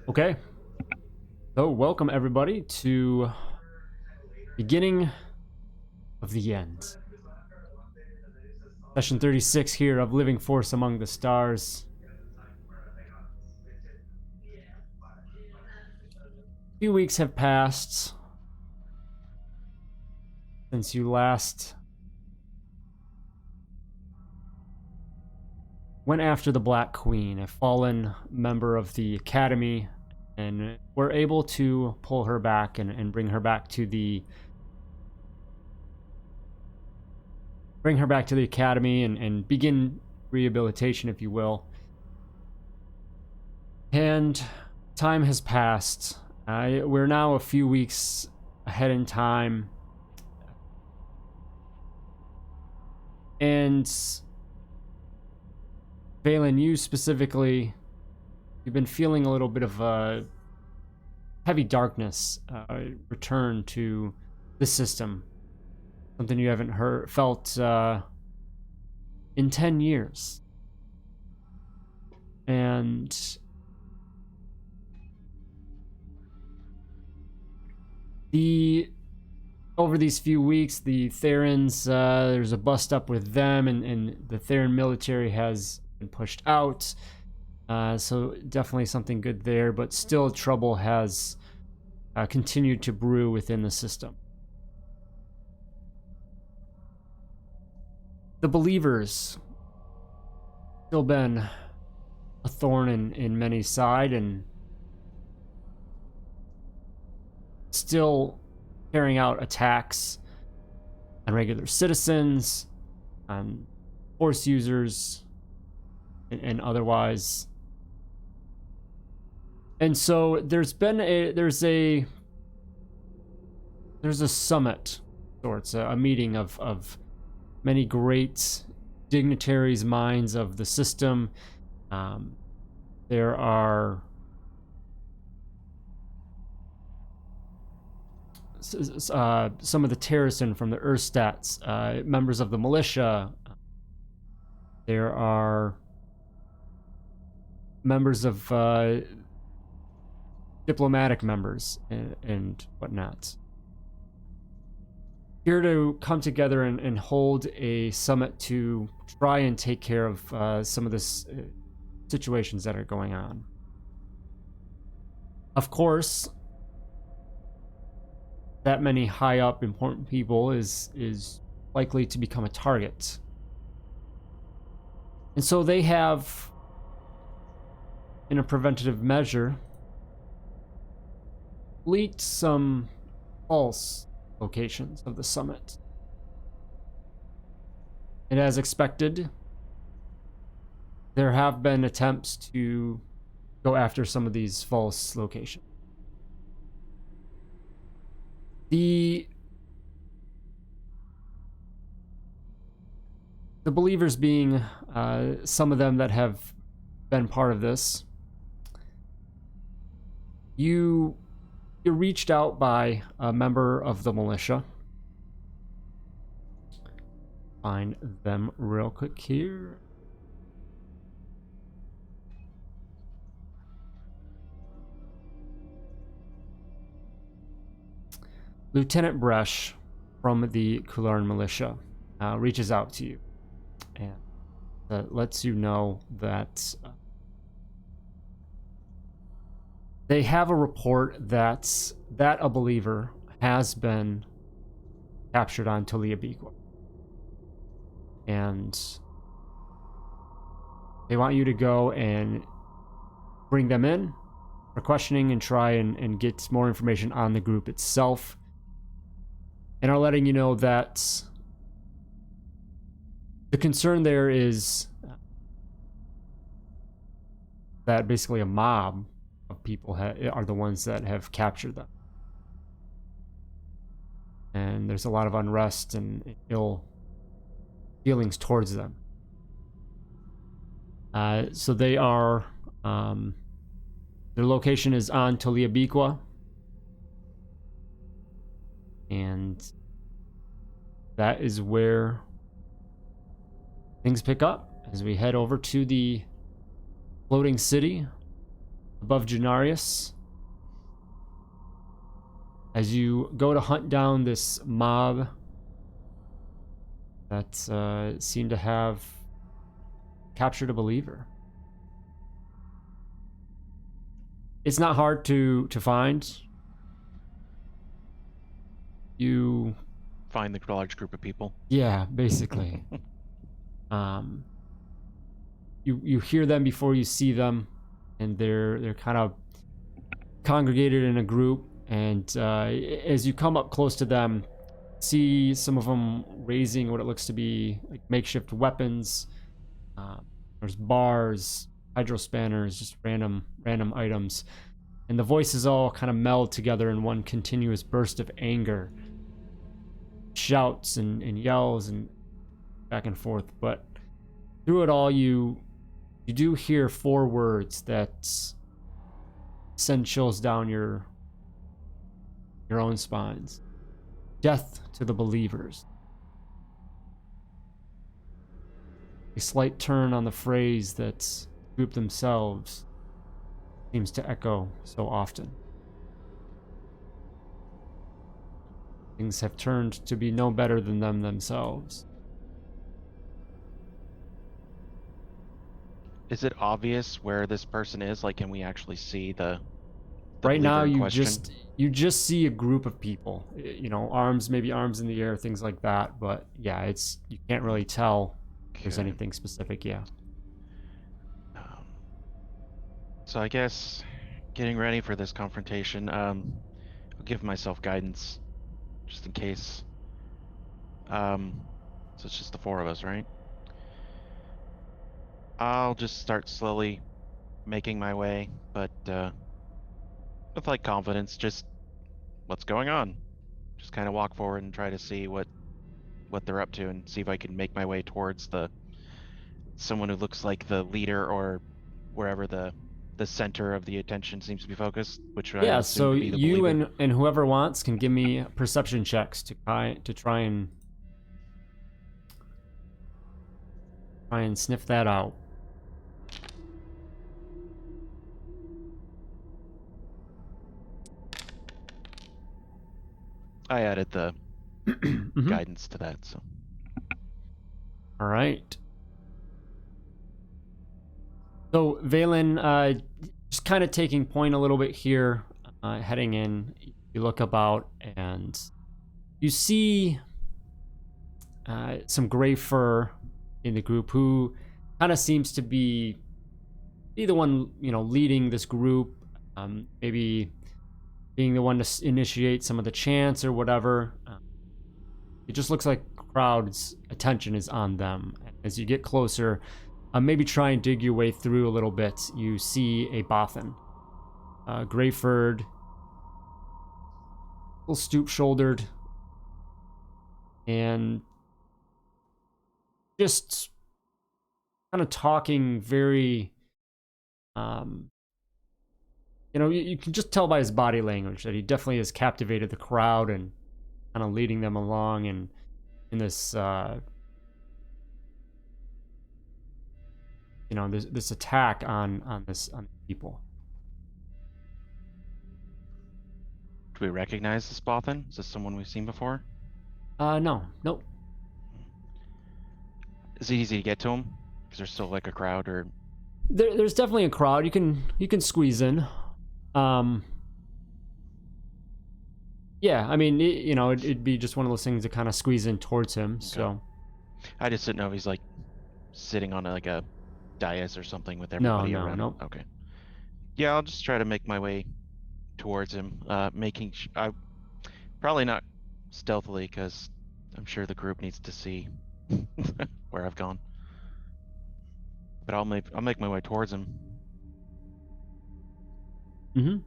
Okay, so welcome everybody to beginning of the end. Session 36 here of Living Force Among the Stars. A few weeks have passed since you last went after the Black Queen, a fallen member of the Academy, and were able to pull her back and bring her back to the Academy and begin rehabilitation, if you will. And time has passed. We're now a few weeks ahead in time. And Valen, you specifically, you've been feeling a little bit of a heavy darkness return to the system. Something you haven't felt in 10 years. And over these few weeks, the Therans, there's a bust up with them, and the Theran military has been pushed out. So definitely something good there, but still trouble has continued to brew within the system. The Believers still been a thorn in many side, and still carrying out attacks on regular citizens, on force users, and otherwise. And so there's a summit sorts, a meeting of many great dignitaries, minds of the system. There are some of the Terrasin from the Erstats, members of the militia. There are members of diplomatic members and whatnot, here to come together and hold a summit to try and take care of some of the situations that are going on. Of course, that many high up important people is likely to become a target. And so they have, in a preventative measure, leaked some false locations of the summit. And as expected, there have been attempts to go after some of these false locations. The Believers being some of them that have been part of this. You're reached out by a member of the militia. Find them real quick here. Lieutenant Bresh from the Cularin militia reaches out to you and lets you know that they have a report that a believer has been captured on Tolea Biqua. And they want you to go and bring them in for questioning and try and get more information on the group itself. And are letting you know that the concern there is that basically a mob of people are the ones that have captured them. And there's a lot of unrest and ill feelings towards them. So they are, their location is on Tolea Biqua. And that is where things pick up as we head over to the floating city above Gennarius. As you go to hunt down this mob that seemed to have captured a believer. It's not hard to find. You find the large group of people. Yeah, basically. You hear them before you see them, and they're kind of congregated in a group. And as you come up close to them, see some of them raising what it looks to be like makeshift weapons. There's bars, hydro spanners, just random items, and the voices all kind of meld together in one continuous burst of anger, shouts and yells and back and forth. But through it all, you do hear 4 words that send chills down your own spines. Death to the believers. A slight turn on the phrase that the group themselves seems to echo so often. Things have turned to be no better than them themselves. Is it obvious where this person is? Like, can we actually see the right now in you question? just see a group of people, you know, maybe arms in the air, things like that. But yeah, you can't really tell if there's anything specific. Yeah. So I guess getting ready for this confrontation, I'll give myself guidance just in case. So it's just the 4 of us, right? I'll just start slowly making my way, but with like confidence, just what's going on. Just kind of walk forward and try to see what they're up to, and see if I can make my way towards someone who looks like the leader, or wherever the center of the attention seems to be focused, which I Yeah, assume so to be the you believer. and whoever wants can give me perception checks to try and sniff that out. I added the Mm-hmm. guidance to that, so. All right. So Valen, just kind of taking point a little bit here, heading in, you look about and you see some gray fur in the group who kind of seems to be the one, you know, leading this group, maybe being the one to initiate some of the chants or whatever. It just looks like the crowd's attention is on them. As you get closer, maybe try and dig your way through a little bit. You see a Bothan, gray-furred, little stoop-shouldered, and just kind of talking very, you know, you can just tell by his body language that he definitely has captivated the crowd and kind of leading them along and in this, you know, this attack on people. Do we recognize this Bothan? Is this someone we've seen before? No, nope. Is it easy to get to him? Is there still like a crowd, or? There's definitely a crowd. You can squeeze in. Yeah, I mean, you know, it'd be just one of those things to kind of squeeze in towards him. Okay. So I just didn't know if he's like sitting on like a dais or something with everybody around him. Okay. Yeah, I'll just try to make my way towards him, probably not stealthily, because I'm sure the group needs to see where I've gone. But I'll make my way towards him. Mm-hmm.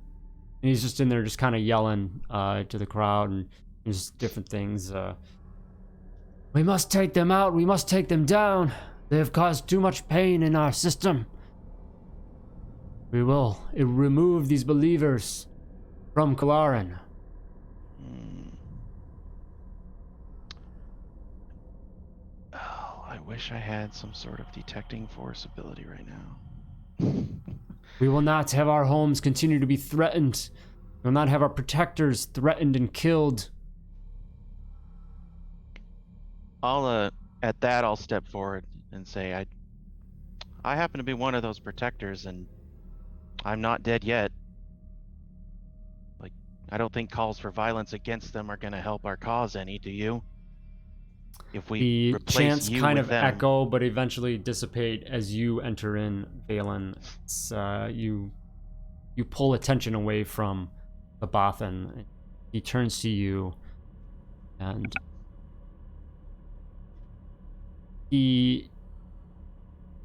And he's just in there, just kind of yelling to the crowd and just different things. We must take them out. We must take them down. They have caused too much pain in our system. We will remove these believers from Cularin. Oh, I wish I had some sort of detecting force ability right now. We will not have our homes continue to be threatened. We will not have our protectors threatened and killed. At that, I'll step forward and say, I happen to be one of those protectors, and I'm not dead yet. Like, I don't think calls for violence against them are going to help our cause any, do you? If we The replace chants you kind with of them, echo, but eventually dissipate as you enter in, Valen. It's, you pull attention away from the Bothan. He turns to you, and you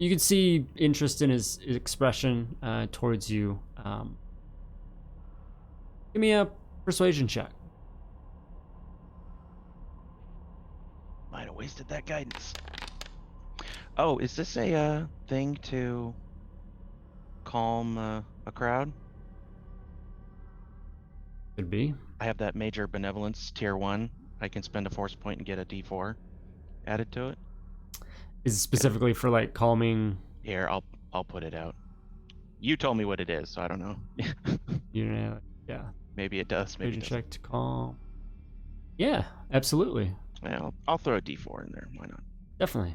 can see interest in his expression towards you. Give me a persuasion check. might have wasted that guidance. Oh, is this a thing to calm a crowd? Could be. I have that major benevolence tier 1. I can spend a force point and get a d4 added to it. Is it specifically for like calming? Here, I'll put it out. You told me what it is, so I don't know. Yeah. Maybe it does. Maybe it doesn't. Check to calm. Yeah, absolutely. Yeah, I'll throw a d4 in there. Why not? Definitely.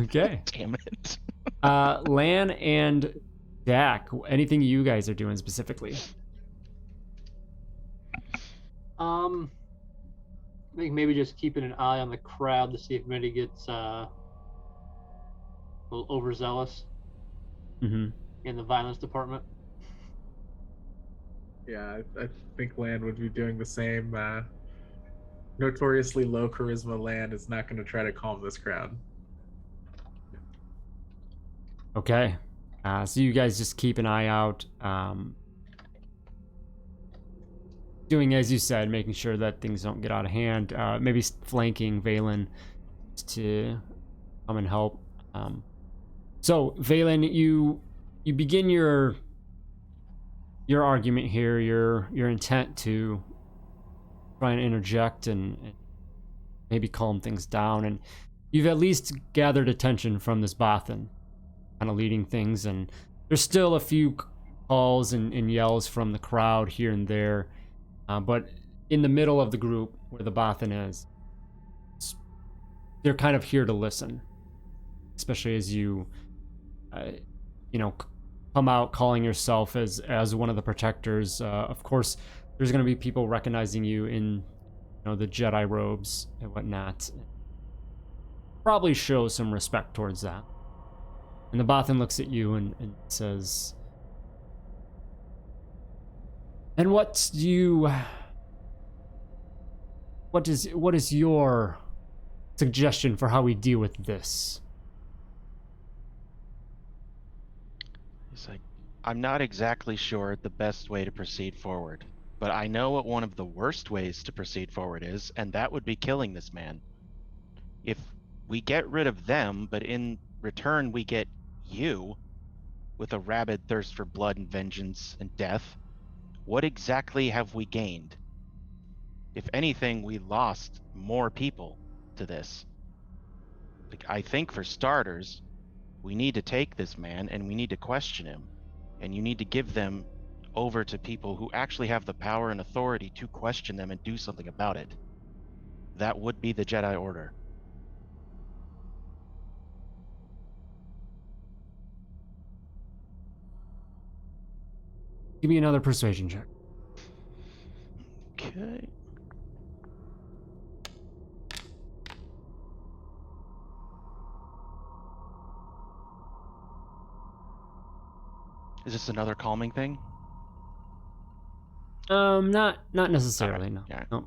Okay. Damn it. Lan and Dak, anything you guys are doing specifically? I think maybe just keeping an eye on the crowd to see if anybody gets a little overzealous in the violence department. Yeah, I think Lan would be doing the same. Notoriously low charisma Lan is not going to try to calm this crowd. Okay. So you guys just keep an eye out. Doing as you said, making sure that things don't get out of hand. Maybe flanking Valen to come and help. So Valen, you begin your argument here, your intent to try and interject and maybe calm things down, and you've at least gathered attention from this Bothan, kind of leading things, and there's still a few calls and yells from the crowd here and there, but in the middle of the group where the Bothan is, they're kind of here to listen, especially as you come out calling yourself as one of the protectors. Of course, there's going to be people recognizing you in the Jedi robes and whatnot. Probably show some respect towards that. And the Bothan looks at you and says, "And what is your suggestion for how we deal with this?" He's like, I'm not exactly sure the best way to proceed forward, but I know what one of the worst ways to proceed forward is, and that would be killing this man. If we get rid of them, but in return we get you, with a rabid thirst for blood and vengeance and death, what exactly have we gained? If anything, we lost more people to this. Like, I think for starters, we need to take this man and we need to question him. And you need to give them over to people who actually have the power and authority to question them and do something about it. That would be the Jedi Order. Give me another persuasion check. Okay. Is this another calming thing? Not necessarily. Right. No. Yeah. No.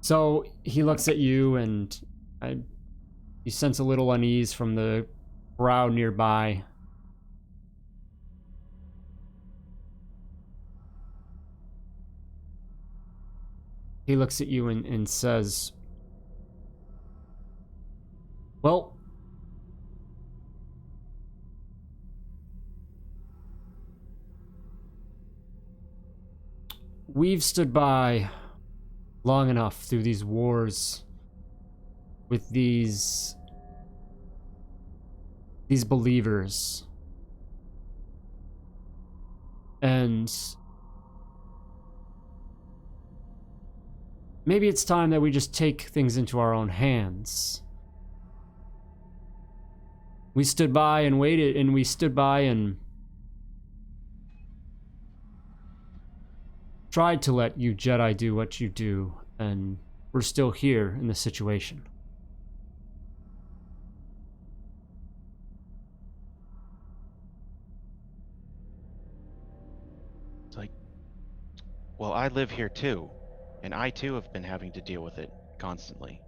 So he looks at you, and you sense a little unease from the crowd nearby. He looks at you and says, "Well, we've stood by long enough through these wars with these these believers. And maybe it's time that we just take things into our own hands. We stood by and waited, and we stood by and tried to let you Jedi do what you do, and we're still here in this situation. It's like, well, I live here too, and I too have been having to deal with it constantly.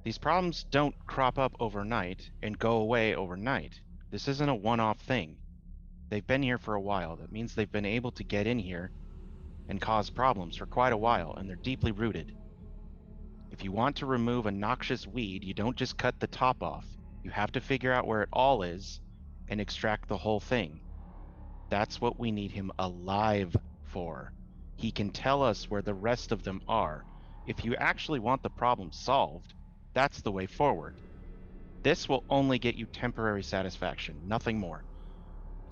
These problems don't crop up overnight and go away overnight. This isn't a one-off thing. They've been here for a while. That means they've been able to get in here and cause problems for quite a while, and they're deeply rooted. If you want to remove a noxious weed, you don't just cut the top off. You have to figure out where it all is and extract the whole thing. That's what we need him alive for. He can tell us where the rest of them are. If you actually want the problem solved, that's the way forward. This will only get you temporary satisfaction, nothing more.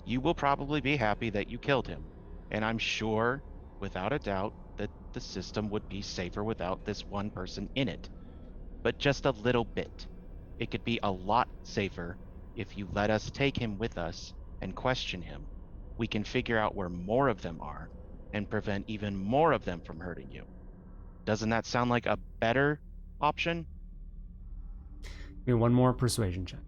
You will probably be happy that you killed him, and I'm sure, without a doubt, that the system would be safer without this one person in it. But just a little bit. It could be a lot safer if you let us take him with us and question him. We can figure out where more of them are and prevent even more of them from hurting you. Doesn't that sound like a better option? Give me one more persuasion check.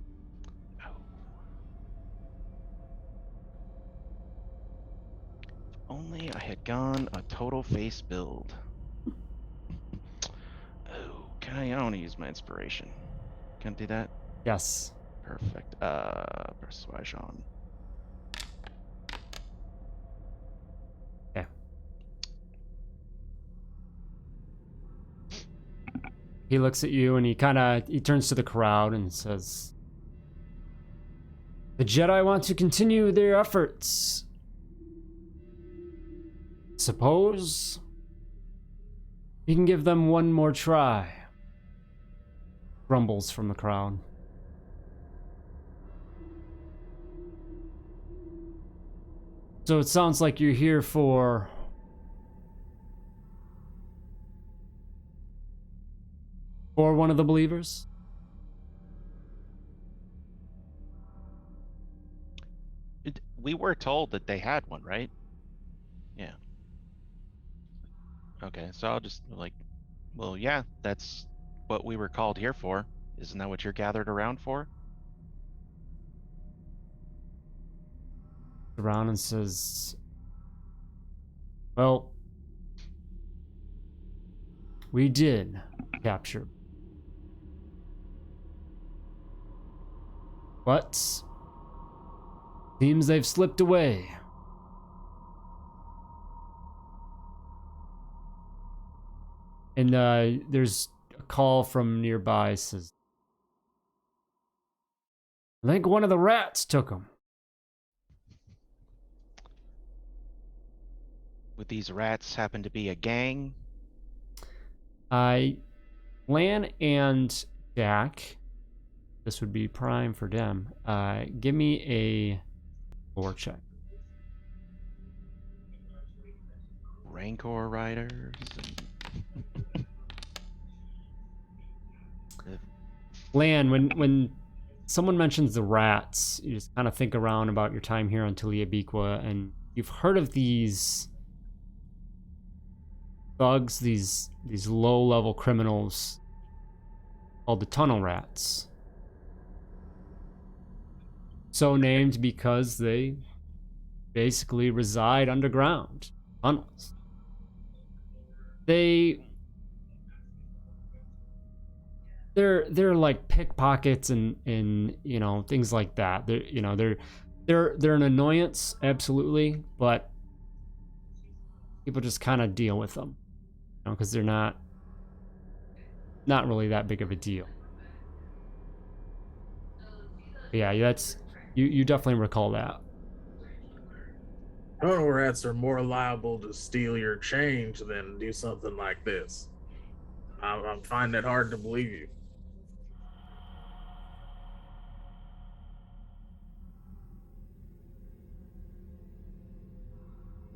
Only I had gone a total face build. Oh, can I only use my inspiration? Can't do that? Yes. Perfect. Persuasion. Okay. He looks at you and he turns to the crowd and says, "The Jedi want to continue their efforts. Suppose we can give them one more try." Grumbles from the crowd. So it sounds like you're here for one of the believers? We were told that they had one, right? Yeah. Okay, so I'll just well, yeah, that's what we were called here for. Isn't that what you're gathered around for? Around and says, "Well, we did capture, but seems they've slipped away." And there's a call from nearby. Says, "I think one of the rats took them." Would these rats happen to be a gang? Lan and Jack, this would be prime for them. Give me a lore check. Rancor riders? Lan, when someone mentions the rats, you just kind of think around about your time here on Tolea Biqua, and you've heard of these thugs, these low-level criminals called the tunnel rats. So named because they basically reside underground tunnels. They're like pickpockets and you know, things like that. They're an annoyance, absolutely, but people just kind of deal with them, you know, because they're not really that big of a deal. But yeah, that's you definitely recall that. Tunnel rats are more liable to steal your change than do something like this. I'm finding it hard to believe you.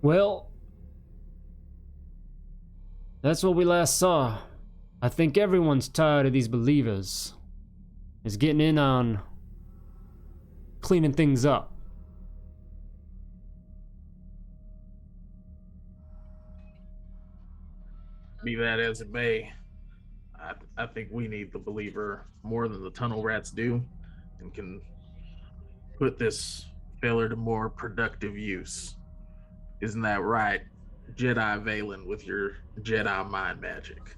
Well, that's what we last saw. I think everyone's tired of these believers. Is getting in on cleaning things up. Be that as it may, I think we need the believer more than the tunnel rats do, and can put this failure to more productive use. Isn't that right, Jedi Valen, with your Jedi mind magic?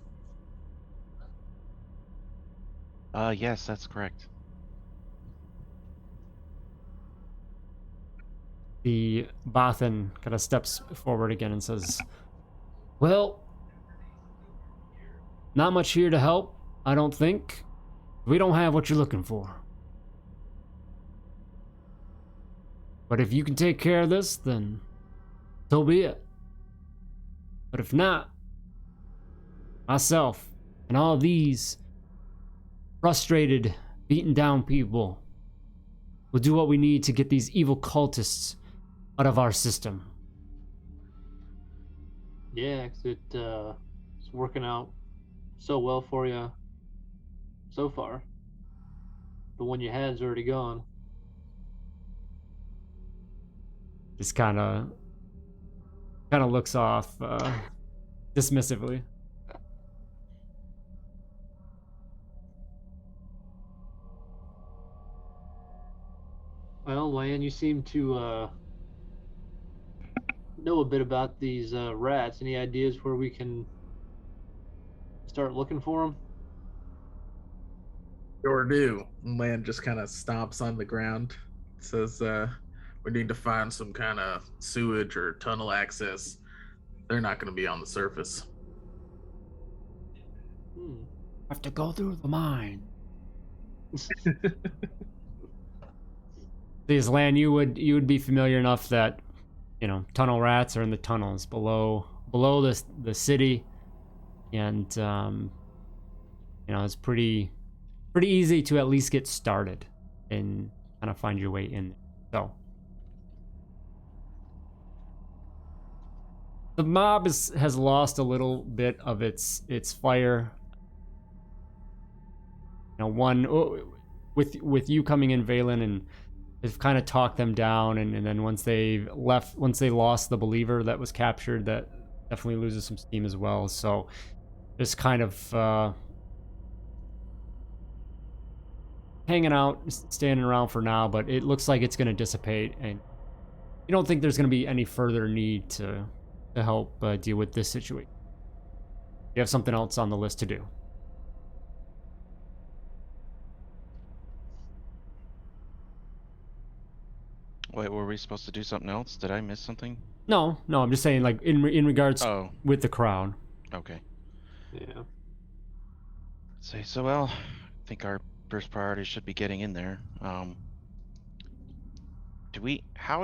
Yes, that's correct. The Bothan kind of steps forward again and says, well, not much here to help, I don't think. We don't have what you're looking for. But if you can take care of this, then so be it. But if not, myself and all these frustrated, beaten down people will do what we need to get these evil cultists out of our system. Yeah, 'cause it's working out so well for you so far. The one you had's already gone. Just kind of looks off dismissively. Well, Lan, you seem to know a bit about these rats. Any ideas where we can start looking for them? Sure do. Land just kind of stomps on the ground. Says, we need to find some kind of sewage or tunnel access. They're not going to be on the surface. Have to go through the mine. These Land, you would be familiar enough that, you know, tunnel rats are in the tunnels below the city, and you know, it's pretty easy to at least get started and kind of find your way in. So the mob has lost a little bit of its fire. You know, with you coming in, Valen, and they've kind of talked them down, and then once they lost the believer that was captured, that definitely loses some steam as well. So just kind of hanging out, standing around for now, but it looks like it's going to dissipate, and you don't think there's going to be any further need to help deal with this situation. You have something else on the list to do. Wait, were we supposed to do something else? Did I miss something? No, I'm just saying, like, in regards with the crowd. Okay. Yeah. Say so. Well, I think our first priority should be getting in there. How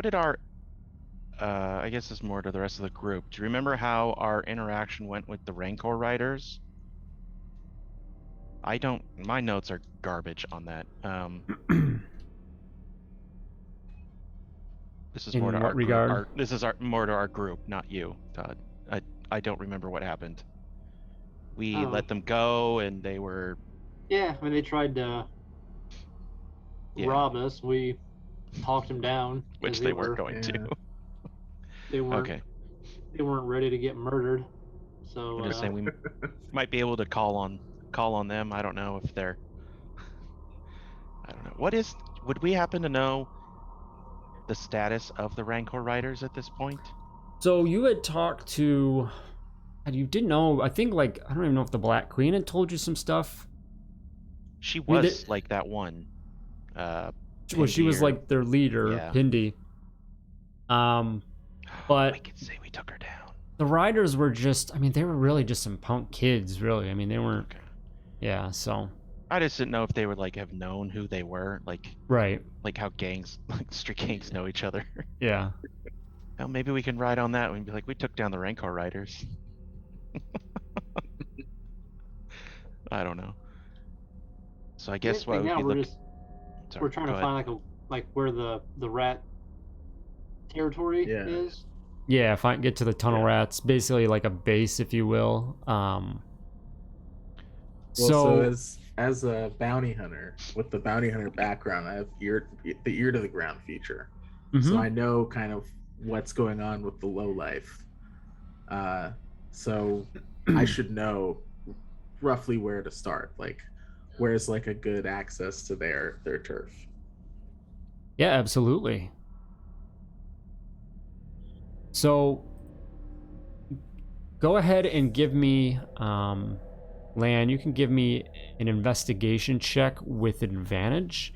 did our I guess it's more to the rest of the group. Do you remember how our interaction went with the Rancor Riders? I don't. My notes are garbage on that. This is In more to what our regard? group. This is more to our group, not you, Todd. I don't remember what happened. We let them go, and they were. Yeah, I mean, they tried to rob us. We talked them down. Which they weren't going to. They weren't. Okay. They weren't ready to get murdered. So I'm just saying we might be able to call on them. I don't know if they're. I don't know. Would we happen to know the status of the Rancor Riders at this point? So you had talked to, and you didn't know, I think, like, I don't even know if the Black Queen had told you some stuff. She was like that one. Well, she was like their leader, yeah. Pindy. But we could say we took her down. The Riders were just, I mean, they were really just some punk kids, really. I mean, they weren't. Okay. Yeah, so. I just didn't know if they would like have known who they were, like. Right. Like how gangs, like street gangs, know each other. Yeah. Well, maybe we can ride on that and be like, we took down the Rancor Riders. I don't know. So I guess what now would be we're trying to find like where the rat territory is. Yeah, get to the tunnel Yeah. rats, basically like a base, if you will. Well, so So, as a bounty hunter with the bounty hunter background, I have the ear to the ground feature, so mhm. I know kind of what's going on with the low life. So I should know roughly where to start. Like, where's like a good access to their turf. Yeah, absolutely. So go ahead and give me, Lan, you can give me an investigation check with advantage,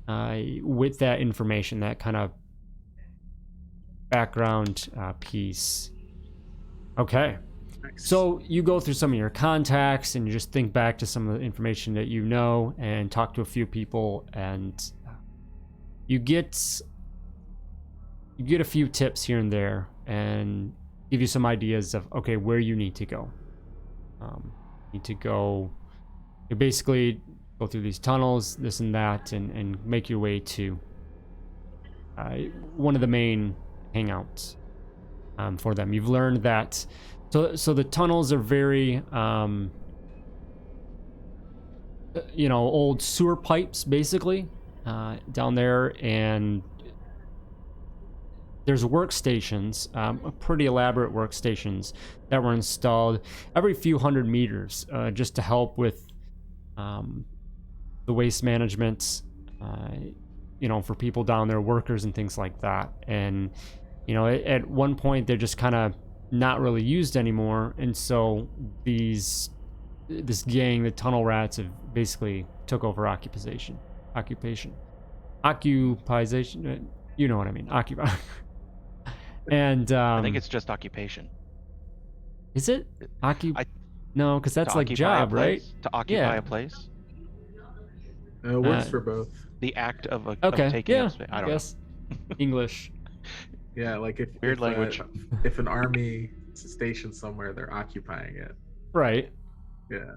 with that information, that kind of background piece. Okay. Nice. So you go through some of your contacts and you just think back to some of the information that you know and talk to a few people, and you get a few tips here and there and give you some ideas of, okay, where you need to go. You basically go through these tunnels, this and that, and make your way to one of the main hangouts for them. You've learned that, so the tunnels are very old sewer pipes, basically, down there, and there's workstations, pretty elaborate workstations that were installed every few hundred meters, just to help with the waste management, for people down there, workers and things like that. And at one point they're just kind of not really used anymore, and so this gang, the tunnel rats, have basically took over occupation. You know what I mean? Occupy. And I think it's just occupation. is it I- No, because that's to like occupy job, a right? place, to occupy Yeah. a place. It works Uh, for both. The act of Okay, taking yeah, up space. I don't guess. English. Yeah, like Weird language. If an army is stationed somewhere, they're occupying it. Right. Yeah.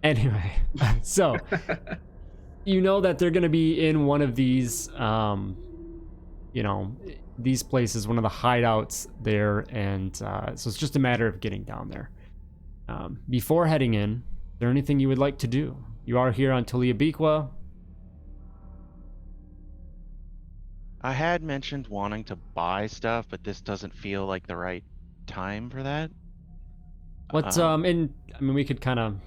Anyway, so you know that they're going to be in one of these, these places, one of the hideouts there, and so it's just a matter of getting down there. Before heading in, is there anything you would like to do? You are here on Tolea Biqua. I had mentioned wanting to buy stuff, but this doesn't feel like the right time for that. What, and I mean, we could kind of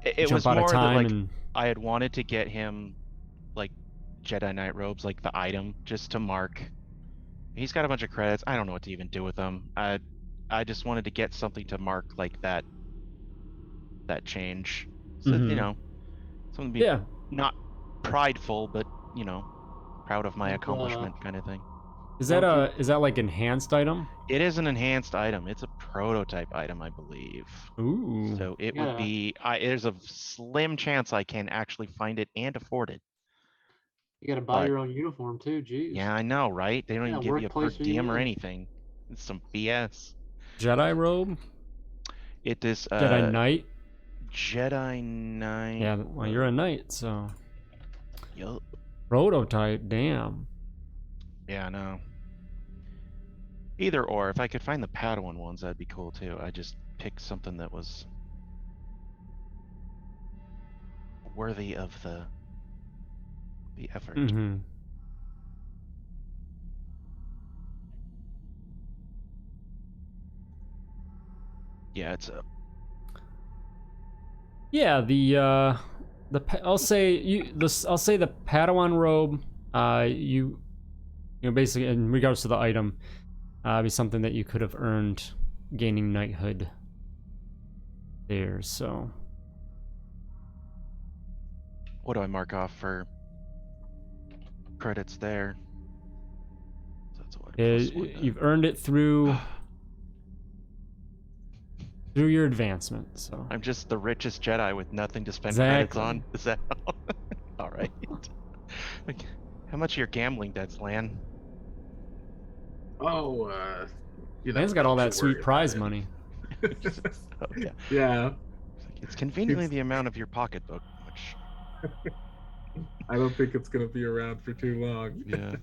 It jump was out of more that time like and. I had wanted to get him like Jedi Knight robes, like the item, just to mark. He's got a bunch of credits. I don't know what to even do with them. I just wanted to get something to mark like that change. So Mhm. something to be Yeah. not prideful, but proud of my Like, accomplishment kind of thing. Is Don't you- that like enhanced item? It is an enhanced item. It's a prototype item, I believe. Ooh. So it Yeah. would be. There's a slim chance I can actually find it and afford it. You got to buy But- your own uniform too. Jeez. Yeah, I know, right? They don't Yeah, even give you a per workplace diem or reunion. anything. It's some BS. Jedi robe? It is Jedi Knight? Jedi Knight. Yeah, well, you're a knight, so. Yup. Prototype, damn. Yeah, I know. Either or, if I could find the Padawan ones, that'd be cool too. I just picked something that was worthy of the effort. Mm-hmm. Yeah, it's a. Yeah, I'll say the Padawan robe. Basically in regards to the item, be something that you could have earned gaining knighthood there. So What do I mark off for credits there? That's what. you've earned it through your advancement. So I'm just the richest Jedi with nothing to spend Exactly. credits on. Is that all right? Like, how much of your gambling debts, Lan? Oh, Man's got all don't that you worry sweet prize about money. it. Oh, yeah. Yeah, It's conveniently the amount of your pocketbook, which I don't think it's gonna be around for too long. yeah.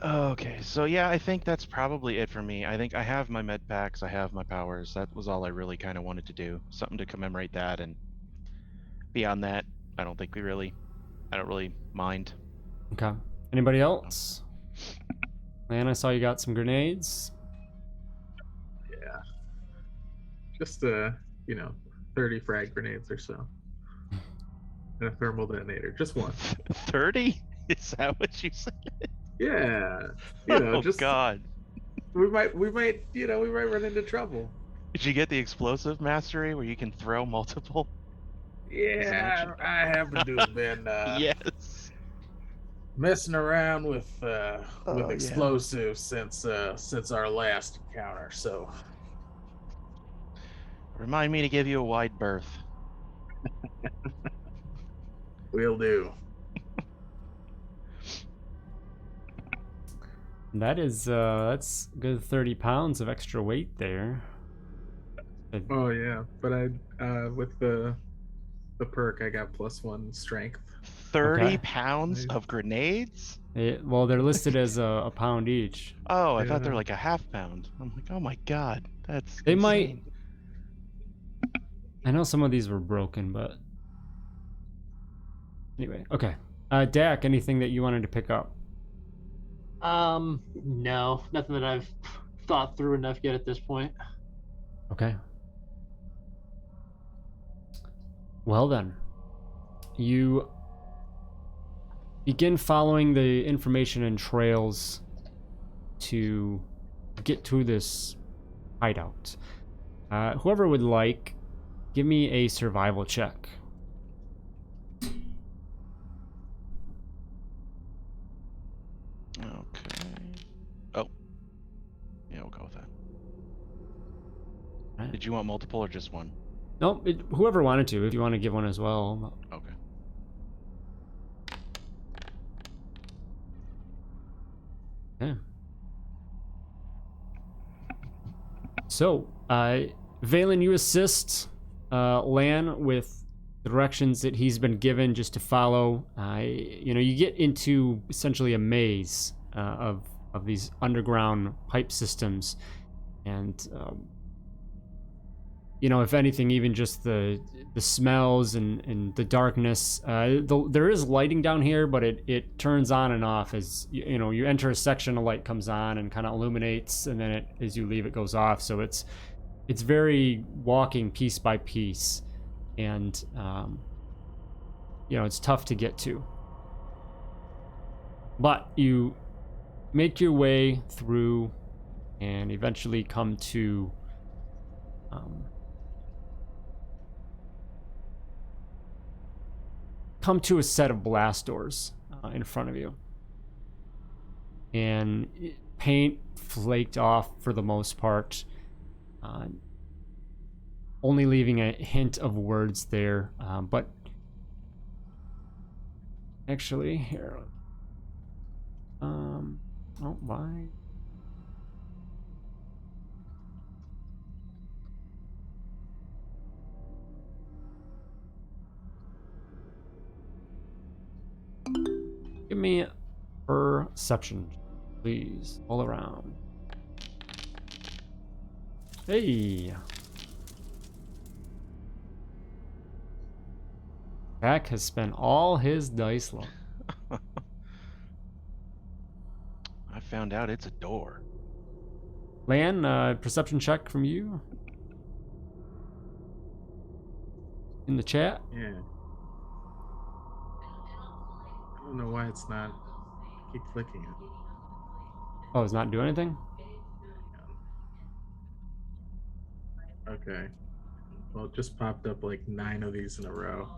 Okay, so yeah, I think that's probably it for me. I think I have my med packs, I have my powers. That was all I really kind of wanted to do. Something to commemorate that, and beyond that, I don't think I don't really mind. Okay. Anybody else? Man, I saw you got some grenades. Yeah. Just 30 frag grenades or so. And a thermal detonator. Just one. 30? Is that what you said? Yeah. Oh Just God. we might run into trouble. Did you get the explosive mastery where you can throw multiple? As an action? Yeah, I happen to have been Yes. messing around with Oh, yeah. explosives since our last encounter. So Remind me to give you a wide berth. we'll do. That is that's a good 30 pounds of extra weight there. Oh yeah, but I with the perk I got +1 strength. 30 Okay. pounds of grenades? Well, they're listed as a pound each. Oh, I thought they were Yeah. like a half pound. I'm like, oh my God, that's They might. insane. I know some of these were broken, but anyway. Okay. Dak, anything that you wanted to pick up? No, nothing that I've thought through enough yet at this point. Okay. Well then, you begin following the information and trails to get to this hideout. Whoever would like, give me a survival check. Okay. Oh. Yeah, we'll go with that. Right. Did you want multiple or just one? Nope, whoever wanted to, if you want to give one as well. Okay. Yeah. So, Valen, you assist Lan with directions that he's been given just to follow. You get into essentially a maze of these underground pipe systems, and if anything, even just the smells and the darkness. There is lighting down here, but it turns on and off as you enter a section. A light comes on and kind of illuminates, and then as you leave, it goes off. So it's very walking piece by piece, and it's tough to get to. But you make your way through, and eventually come to a set of blast doors in front of you, and paint flaked off for the most part, only leaving a hint of words there, but actually here, why? Give me a perception, please, all around. Hey. Jack has spent all his dice luck. I found out it's a door. Lan, perception check from you in the chat. Yeah. I don't know why it's not. Keep clicking it. Oh, it's not doing anything? Okay. Well, it just popped up like 9 of these in a row.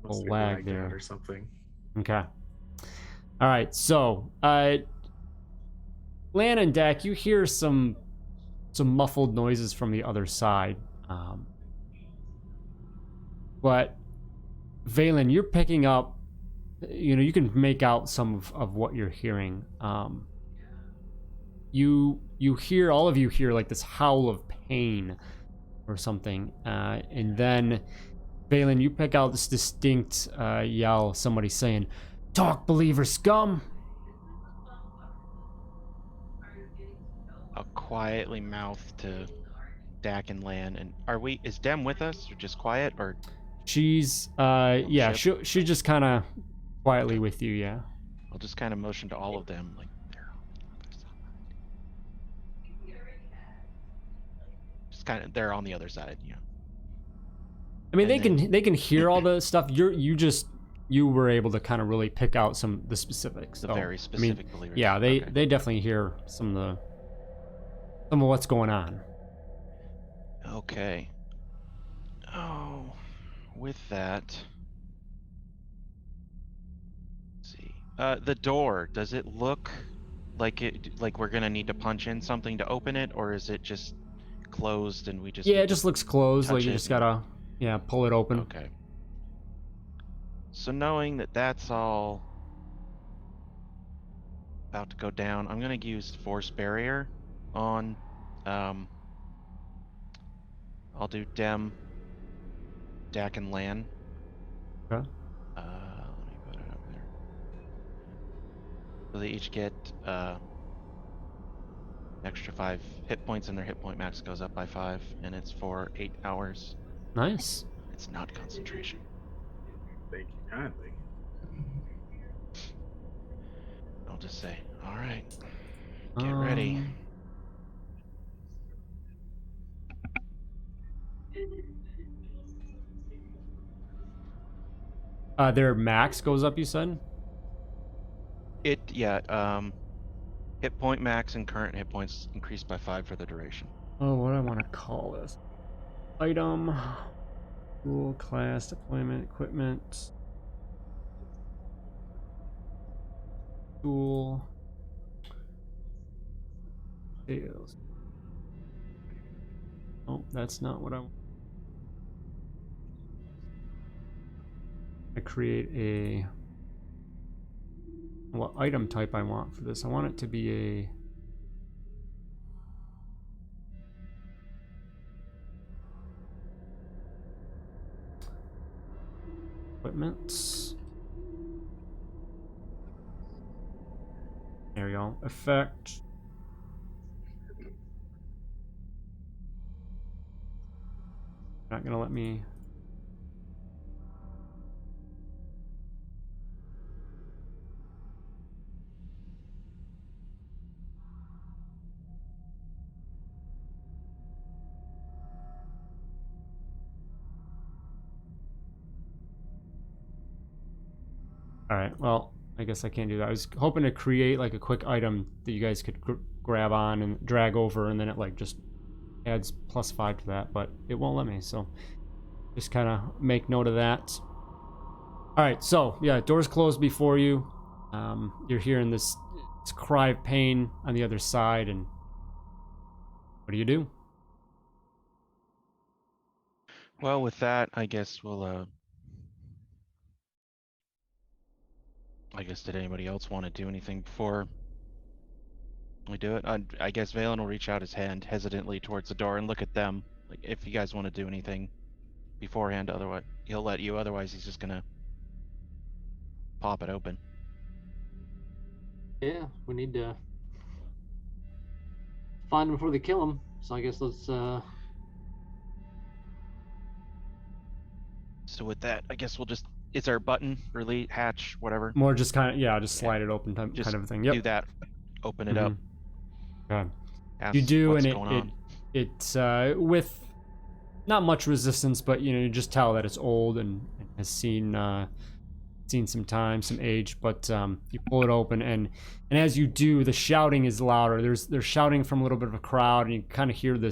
Must have lag lagged there out or something. Okay. All right. So, Lan and Dak, you hear some muffled noises from the other side, but Valen, you're picking up. You can make out some of what you're hearing. You hear, all of you hear like this howl of pain or something, and then Valen, you pick out this distinct yell, somebody saying, Talk, believer scum. I'll quietly mouth to Dak and Lan. And is Dem with us, or just quiet, or? She's, yeah, ship? she'll just kind of quietly Okay. with you, yeah. I'll just kind of motion to all of them, like they're on the other side. Just kind of, they're on the other side, you know. I mean, And they can hear all the stuff. You were able to kind of really pick out some of the specifics. The so, very specific believers. Yeah, they Okay. they definitely hear some of what's going on. Okay. Oh, with that, let's see. The door, does it look like we're gonna need to punch in something to open it, or is it just closed and we just Yeah, need it just to looks closed. Like touch you it just gotta, yeah, pull it open. Okay. So knowing that that's all about to go down, I'm gonna use force barrier on. I'll do Dem, Dak, and Lan. Okay. Let me put it up there. So they each get extra 5 hit points, and their hit point max goes up by 5, and it's for 8 hours. Nice. It's not concentration. Thank you kindly. I'll just say, all right, get ready. Their max goes up, you said? Hit point max and current hit points increased by 5 for the duration. Oh, what do I want to call this? Item, tool, class, deployment, equipment, tool, sales. Oh, that's not what I want. I create a, what item type I want for this. I want it to be a equipment. There we go. Effect. Not gonna let me. All right, well, I guess I can't do that. I was hoping to create like a quick item that you guys could grab on and drag over, and then it like just adds +5 to that, but it won't let me, so just kind of make note of that. All right, so yeah, doors closed before you. You're hearing this cry of pain on the other side, and what do you do? Well, with that, I guess we'll I guess, did anybody else want to do anything before we do it? I guess Valen will reach out his hand hesitantly towards the door and look at them. Like, if you guys want to do anything beforehand, otherwise he'll let you. Otherwise, he's just gonna pop it open. Yeah, we need to find them before they kill them. So I guess let's. So with that, I guess we'll just. Is there a button, release, hatch, whatever? More just kind of, yeah, just slide it open kind of thing. Yep. Do that. Open it up. Okay. Ask You do, what's and going on. it's with not much resistance, but you just tell that it's old and has seen some time, some age. But you pull it open, and as you do, the shouting is louder. There's shouting from a little bit of a crowd, and you kind of hear the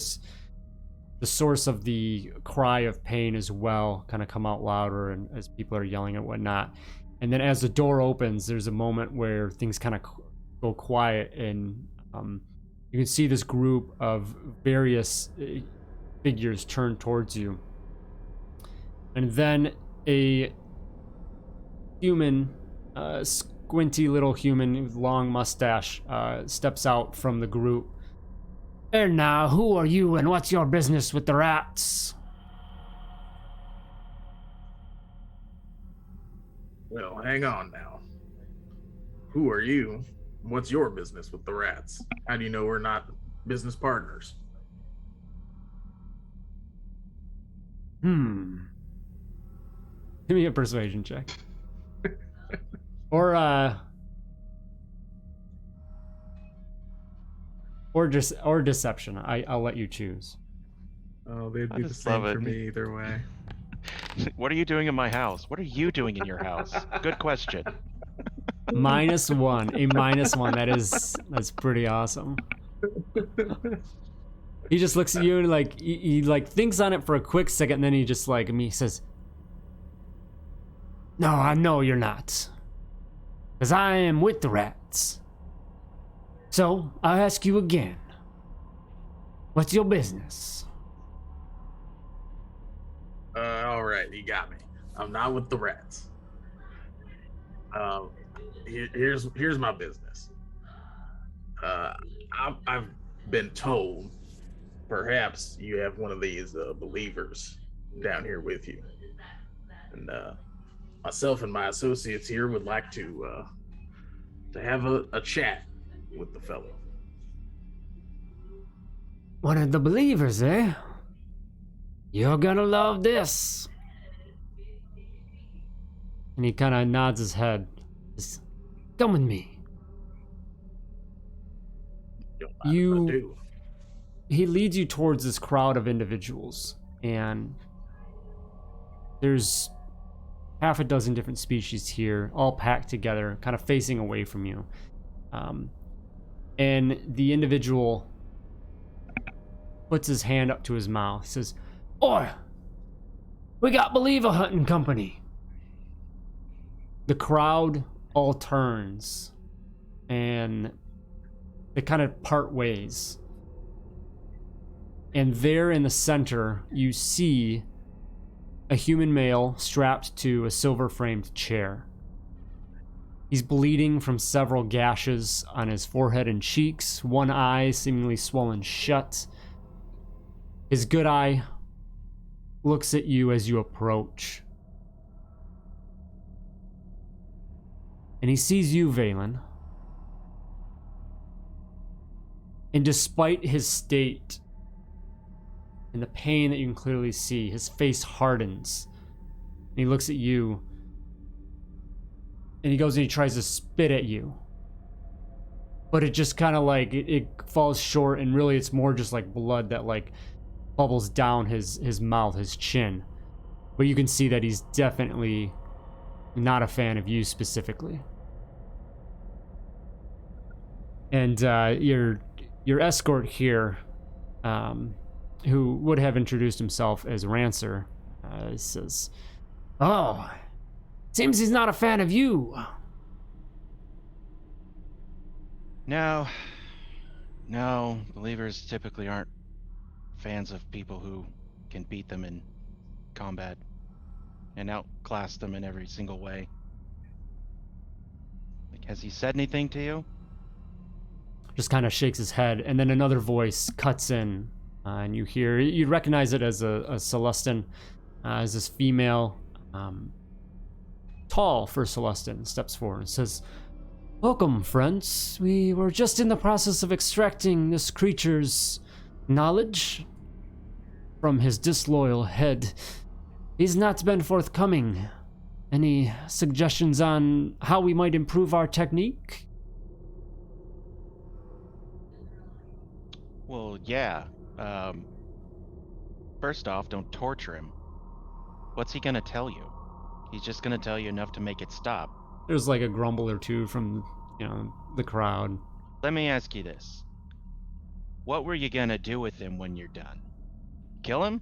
source of the cry of pain as well kind of come out louder, and as people are yelling and whatnot. And then as the door opens, there's a moment where things kind of go quiet, and you can see this group of various figures turn towards you. And then a human, squinty little human with long mustache, steps out from the group. And now, who are you and what's your business with the rats? Well, hang on now. Who are you? What's your business with the rats? How do you know we're not business partners? Give me a persuasion check. or deception. I'll let you choose. Oh, they'd I be the just same love for it. me either way. What are you doing in my house? What are you doing in your house? Good question. -1. A -1. That's pretty awesome. He just looks at you and like he like thinks on it for a quick second, and then he just like he says, "No, I know you're not, because I am with the rats. So I ask you again, what's your business?" All right, you got me. I'm not with the rats. Here's my business. I've been told perhaps you have one of these believers down here with you, and myself and my associates here would like to have a chat with the fellow. One of the believers, eh? You're gonna love this. And he kind of nods his head. Just, come with me. Don't mind if I do. He leads you towards this crowd of individuals, and there's half a dozen different species here, all packed together, kind of facing away from you. And the individual puts his hand up to his mouth, says, "Oi, we got believer hunting company." The crowd all turns, and they kind of part ways. And there in the center, you see a human male strapped to a silver-framed chair. He's bleeding from several gashes on his forehead and cheeks, one eye seemingly swollen shut. His good eye looks at you as you approach. And he sees you, Valen. And despite his state and the pain that you can clearly see, his face hardens. And he looks at you. And he goes and he tries to spit at you. But it just kind of like, it falls short, and really it's more just like blood that like bubbles down his mouth, his chin. But you can see that he's definitely not a fan of you specifically. And your escort here, who would have introduced himself as Rancer, says, "Oh, seems he's not a fan of you." No, believers typically aren't fans of people who can beat them in combat and outclass them in every single way. Like, has he said anything to you? Just kind of shakes his head, and then another voice cuts in, and you recognize it as a Celestin, as this female, tall for Celestin, steps forward and says, "Welcome, friends. We were just in the process of extracting this creature's knowledge from his disloyal head. He's not been forthcoming. Any suggestions on how we might improve our technique?" Well, yeah. First off, don't torture him. What's he gonna tell you? He's just gonna tell you enough to make it stop. There's like a grumble or two from, the crowd. Let me ask you this. What were you gonna do with him when you're done? Kill him?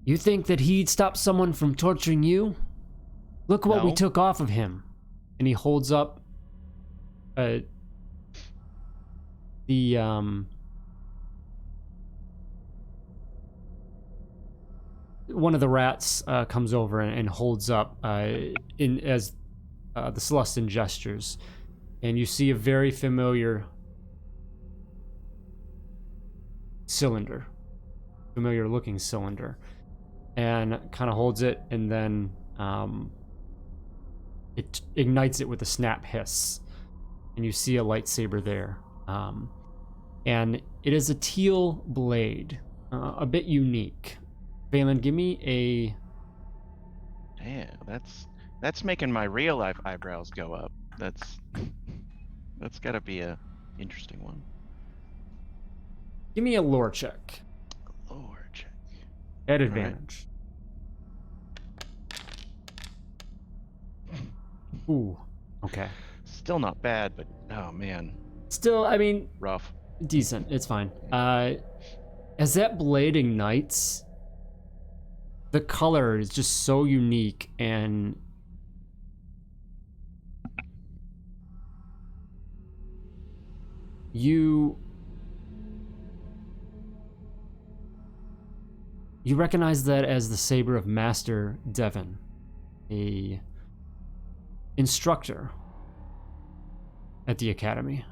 You think that he'd stop someone from torturing you? Look what we No. took off of him. And he holds up one of the rats comes over and holds up as the Celestin gestures, and you see a very familiar cylinder, familiar looking cylinder, and kind of holds it, and then it ignites it with a snap hiss, and you see a lightsaber there. And it is a teal blade, a bit unique. Valen, give me a... Damn, that's making my real life eyebrows go up. That's gotta be a interesting one. Give me a lore check. Lore check. At right. advantage. Ooh, okay. Still not bad, but oh man, Still, I mean, rough. decent. It's fine. As that blade ignites, the color is just so unique, and you recognize that as the saber of Master Devon, a instructor at the academy.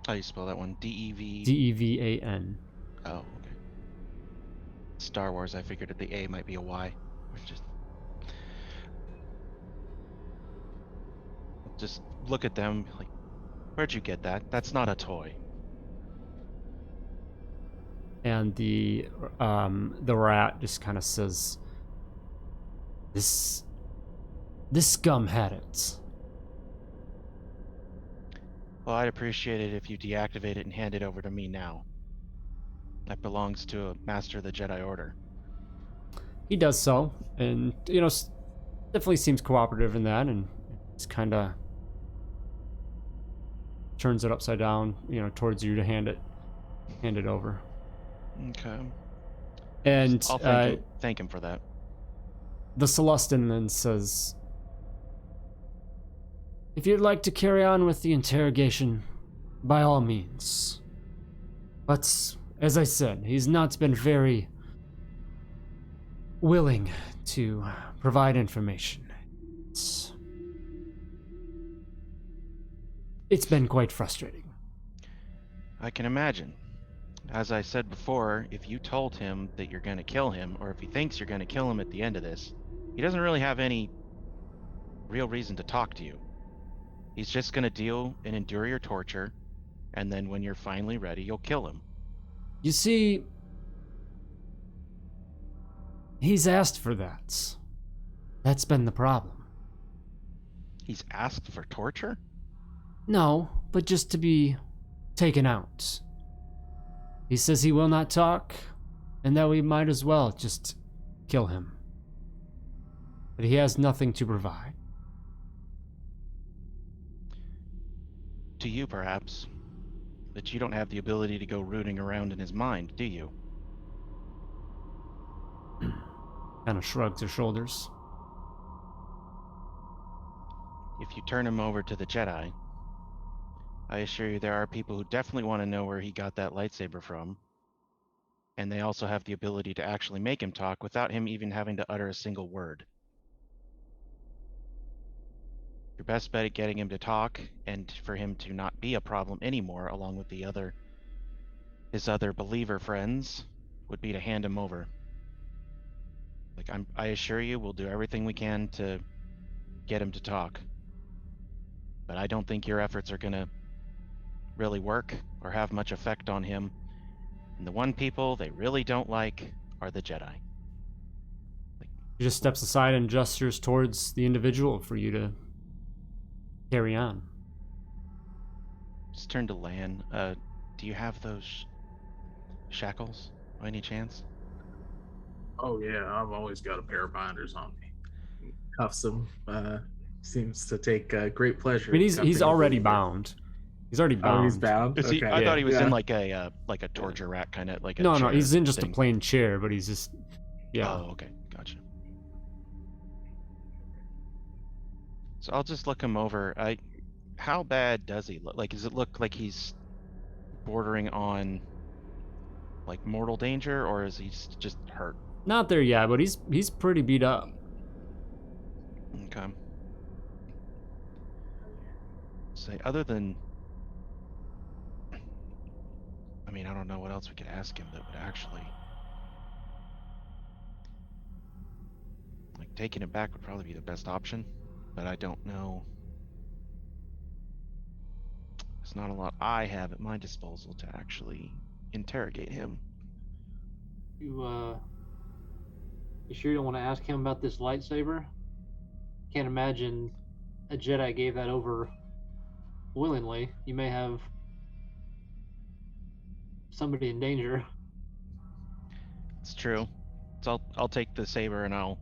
How do you spell that one? D-E-V? Devan. Oh, okay. Star Wars, I figured that the A might be a Y. Just look at them like, where'd you get that? That's not a toy. And the rat just kind of says, This scum had it. Well, I'd appreciate it if you deactivate it and hand it over to me now. That belongs to a Master of the Jedi Order. He does so, and definitely seems cooperative in that, and just kind of turns it upside down, towards you to hand it over. Okay. And I'll thank him for that. The Celestin then says, if you'd like to carry on with the interrogation, by all means. But, as I said, he's not been very willing to provide information. It's been quite frustrating. I can imagine. As I said before, if you told him that you're going to kill him, or if he thinks you're going to kill him at the end of this, he doesn't really have any real reason to talk to you. He's just going to deal and endure your torture, and then when you're finally ready, you'll kill him. You see, he's asked for that. That's been the problem. He's asked for torture? No, but just to be taken out. He says he will not talk, and that we might as well just kill him. But he has nothing to provide. To you, perhaps. But you don't have the ability to go rooting around in his mind, do you? Kind of shrugs her shoulders. If you turn him over to the Jedi, I assure you there are people who definitely want to know where he got that lightsaber from. And they also have the ability to actually make him talk without him even having to utter a single word. Your best bet at getting him to talk and for him to not be a problem anymore, along with his other believer friends, would be to hand him over. I assure you, we'll do everything we can to get him to talk. But I don't think your efforts are gonna really work or have much effect on him. And the one people they really don't like are the Jedi. He just steps aside and gestures towards the individual for you to carry on. Just turn to Lan. Do you have those shackles by any chance? Oh yeah, I've always got a pair of binders on me. Cuffs him. Seems to take great pleasure. I mean, he's already bound. He's already bound. Oh, he's bound. Is he, Okay. I thought he was Yeah. in like a torture rack, kind of like a No, chair he's in just thing. a plain chair, but he's just, yeah. Oh, okay, gotcha. So I'll just look him over. How bad does he look? Like, does it look like he's bordering on like mortal danger, or is he just hurt? Not there yet, but he's pretty beat up. Okay. Say, other than, I mean, I don't know what else we could ask him that would actually, like, taking it back would probably be the best option. but I don't know. There's not a lot I have at my disposal to actually interrogate him. You sure you don't want to ask him about this lightsaber? Can't imagine a Jedi gave that over willingly. You may have somebody in danger. It's true. So I'll take the saber and I'll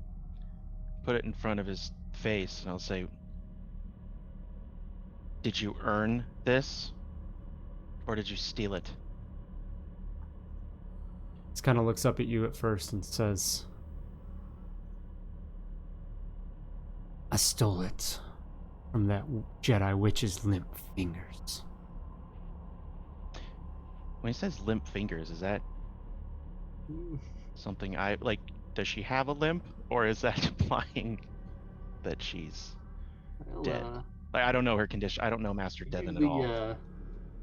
put it in front of his face and I'll say, "Did you earn this, or did you steal it?" He kind of looks up at you at first and says, "I stole it from that Jedi witch's limp fingers." When he says limp fingers, is that something I like? Does she have a limp, or is that implying that she's Well, dead? Like, I don't know her condition. I don't know Master Devin at all.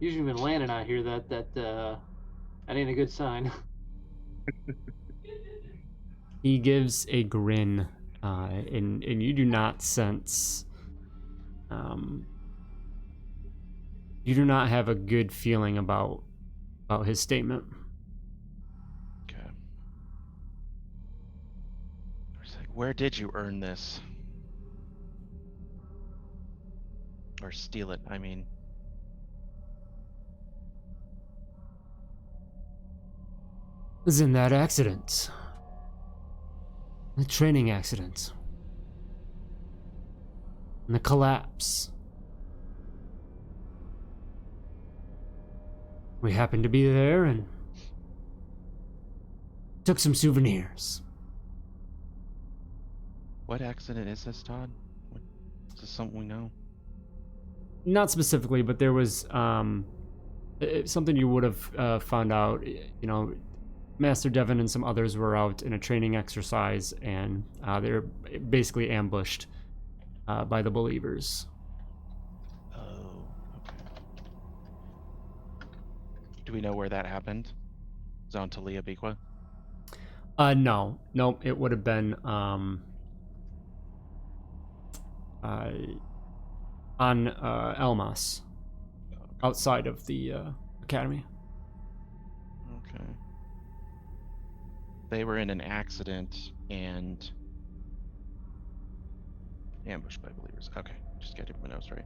Usually when Lan and I hear that ain't a good sign. He gives a grin, and you do not sense, you do not have a good feeling about his statement. Okay. It's like, where did you earn this? Or steal it, I mean. It was in that accident. The training accident. And the collapse. We happened to be there and took some souvenirs. What accident is this, Todd? Is this something we know? Not specifically, but there was something you would have found out. You know, Master Devin and some others were out in a training exercise, and they were basically ambushed by the Believers. Oh, okay. Do we know where that happened? Is it on Tolea Biqua? No, it would have been on Elmas, outside of the academy. Okay. They were in an accident and ambushed by Believers. Okay, just gotta get my notes right.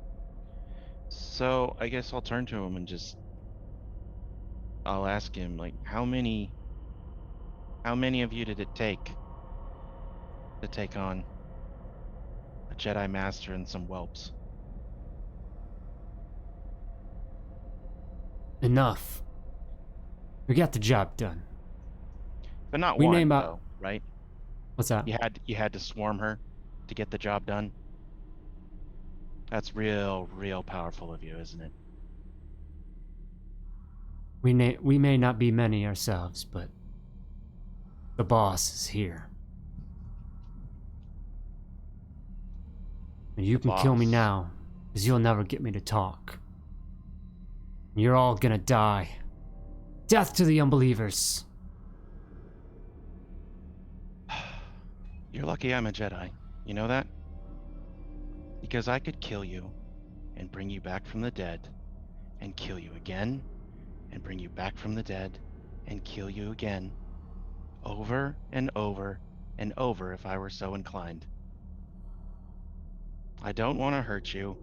So I guess I'll turn to him and I'll ask him, like, how many of you did it take to take on a Jedi Master and some whelps? Enough. We got the job done. But not We one, name out- though, right? What's that? You had to swarm her to get the job done. That's real powerful of you, isn't it? We may not be many ourselves, but the boss is here. And you The can kill me boss. now, because you'll never get me to talk. You're all gonna die. Death to the unbelievers. You're lucky I'm a Jedi. You know that? Because I could kill you and bring you back from the dead, and kill you again and bring you back from the dead and kill you again, over and over and over if I were so inclined. I don't want to hurt you.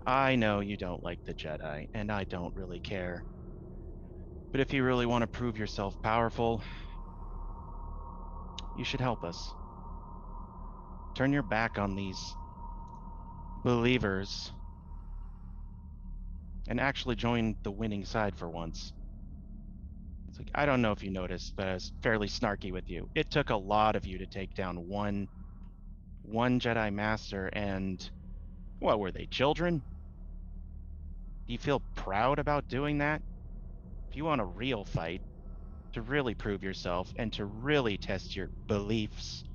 I know you don't like the Jedi, and I don't really care. But if you really want to prove yourself powerful, you should help us. Turn your back on these Believers and actually join the winning side for once. It's like, I don't know if you noticed, but I was fairly snarky with you. It took a lot of you to take down one Jedi Master, and what were they, children? Do you feel proud about doing that? If you want a real fight, to really prove yourself and to really test your beliefs,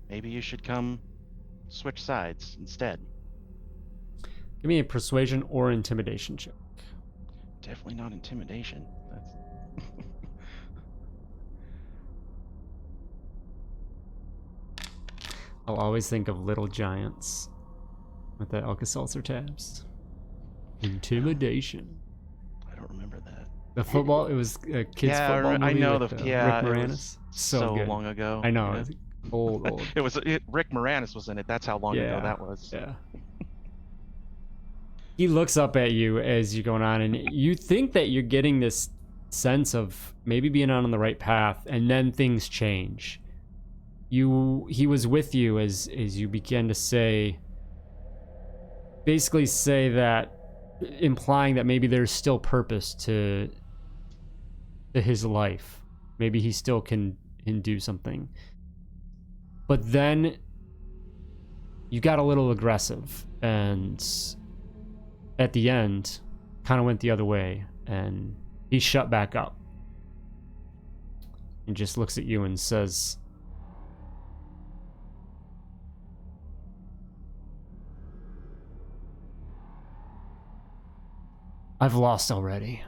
maybe you should come switch sides instead. Give me a persuasion or intimidation check. Definitely not intimidation. That's I'll always think of Little Giants with the Alka-Seltzer tabs. Intimidation. I don't remember that. The football, it was a kids football movie I know with the Rick it Moranis. was So good. long ago. I know, yeah. it's old. It was Rick Moranis was in it. That's how long ago that was. Yeah. He looks up at you as you're going on, and you think that you're getting this sense of maybe being on the right path, and then things change. He was with you as you begin to basically say that, implying that maybe there's still purpose to his life. Maybe he still can do something. But then you got a little aggressive, and at the end kind of went the other way, and he shut back up and just looks at you and says, I've lost already.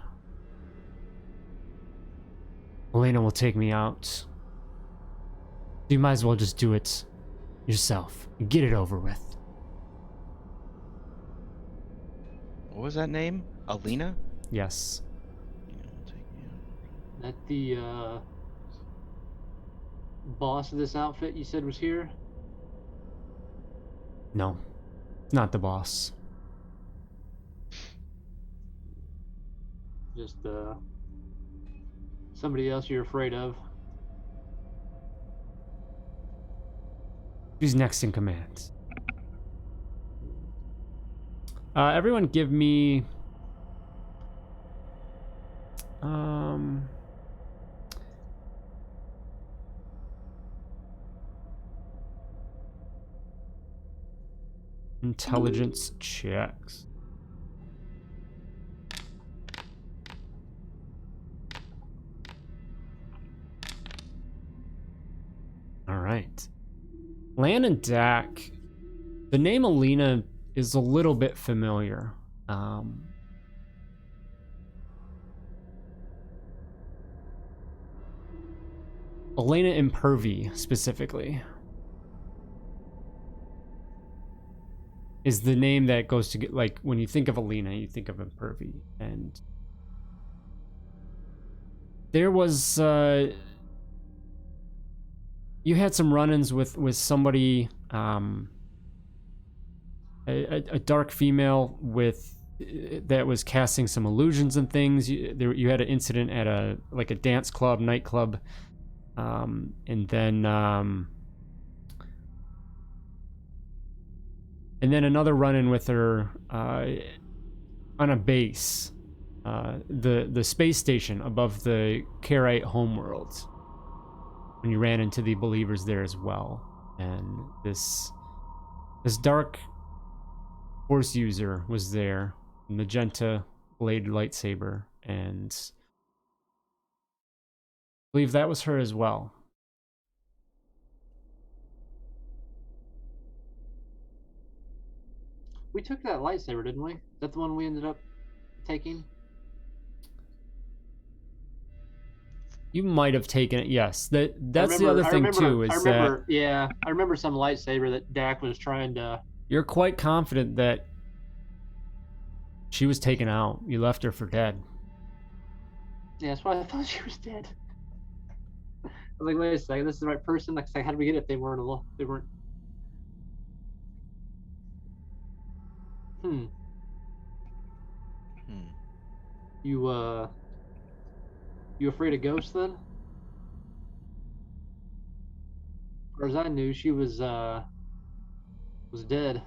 Elena will take me out. You might as well just do it yourself and get it over with. What was that name? Alina? Yes. That the boss of this outfit you said was here? No, it's not the boss. Just somebody else you're afraid of? Who's next in command? Everyone give me intelligence checks. All right. Lan and Dak, the name Alina is a little bit familiar. Elena Impervi, specifically, is the name that goes to get, like, when you think of Alina, you think of Impervi. And there was, you had some run-ins with somebody, a dark female that was casting some illusions and things. You had an incident at a dance club, nightclub, and then another run-in with her on a base, the space station above the Karite homeworld, when you ran into the believers there as well. And this dark Force user was there, magenta blade lightsaber, and I believe that was her as well. We took that lightsaber, didn't we? Is that the one we ended up taking? You might have taken it, yes. That's the other thing too, is that... Yeah, I remember some lightsaber that Dak was trying to... You're quite confident that she was taken out. You left her for dead. Yeah, that's why I thought she was dead. I was like, wait a second, this is the right person? Like, how did we get it if they weren't alive? They weren't... You afraid of ghosts then? As far as I knew, she was dead.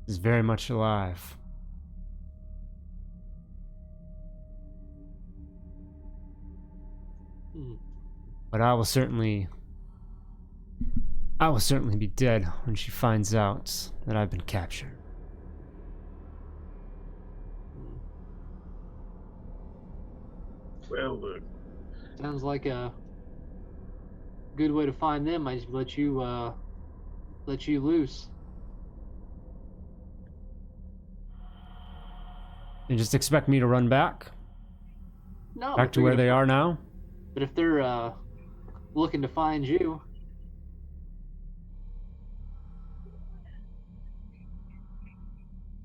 Is very much alive. But I will certainly be dead when she finds out that I've been captured. Well, look. Sounds like a good way to find them. I just let you loose. And just expect me to run back? No, Back to where they are now? But if they're looking to find you.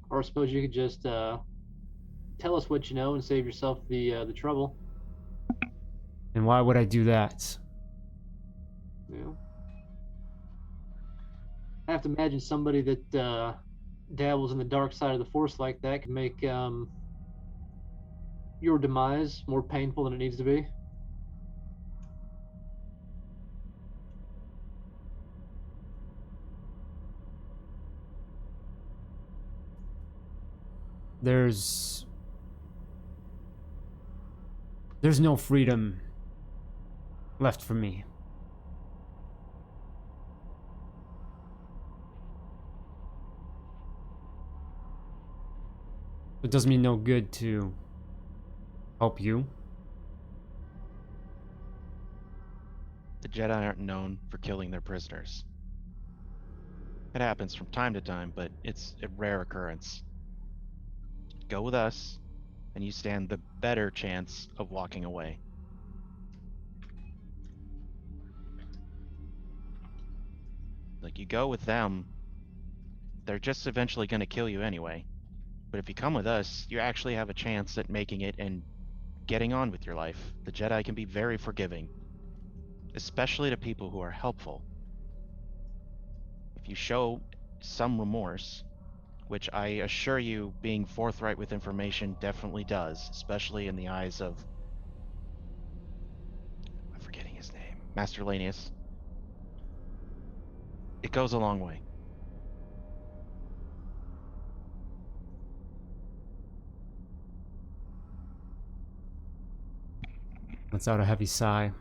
Or I suppose you could just tell us what you know and save yourself the trouble. And why would I do that? Yeah. I have to imagine somebody that dabbles in the dark side of the Force like that can make your demise more painful than it needs to be. There's no freedom left for me. It does me no good to help you. The Jedi aren't known for killing their prisoners. It happens from time to time, but it's a rare occurrence. Go with us, and you stand the better chance of walking away. Like, you go with them, they're just eventually going to kill you anyway. But if you come with us, you actually have a chance at making it and getting on with your life. The Jedi can be very forgiving, especially to people who are helpful. If you show some remorse, which I assure you being forthright with information definitely does, especially in the eyes of... I'm forgetting his name. Master Lanius. It goes a long way. Lets out a heavy sigh.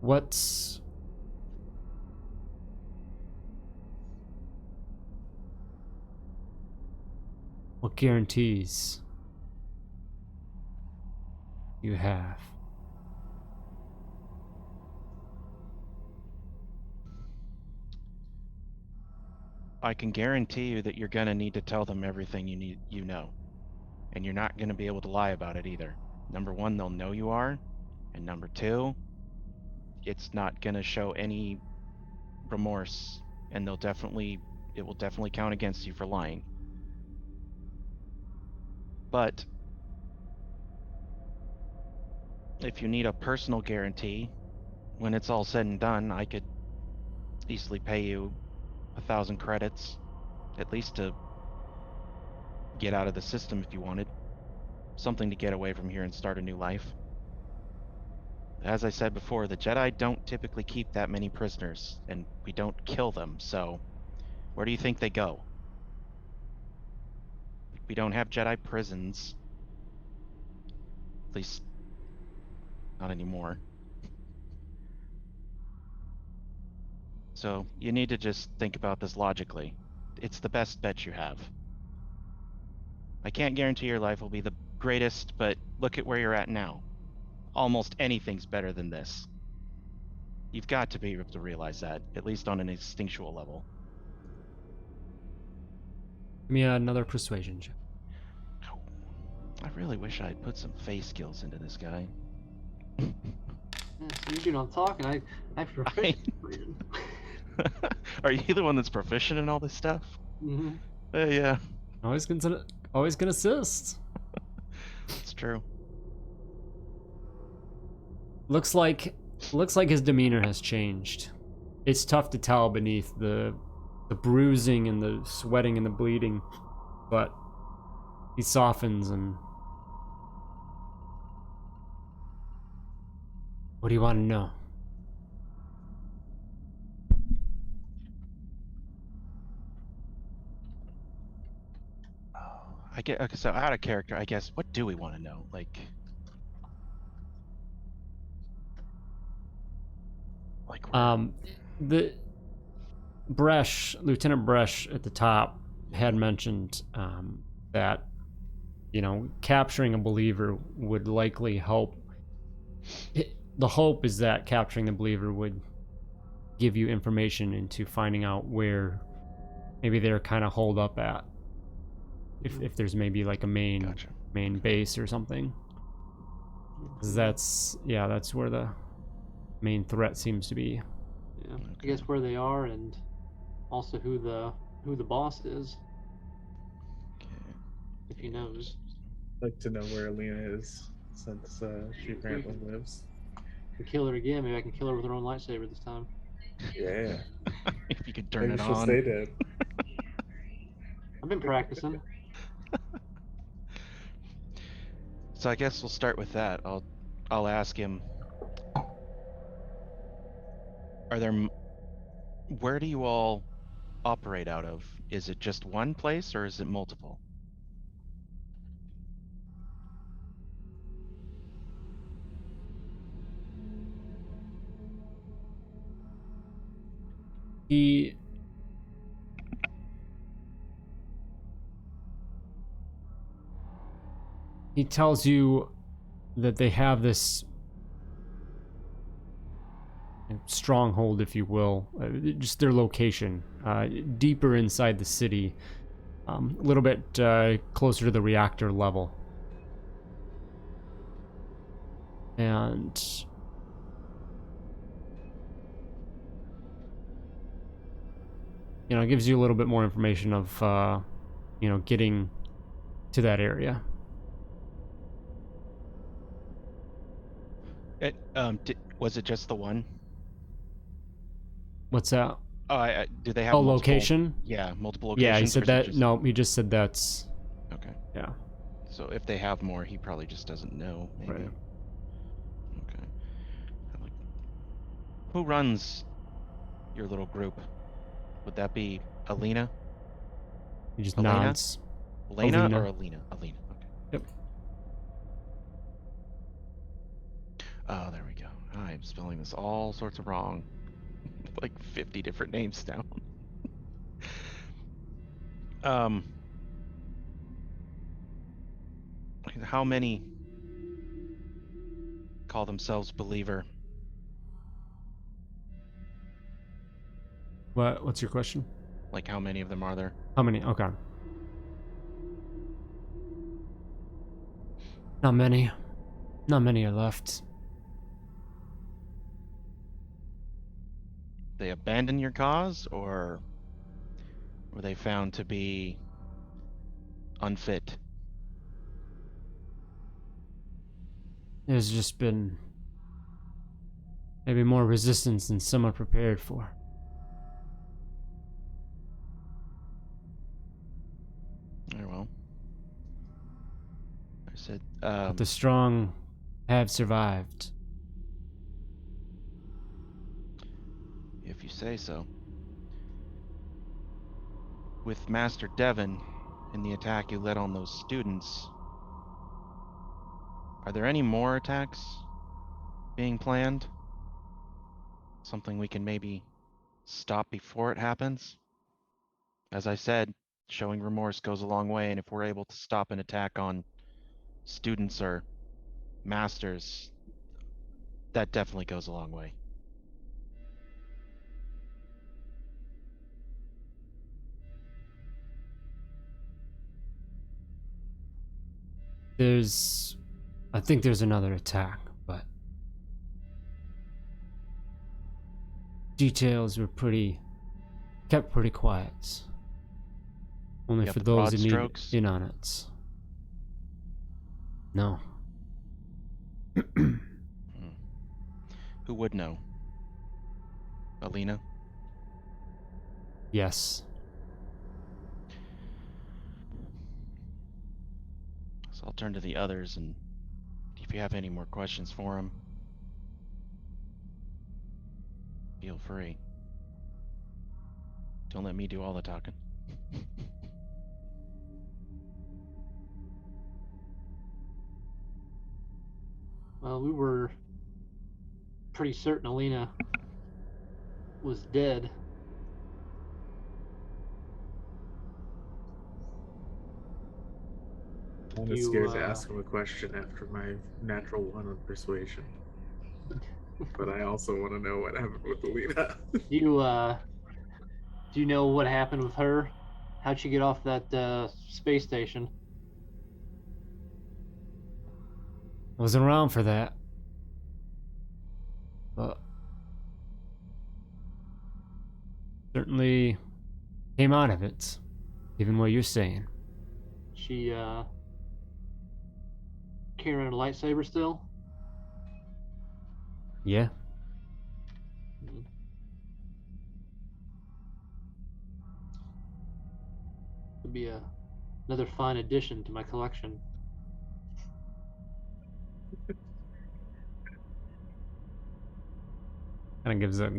What guarantees you have? I can guarantee you that you're going to need to tell them everything you know. And you're not going to be able to lie about it either. Number one, they'll know you are. And number two, it's not going to show any remorse. And it will definitely count against you for lying. But if you need a personal guarantee, when it's all said and done, I could easily pay you 1,000 credits, at least to get out of the system if you wanted. Something to get away from here and start a new life. As I said before, the Jedi don't typically keep that many prisoners, and we don't kill them, so where do you think they go? We don't have Jedi prisons. At least, not anymore. So, you need to just think about this logically. It's the best bet you have. I can't guarantee your life will be the greatest, but look at where you're at now. Almost anything's better than this. You've got to be able to realize that, at least on an instinctual level. Give me another persuasion check. I really wish I had put some face skills into this guy. Yeah, so you know I'm talking. I proficient. Are you the one that's proficient in all this stuff? Mm-hmm. Yeah. Always can assist. It's true. Looks like his demeanor has changed. It's tough to tell beneath the bruising and the sweating and the bleeding, but he softens. And what do you want to know? I get okay, so out of character, I guess. What do we want to know? Like the Lieutenant Bresh at the top had mentioned that, you know, capturing a believer would likely help. The hope is that capturing the believer would give you information into finding out where maybe they're kind of holed up at. If there's maybe like a main Gotcha. main base or something. 'Cause that's where the main threat seems to be. Yeah, I guess where they are and also who the boss is, Okay. if he knows. I'd like to know where Alina is, since she apparently lives. Can kill her again. Maybe I can kill her with her own lightsaber this time. Yeah. If you could turn Maybe it she'll on. stay dead. I've been practicing. So I guess we'll start with that. I'll ask him. Where do you all operate out of? Is it just one place or is it multiple? He tells you that they have this stronghold, if you will, just their location, deeper inside the city, a little bit closer to the reactor level. And it gives you a little bit more information of getting to that area. Was it just the one? What's that? Oh, do they have Oh, multiple? location? Yeah, multiple Yeah, locations. he said or is it that. just- No, he just said that's. Okay. Yeah. So if they have more, he probably just doesn't know. Maybe. Right. Okay. Who runs your little group? Would that be Alina? He just Elena? nods. Elena Alina. or Alina? Alina. Okay. Yep. Oh, there we go. I'm spelling this all sorts of wrong. Like 50 different names down. How many call themselves believer? What's your question? Like how many of them are there? How many? Okay. Not many. Not many are left. They abandon your cause, or were they found to be unfit? There's just been maybe more resistance than some are prepared for. Very well. I said, But the strong have survived. if you say so. With Master Devon and the attack you led on those students, are there any more attacks being planned? Something we can maybe stop before it happens? As I said, showing remorse goes a long way, and if we're able to stop an attack on students or masters, that definitely goes a long way. I think there's another attack, but details were kept pretty quiet. Only You for have the those broad who need strokes? in on it. No. Who would know? Alina? Yes. So I'll turn to the others, and if you have any more questions for him, feel free. Don't let me do all the talking. Well, we were pretty certain Alina was dead. I'm You, scared to ask him a question after my natural 1 on persuasion. But I also want to know what happened with Alina. Do you know what happened with her? How'd she get off that space station? Wasn't around for that. But certainly came out of it, given what you're saying. She carrying a lightsaber still? Yeah. Mhm. Could be another fine addition to my collection. Kind of gives a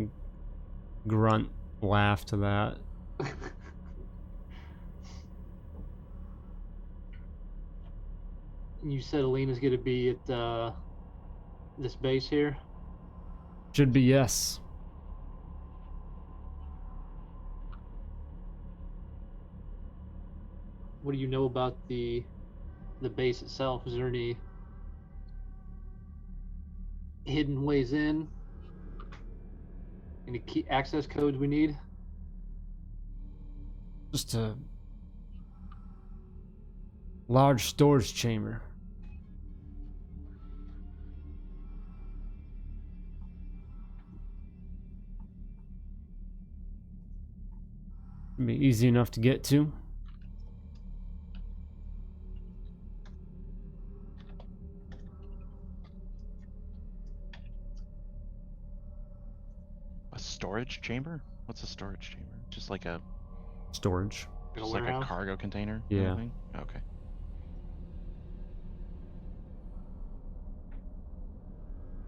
grunt laugh to that. You said Alina's going to be at this base here? Should be yes. What do you know about the base itself? Is there any hidden ways in? Any key access codes we need? Just a large storage chamber. Be easy enough to get to. A storage chamber? What's a storage chamber? Just like a Storage. Like a like a warehouse? cargo container? kind of Yeah. thing? Okay.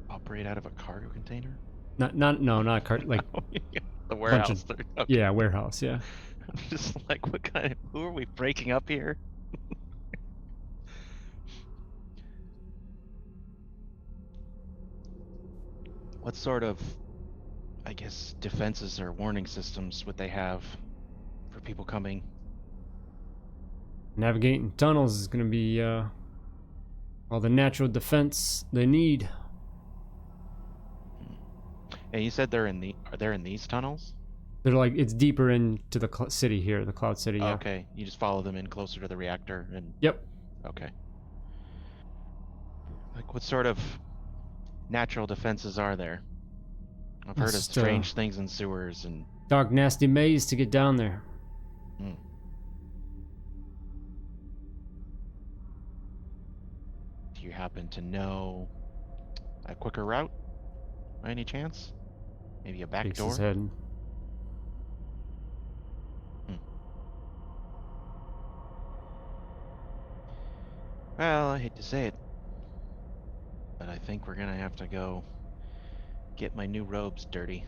Operate out of a cargo container? Not a cart, like The warehouse. of- Okay. yeah, warehouse, yeah. I'm just like, what kind of, who are we breaking up here? What sort of, I guess, defenses or warning systems would they have for people coming? Navigating tunnels is gonna be all the natural defense they need. And you said they're in these tunnels? They're like, it's deeper into the city here, the Cloud City, yeah. Okay, you just follow them in closer to the reactor and Yep. okay. Like what sort of natural defenses are there? I've heard of Just, strange things in sewers and Dark, nasty maze to get down there. do you happen to know a quicker route by any chance? Maybe a back Shakes door? his head. Well, I hate to say it, but I think we're gonna have to go get my new robes dirty.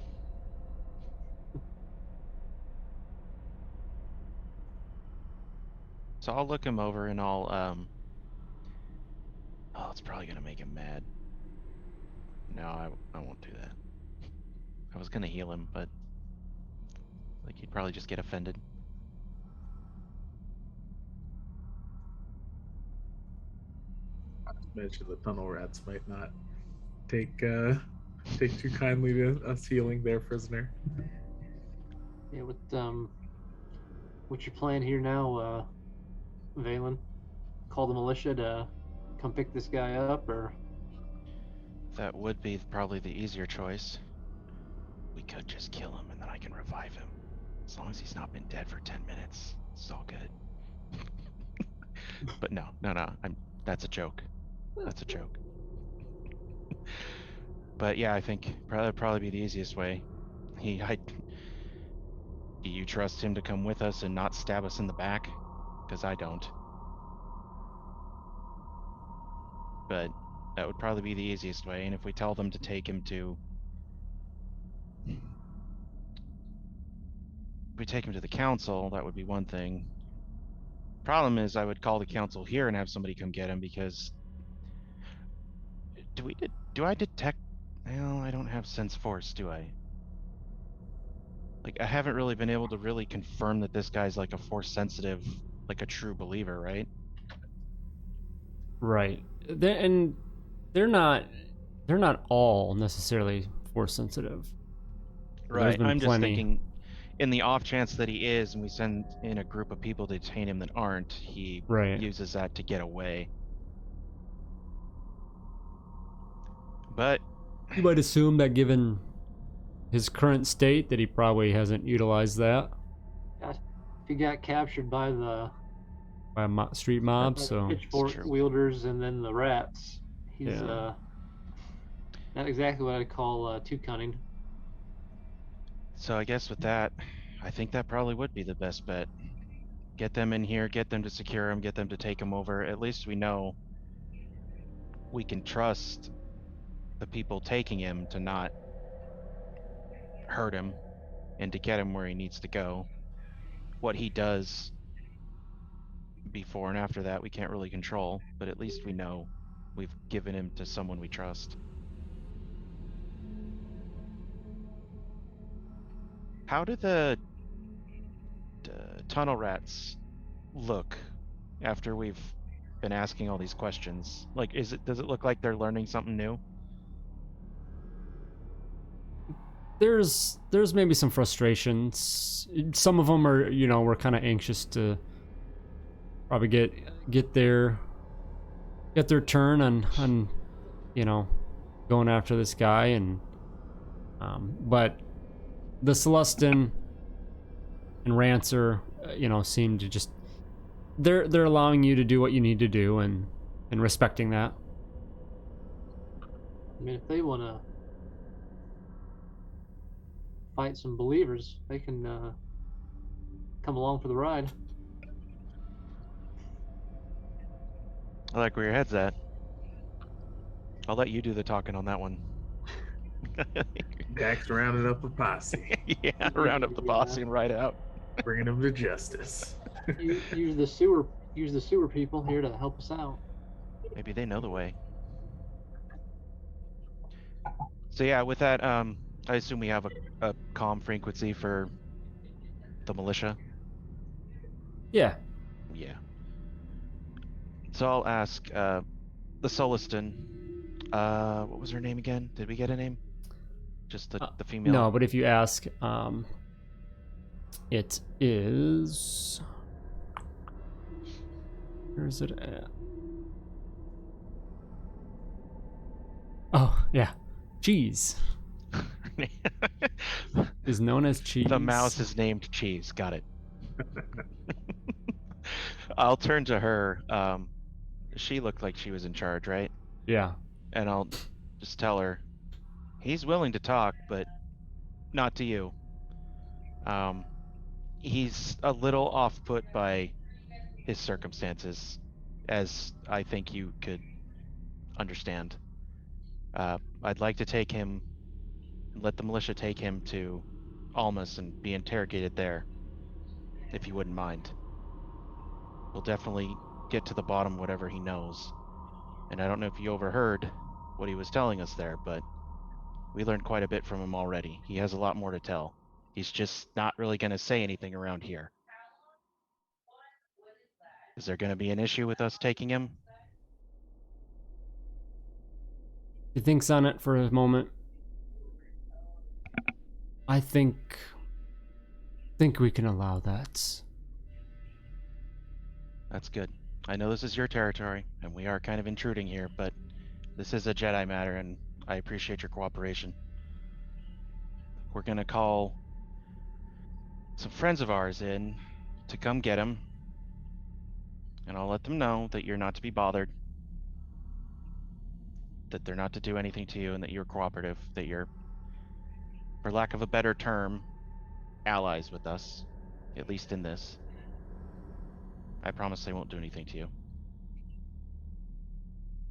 So I'll look him over and I'll, oh, it's probably gonna make him mad. No, I won't do that. I was gonna heal him, but like he'd probably just get offended. Mention the tunnel rats might not take too kindly to us healing their prisoner. Yeah, what's your plan here now, Valen? Call the militia to come pick this guy up, or That would be probably the easier choice. We could just kill him and then I can revive him. As long as he's not been dead for 10 minutes, it's all good. But no, that's a joke. That's a joke. But yeah, I think that'd probably be the easiest way. Do you trust him to come with us and not stab us in the back? Because I don't. But that would probably be the easiest way, and if we tell them to take him to... If we take him to the council, that would be one thing. Problem is, I would call the council here and have somebody come get him, because... Do I detect... Well, I don't have sense force, do I? Like, I haven't really been able to really confirm that this guy's like a force sensitive, like a true believer, right? Right. They're not all necessarily force sensitive. There's been I'm just plenty. thinking, in the off chance that he is, and we send in a group of people to detain him that aren't, he Right. uses that to get away. But You might assume that given his current state that he probably hasn't utilized that If he got captured by the by a street mob, so pitchfork true. wielders and then the rats, he's Yeah. not exactly what I'd call too cunning. so I guess with that, I think that probably would be the best bet. Get them in here, get them to secure him, get them to take him over. At least we know we can trust the people taking him to not hurt him and to get him where he needs to go. What he does before and after that, we can't really control, but at least we know we've given him to someone we trust. How do the tunnel rats look after we've been asking all these questions? Like, does it look like they're learning something new? there's maybe some frustrations. Some of them are, we're kind of anxious to probably get their turn on going after this guy, and but the Celestin and Rancer, seem to just they're allowing you to do what you need to do and respecting that. I mean, if they want to fight some believers, they can come along for the ride. I like where your head's at. I'll let you do the talking on that one. Dax rounded up a posse, Yeah, round up the posse and ride out. bringing them to justice. Use the sewer people here to help us out. Maybe they know the way. So yeah, with that, I assume we have a comm frequency for the militia. Yeah. Yeah. So I'll ask the Soliston. What was her name again? Did we get a name? Just the female. No, but if you ask, it is. Where is it at? Oh yeah, Cheese is known as Cheese. The mouse is named Cheese. Got it. I'll turn to her. She looked like she was in charge, right? Yeah. And I'll just tell her, he's willing to talk, but not to you. He's a little off-put by his circumstances, as I think you could understand. I'd like to take him, let the militia take him to Almas and be interrogated there, if you wouldn't mind. We'll definitely get to the bottom of whatever he knows. And I don't know if you overheard what he was telling us there, but we learned quite a bit from him already. He has a lot more to tell. He's just not really going to say anything around here. Is there going to be an issue with us taking him? He thinks on it for a moment. I think we can allow that. That's good. I know this is your territory, and we are kind of intruding here, but this is a Jedi matter, and I appreciate your cooperation. We're gonna call some friends of ours in to come get him, and I'll let them know that you're not to be bothered, that they're not to do anything to you, and that you're cooperative, that you're, for lack of a better term, allies with us, at least in this. I promise they won't do anything to you.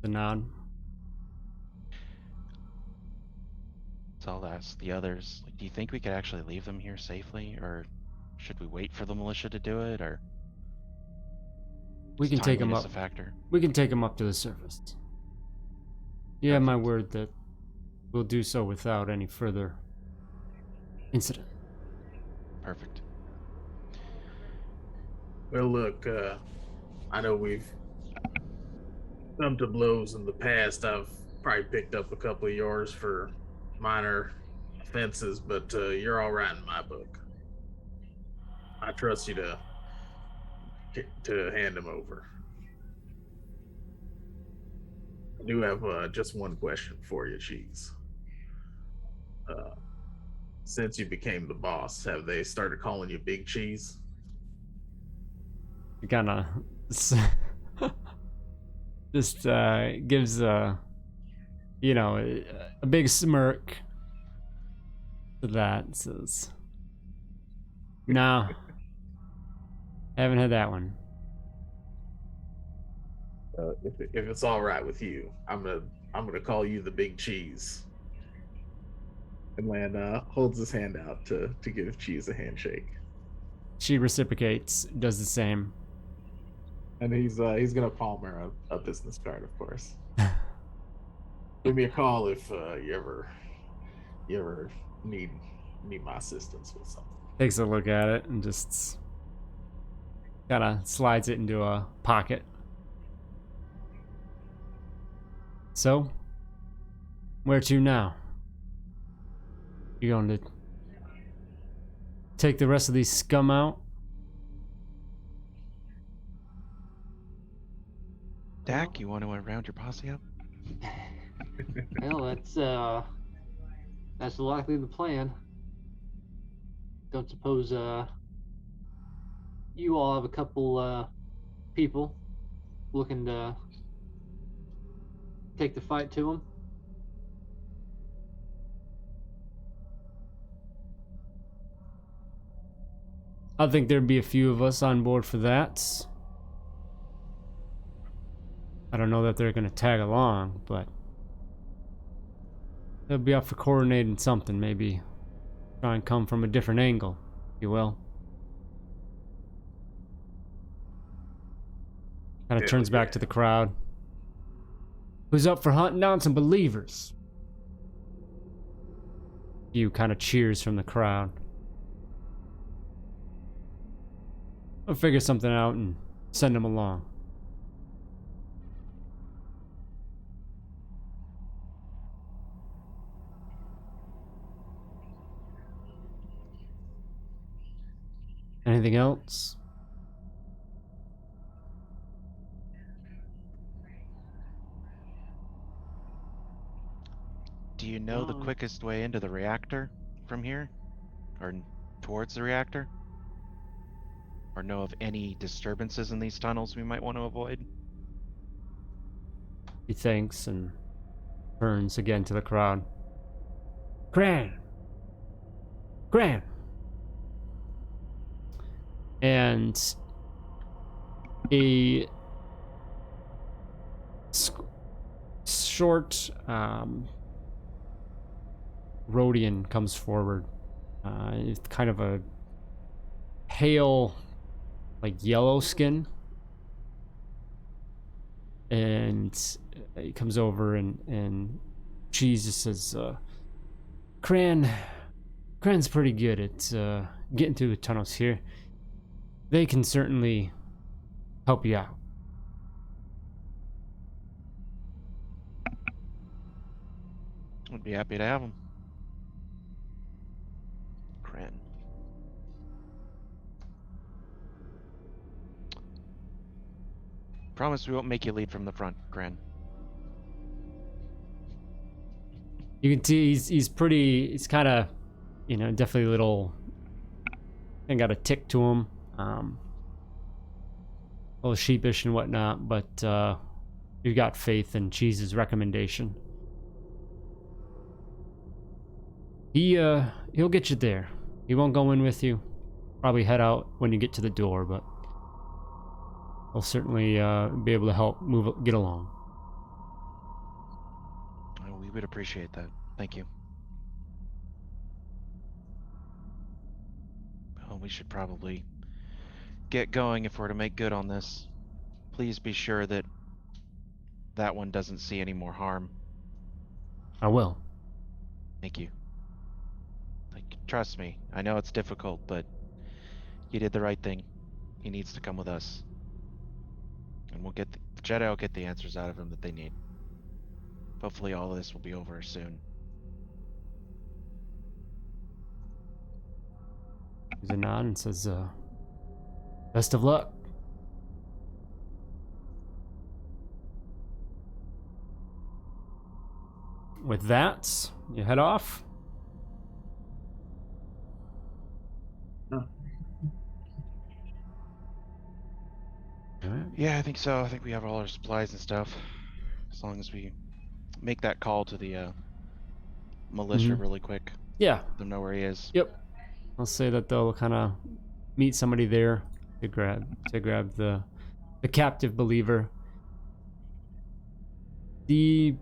The nod. So I'll ask the others, do you think we could actually leave them here safely, or should we wait for the militia to do it, or We can take him timeliness up. a factor? We can take him up to the surface. You have my word that we'll do so without any further incident. Perfect. Well, look, I know we've come to blows in the past. I've probably picked up a couple of yours for minor offenses, but you're all right in my book. I trust you to hand him over. I do have just one question for you, Cheese. Uh, since you became the boss, have they started calling you Big Cheese? It kind of just gives you know, a big smirk to that. Says, "No, haven't had that one." If it's all right with you, I'm gonna call you the Big Cheese. And Lan holds his hand out to give Cheese a handshake, She reciprocates, does the same. and he's gonna palm her a business card, of course. Give me a call if you ever need my assistance with something. Takes a look at it and just kind of slides it into a pocket. So, where to now? You going to take the rest of these scum out? Dak, you want to round your posse up? Well, that's likely the plan. Don't suppose you all have a couple people looking to take the fight to them? I think there'd be a few of us on board for that. I don't know that they're gonna tag along, but they'll be up for coordinating something, maybe try and come from a different angle, if you will. Kind of turns back to the crowd. Who's up for hunting down some believers? You kind of cheers from the crowd. I'll figure something out and send them along. Anything else? Do you know the quickest way into the reactor from here? Or towards the reactor? Or know of any disturbances in these tunnels we might want to avoid? He thanks and turns again to the crowd. Gran! Gran! And a short Rhodian comes forward. It's kind of a pale, like yellow skin. And he comes over and Cheese just says, Cran's pretty good at getting through the tunnels here. They can certainly help you out. I'd be happy to have them. Cran. Promise we won't make you lead from the front, Cran. You can see he's kind of, definitely a little, and got a tick to him. A little sheepish and whatnot, but you've got faith in Cheese's recommendation. He'll get you there. He won't go in with you. Probably head out when you get to the door, but he'll certainly be able to help get along. Oh, we would appreciate that. Thank you. Well, we should probably get going if we're to make good on this. Please be sure that that one doesn't see any more harm. I will. Thank you. Trust me, I know it's difficult, but you did the right thing. He needs to come with us. And we'll get the Jedi will get the answers out of him that they need. Hopefully all of this will be over soon. Gives a nod and says, best of luck. with that, you head off. All right. Yeah, I think so. I think we have all our supplies and stuff. As long as we make that call to the militia really quick. Yeah. Let them know where he is. Yep. I'll say that they'll kind of meet somebody there to grab the captive believer. The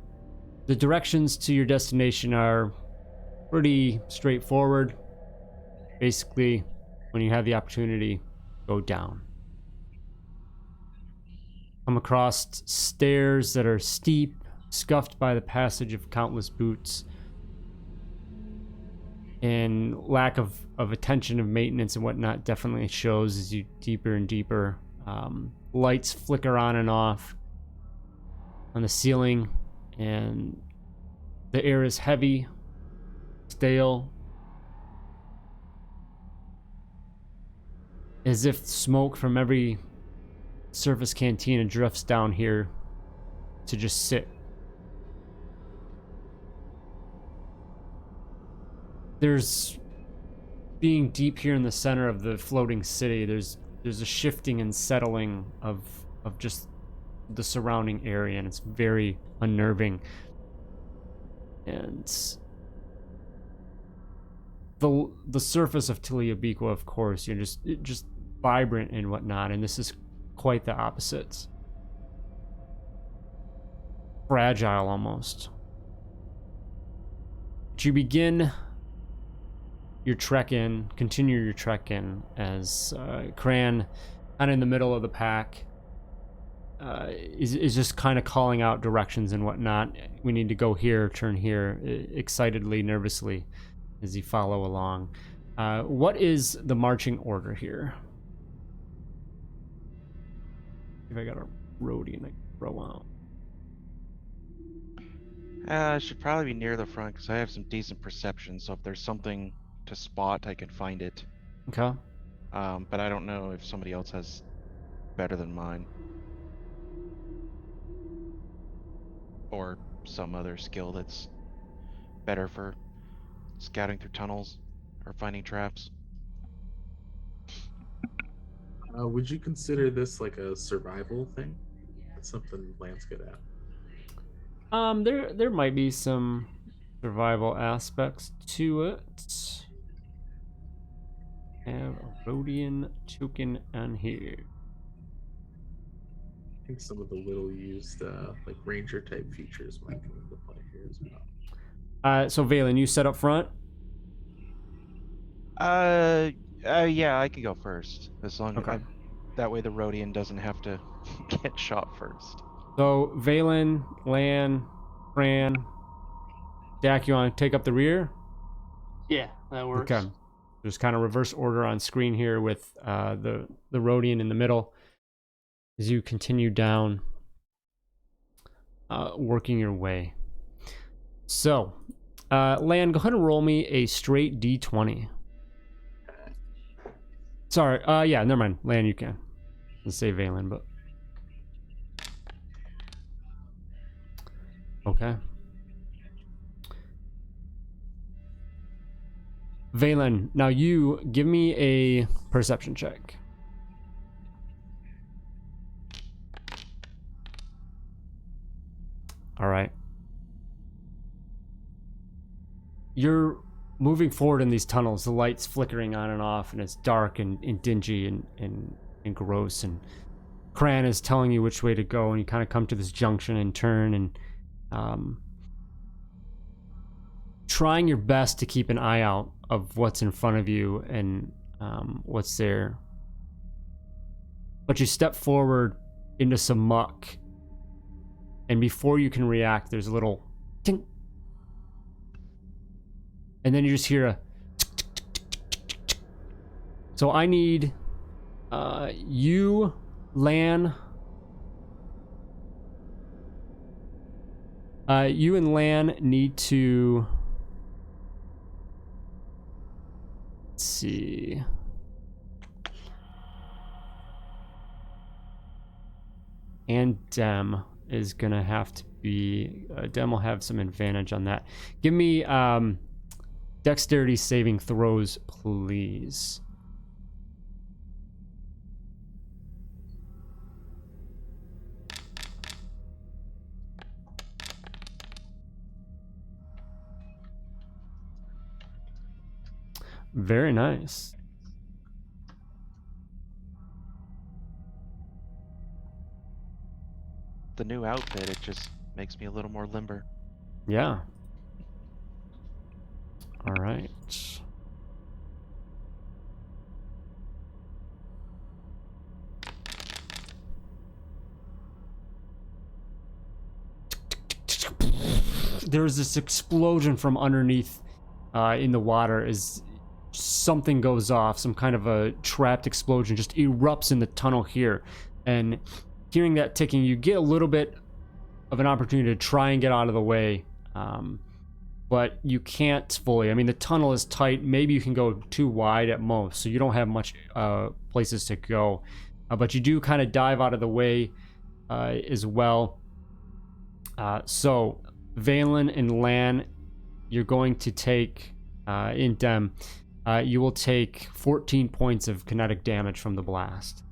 directions to your destination are pretty straightforward. Basically, when you have the opportunity, go down. Come across stairs that are steep, scuffed by the passage of countless boots, and lack of attention of maintenance and whatnot definitely shows as you deeper and deeper. Lights flicker on and off on the ceiling, and the air is heavy, stale, as if smoke from every surface cantina drifts down here to just sit. There's, being deep here in the center of the floating city, there's a shifting and settling of just the surrounding area, and it's very unnerving. And the surface of Tolea Biqua, of course, you're just vibrant and whatnot, and this is quite the opposite. Fragile almost. But you begin your continue your trek in as Cran, kind of in the middle of the pack, is just kind of calling out directions and whatnot. We need to go here, turn here, excitedly, nervously, as you follow along. What is the marching order here? If I got a roadie and I can throw out. I should probably be near the front because I have some decent perception. So if there's something to spot, I can find it. Okay. But I don't know if somebody else has better than mine, or some other skill that's better for scouting through tunnels or finding traps. Would you consider this like a survival thing? That's something Lance good at. There might be some survival aspects to it. Have a Rhodian token on here. I think some of the little used like ranger type features might come into play here as well. So Valen, you set up front? Yeah, I can go first as long Okay. as that way the Rhodian doesn't have to get shot first. So Valen, Lan, Fran, Dak, you want to take up the rear? Yeah, that works. Okay. There's kind of reverse order on screen here with the Rhodian in the middle as you continue down, working your way. So, Lan, go ahead and roll me a straight D20. Sorry, yeah, never mind. Lan, you can. Let's say Valen, but... Okay. Valen, now you give me a perception check. All right. You're moving forward in these tunnels, the lights flickering on and off, and it's dark and dingy and gross. And Cran is telling you which way to go, and you kind of come to this junction and turn, and trying your best to keep an eye out of what's in front of you and what's there. But you step forward into some muck, and before you can react, there's a little tink. And then you just hear a so I need you, Lan, you and Lan need to, let's see, and Dem, is gonna have to be Dem will have some advantage on that. Give me dexterity saving throws, please. Very nice. The new outfit, it just makes me a little more limber. Yeah. All right. There's this explosion from underneath in the water as something goes off. Some kind of a trapped explosion just erupts in the tunnel here. And hearing that ticking, you get a little bit of an opportunity to try and get out of the way. But you can't fully. I mean, the tunnel is tight. Maybe you can go too wide at most, so you don't have much places to go. But you do kind of dive out of the way as well. So, Valen and Lan, you're going to take, in Dem, you will take 14 points of kinetic damage from the blast.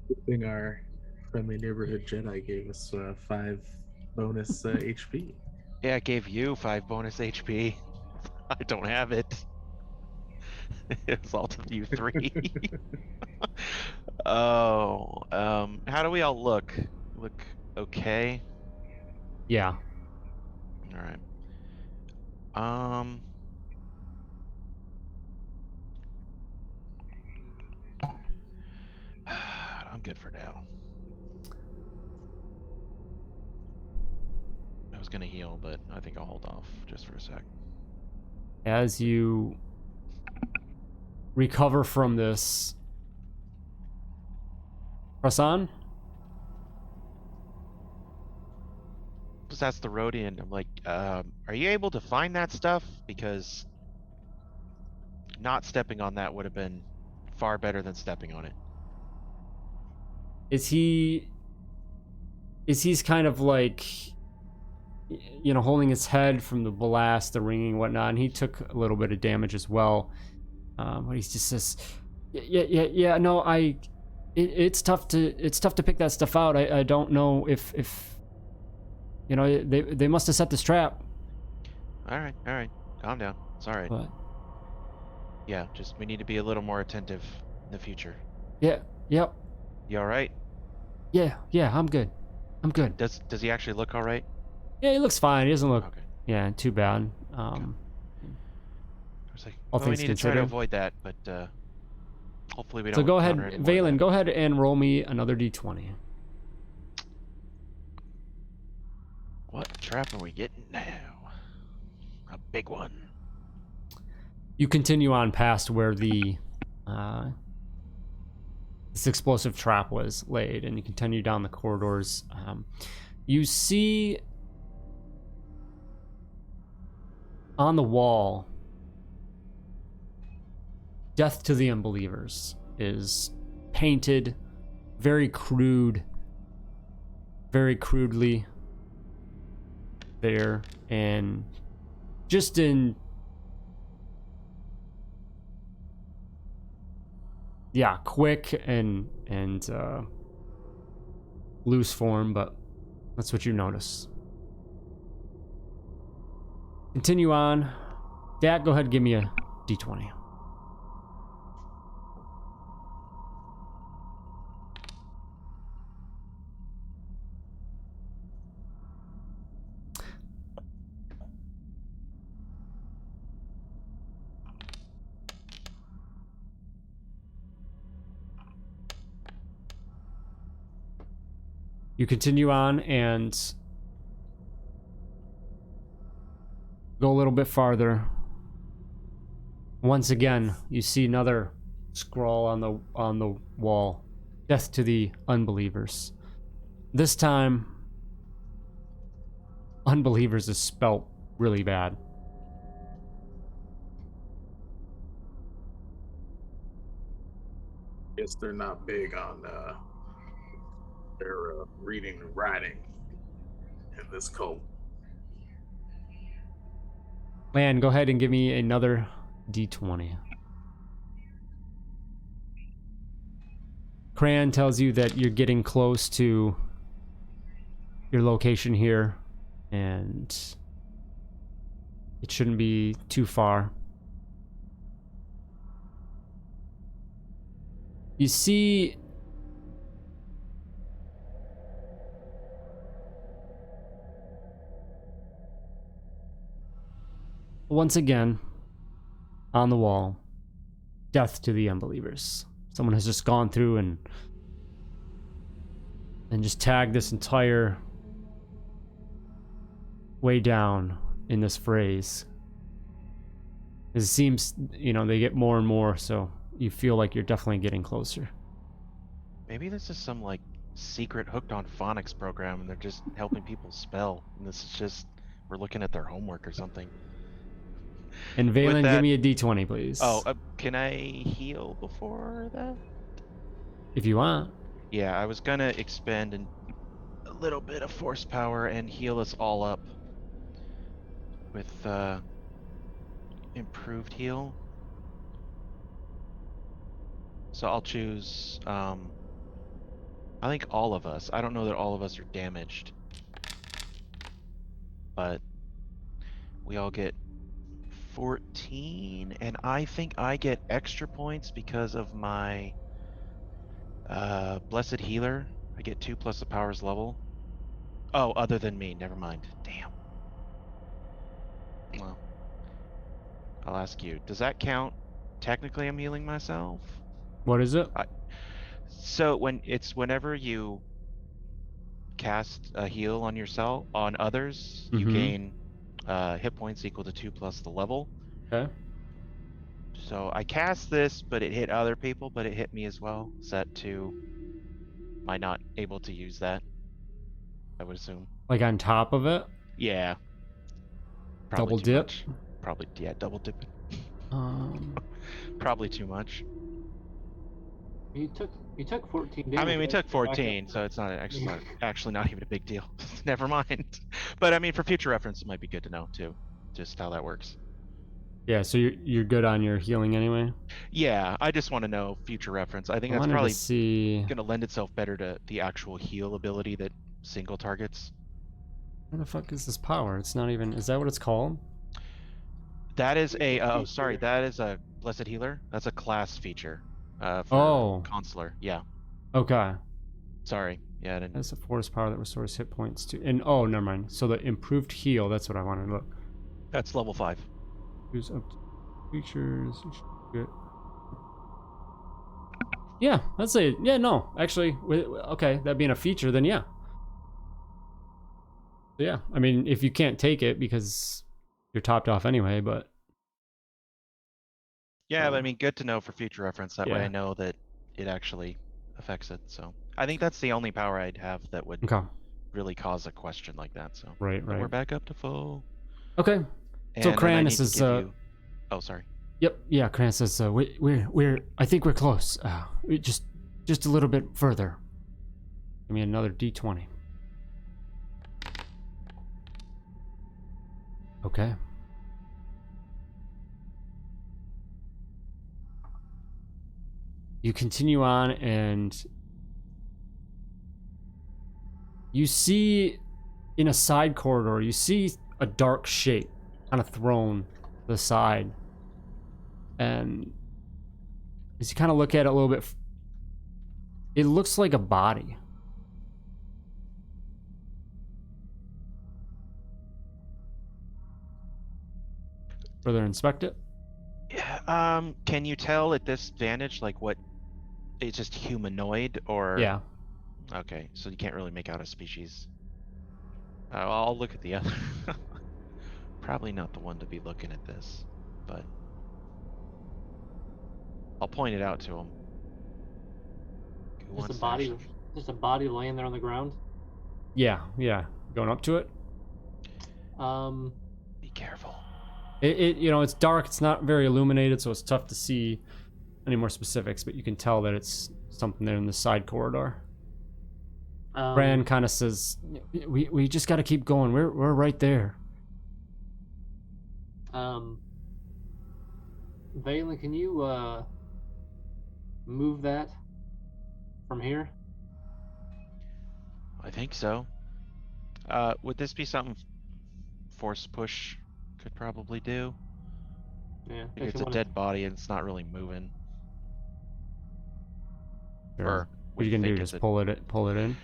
Good thing our friendly neighborhood Jedi gave us 5 bonus HP. Yeah, I gave you 5 bonus HP. I don't have it. It's all to you 3. Oh, how do we all look? Look okay? Yeah. All right. I'm good for now. I was gonna heal, but I think I'll hold off just for a sec. As you recover from this, press on. Just ask the Rhodian. I'm like, are you able to find that stuff? Because not stepping on that would have been far better than stepping on it. Is he's kind of like, you know, holding his head from the blast, the ringing and whatnot, and he took a little bit of damage as well. But he just says, yeah, no, it's tough to pick that stuff out. I don't know if you know, they must have set this trap. All right, calm down. It's all right. But yeah, just we need to be a little more attentive in the future. yeah, yep. You all right? Yeah, I'm good. Does he actually look all right? Yeah, he looks fine. He doesn't look, Okay. too bad. I was like, all well, we things need to try to considered. avoid that, but hopefully we don't. So go ahead, encounter any more of Valen, that. go ahead and roll me another d20. What trap are we getting now? A big one. You continue on past where the this explosive trap was laid, and you continue down the corridors. You see on the wall, "Death to the Unbelievers" is painted very crudely there, and just in quick and loose form, but that's what you notice. Continue on. Dak, go ahead and give me a d20. You continue on and go a little bit farther. Once again, you see another scroll on the wall. "Death to the Unbelievers." This time, "Unbelievers" is spelt really bad. Guess they're not big on their reading and writing in this cult. Man, go ahead and give me another D20. Cran tells you that you're getting close to your location here, and it shouldn't be too far. You see once again on the wall, death to the unbelievers. Someone has just gone through and just tagged this entire way down in this phrase. It seems, you know, they get more and more, so you feel like you're definitely getting closer. Maybe this is some like secret hooked on phonics program and they're just helping people spell. And this is just, we're looking at their homework or something. And With Valen, that- give me a D20, please. Oh, can I heal before that? If you want. Yeah, I was gonna expend a little bit of force power and heal us all up with improved heal. So I'll choose I think all of us. I don't know that all of us are damaged, but we all get 14, and I think I get extra points because of my blessed healer. I get 2 plus the powers level. Oh, other than me, never mind. Damn. Well, I'll ask you, does that count? Technically I'm healing myself. What is it? So whenever you cast a heal on yourself, on others, you gain hit points equal to 2 plus the level. Okay. So I cast this, but it hit other people, but it hit me as well. Set to, am I not able to use that? I would assume. Like on top of it? Yeah. Double too dip? much. Probably, yeah, double dip. Um, Probably too much. You took 14 damage. I mean, we right? took 14, so it's not actually not even a big deal. Never mind. But I mean, for future reference, it might be good to know too, just how that works. yeah, so you're good on your healing anyway? Yeah, I just want to know future reference. I think I that's wanted probably to see... going to lend itself better to the actual heal ability that single targets. Where the fuck is this power? It's not even... Is that what it's called? That is a sorry, that is a blessed healer. That's a class feature. For Oh. consular. Yeah. Okay. Sorry. Yeah, I didn't. That's a force power that restores hit points to... And oh, never mind. So the improved heal, that's what I wanted to look. That's level 5. Use up to features. Good. Yeah, let's say... Yeah, no. Actually, okay, that being a feature, then yeah. Yeah, I mean, if you can't take it because you're topped off anyway, but... Yeah, but I mean, good to know for future reference. That way Yeah. I know that it actually affects it. So I think that's the only power I'd have that would Okay. really cause a question like that. So Right, But we're right. back up to full. Okay. So And then I Kran need to says, give you... Oh, sorry. Yep, yeah, Kran says, we're, I think we're close. Just a little bit further. Give me another D20. Okay. You continue on and you see in a side corridor, you see a dark shape on a throne to the side. And as you kind of look at it a little bit, it looks like a body. Further inspect it. Yeah. Can you tell at this vantage like what it's just humanoid or? Yeah. Okay, so you can't really make out a species. I'll look at the other. Probably not the one to be looking at this, but I'll point it out to him. Who Just wants a to body, actually- just a body laying there on the ground. Yeah. Going up to it. Be careful. It you know, it's dark. It's not very illuminated, so it's tough to see. any more specifics, but you can tell that it's something there in the side corridor. Um, Bran kind of says, "We just got to keep going. We're right there." Valen, can you move that from here? I think so. Would this be something force push could probably do? Yeah, It's actually a wanna- dead body and it's not really moving. Sure. Or What are you gonna do? Just pull it in?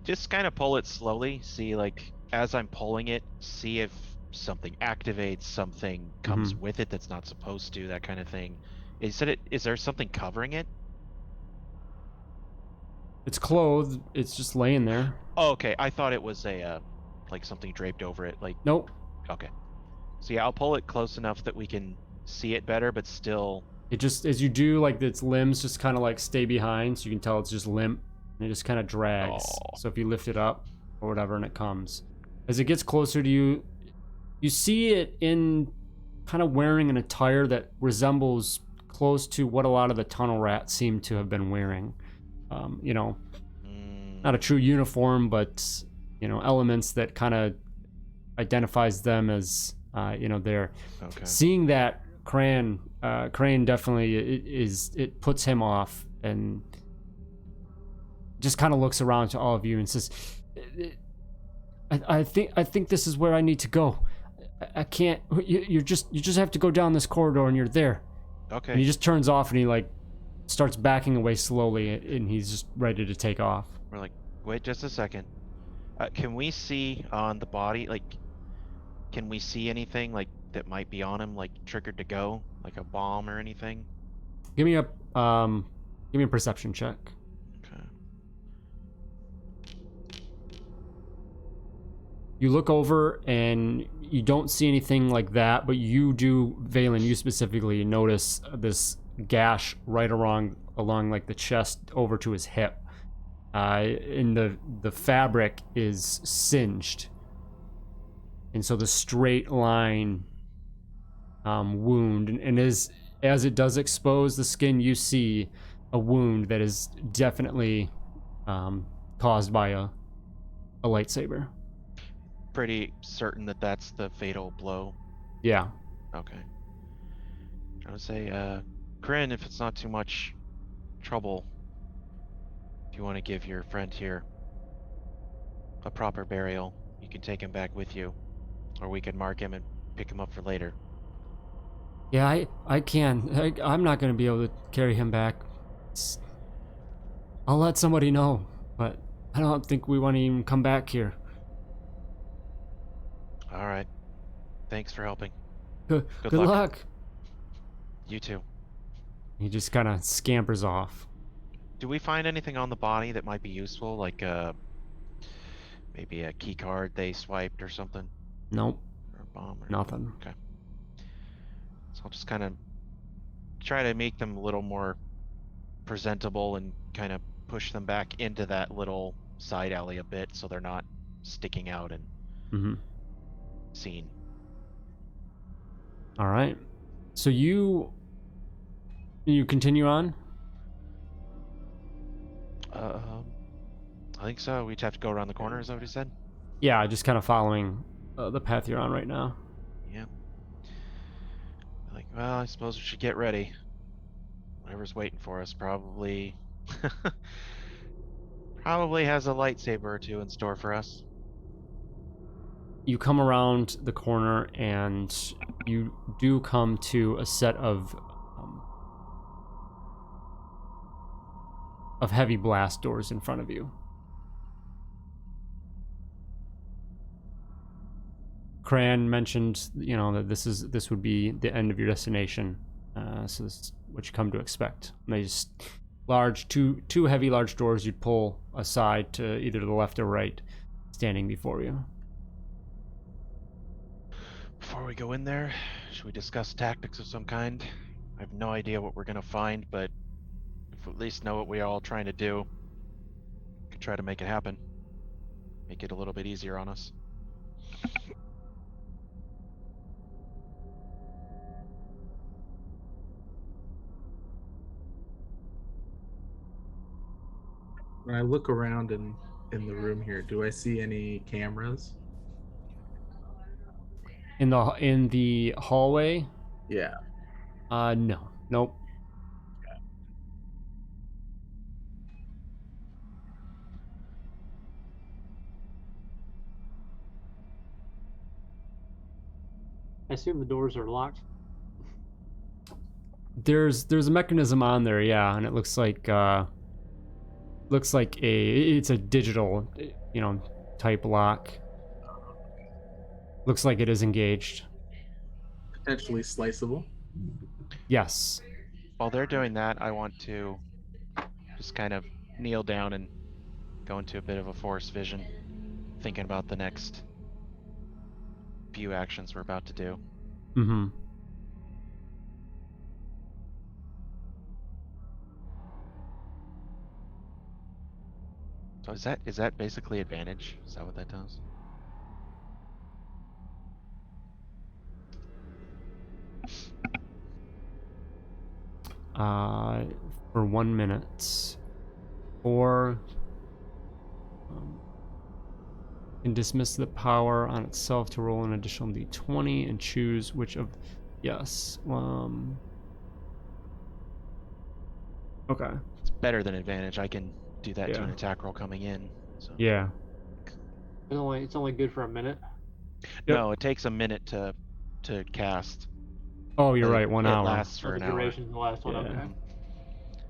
just kind of pull it slowly. See, like, as I'm pulling it, see if something activates, something comes with it that's not supposed to, that kind of thing. Is there something covering it? It's clothed. It's just laying there. Oh, okay. I thought it was like something draped over it. Like, Nope. okay. So yeah, I'll pull it close enough that we can see it better, but still. It just, as you do, like its limbs just kind of like stay behind, so you can tell it's just limp, and it just kind of drags. Oh. So if you lift it up or whatever, and it comes, as it gets closer to you, you see it in kind of wearing an attire that resembles close to what a lot of the tunnel rats seem to have been wearing. You know, not a true uniform, but you know, elements that kind of identifies them as you know, they're Okay. seeing that Crane definitely it puts him off, and just kind of looks around to all of you and says, I think this is where I need to go. I can't. You just have to go down this corridor and you're there. Okay. And he just turns off and he like starts backing away slowly, and he's just ready to take off. We're like, wait just a second. Can we see on the body, like, can we see anything like that might be on him, like triggered to go, like a bomb or anything? Give me a perception check. Okay. You look over and you don't see anything like that, but you do, Valen, you specifically notice this gash right along like the chest over to his hip. And the fabric is singed. And so the straight line wound, and as it does expose the skin, you see a wound that is definitely caused by a lightsaber. Pretty certain that that's the fatal blow. Yeah. Okay. I would say, Corinne, if it's not too much trouble, if you want to give your friend here a proper burial, you can take him back with you, or we can mark him and pick him up for later. Yeah, I can. I'm not going to be able to carry him back. I'll let somebody know, but I don't think we want to even come back here. All right. Thanks for helping. Good luck. luck. You too. He just kind of scampers off. Do we find anything on the body that might be useful, like maybe a key card they swiped or something? Nope. Or a bomb? Or Nothing. Okay. So I'll just kind of try to make them a little more presentable and kind of push them back into that little side alley a bit so they're not sticking out and seen. All right. So you continue on? I think so. We'd have to go around the corner, is that what he said? Yeah, just kind of following the path you're on right now. Yeah. Like, well, I suppose we should get ready. Whatever's waiting for us probably probably has a lightsaber or two in store for us. You come around the corner and you do come to a set of heavy blast doors in front of you. Cran mentioned, you know, that this would be the end of your destination, so this is what you come to expect. And they just two heavy large doors you'd pull aside to either the left or right, standing before you. Before we go in there, should we discuss tactics of some kind? I have no idea what we're gonna find, but if we at least know what we're all trying to do, we could try to make it happen. Make it a little bit easier on us. When I look around in the room here, do I see any cameras? In the hallway? Yeah. No. Nope. I assume the doors are locked. There's a mechanism on there, yeah, and it looks like it's a digital, type lock. Looks like it is engaged. Potentially sliceable. Yes. While they're doing that, I want to just kind of kneel down and go into a bit of a force vision, thinking about the next few actions we're about to do. Mm-hmm. So is that basically advantage? Is that what that does? For 1 minute. Or can dismiss the power on itself to roll an additional d20 and choose which of. Yes. Okay. It's better than advantage. I can do that to Yeah. an attack roll coming in. So. Yeah. It's only good for a minute. No, it takes a minute to cast. Oh, you're right. 1 it hour. lasts for The an hour. duration of the last one. Yeah. Okay.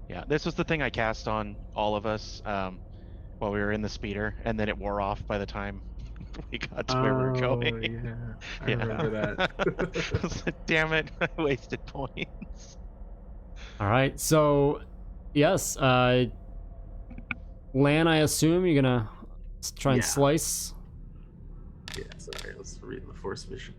Yeah, this was the thing I cast on all of us while we were in the speeder, and then it wore off by the time we got to where we were going. Yeah. I Yeah. remember that. I was like, damn it, I wasted points. All right. So, yes. Lan, I assume you're gonna try and Yeah. slice. Yeah, sorry, I was reading the force vision.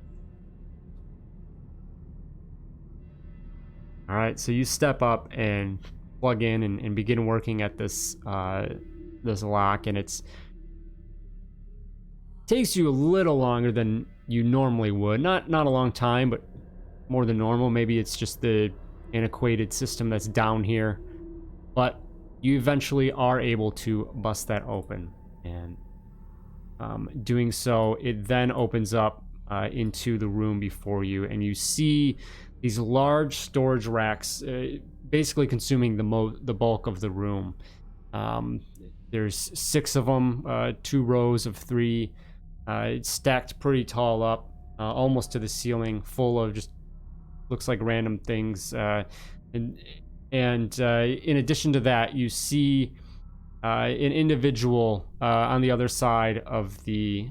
All right. So you step up and plug in and begin working at this this lock, and it takes you a little longer than you normally would. Not a long time, but more than normal. Maybe it's just the antiquated system that's down here, but you eventually are able to bust that open, and doing so, it then opens up into the room before you, and you see these large storage racks, basically consuming the bulk of the room. There's 6 of them, 2 rows of 3, stacked pretty tall up, almost to the ceiling, full of just looks like random things. And in addition to that, you see an individual on the other side of the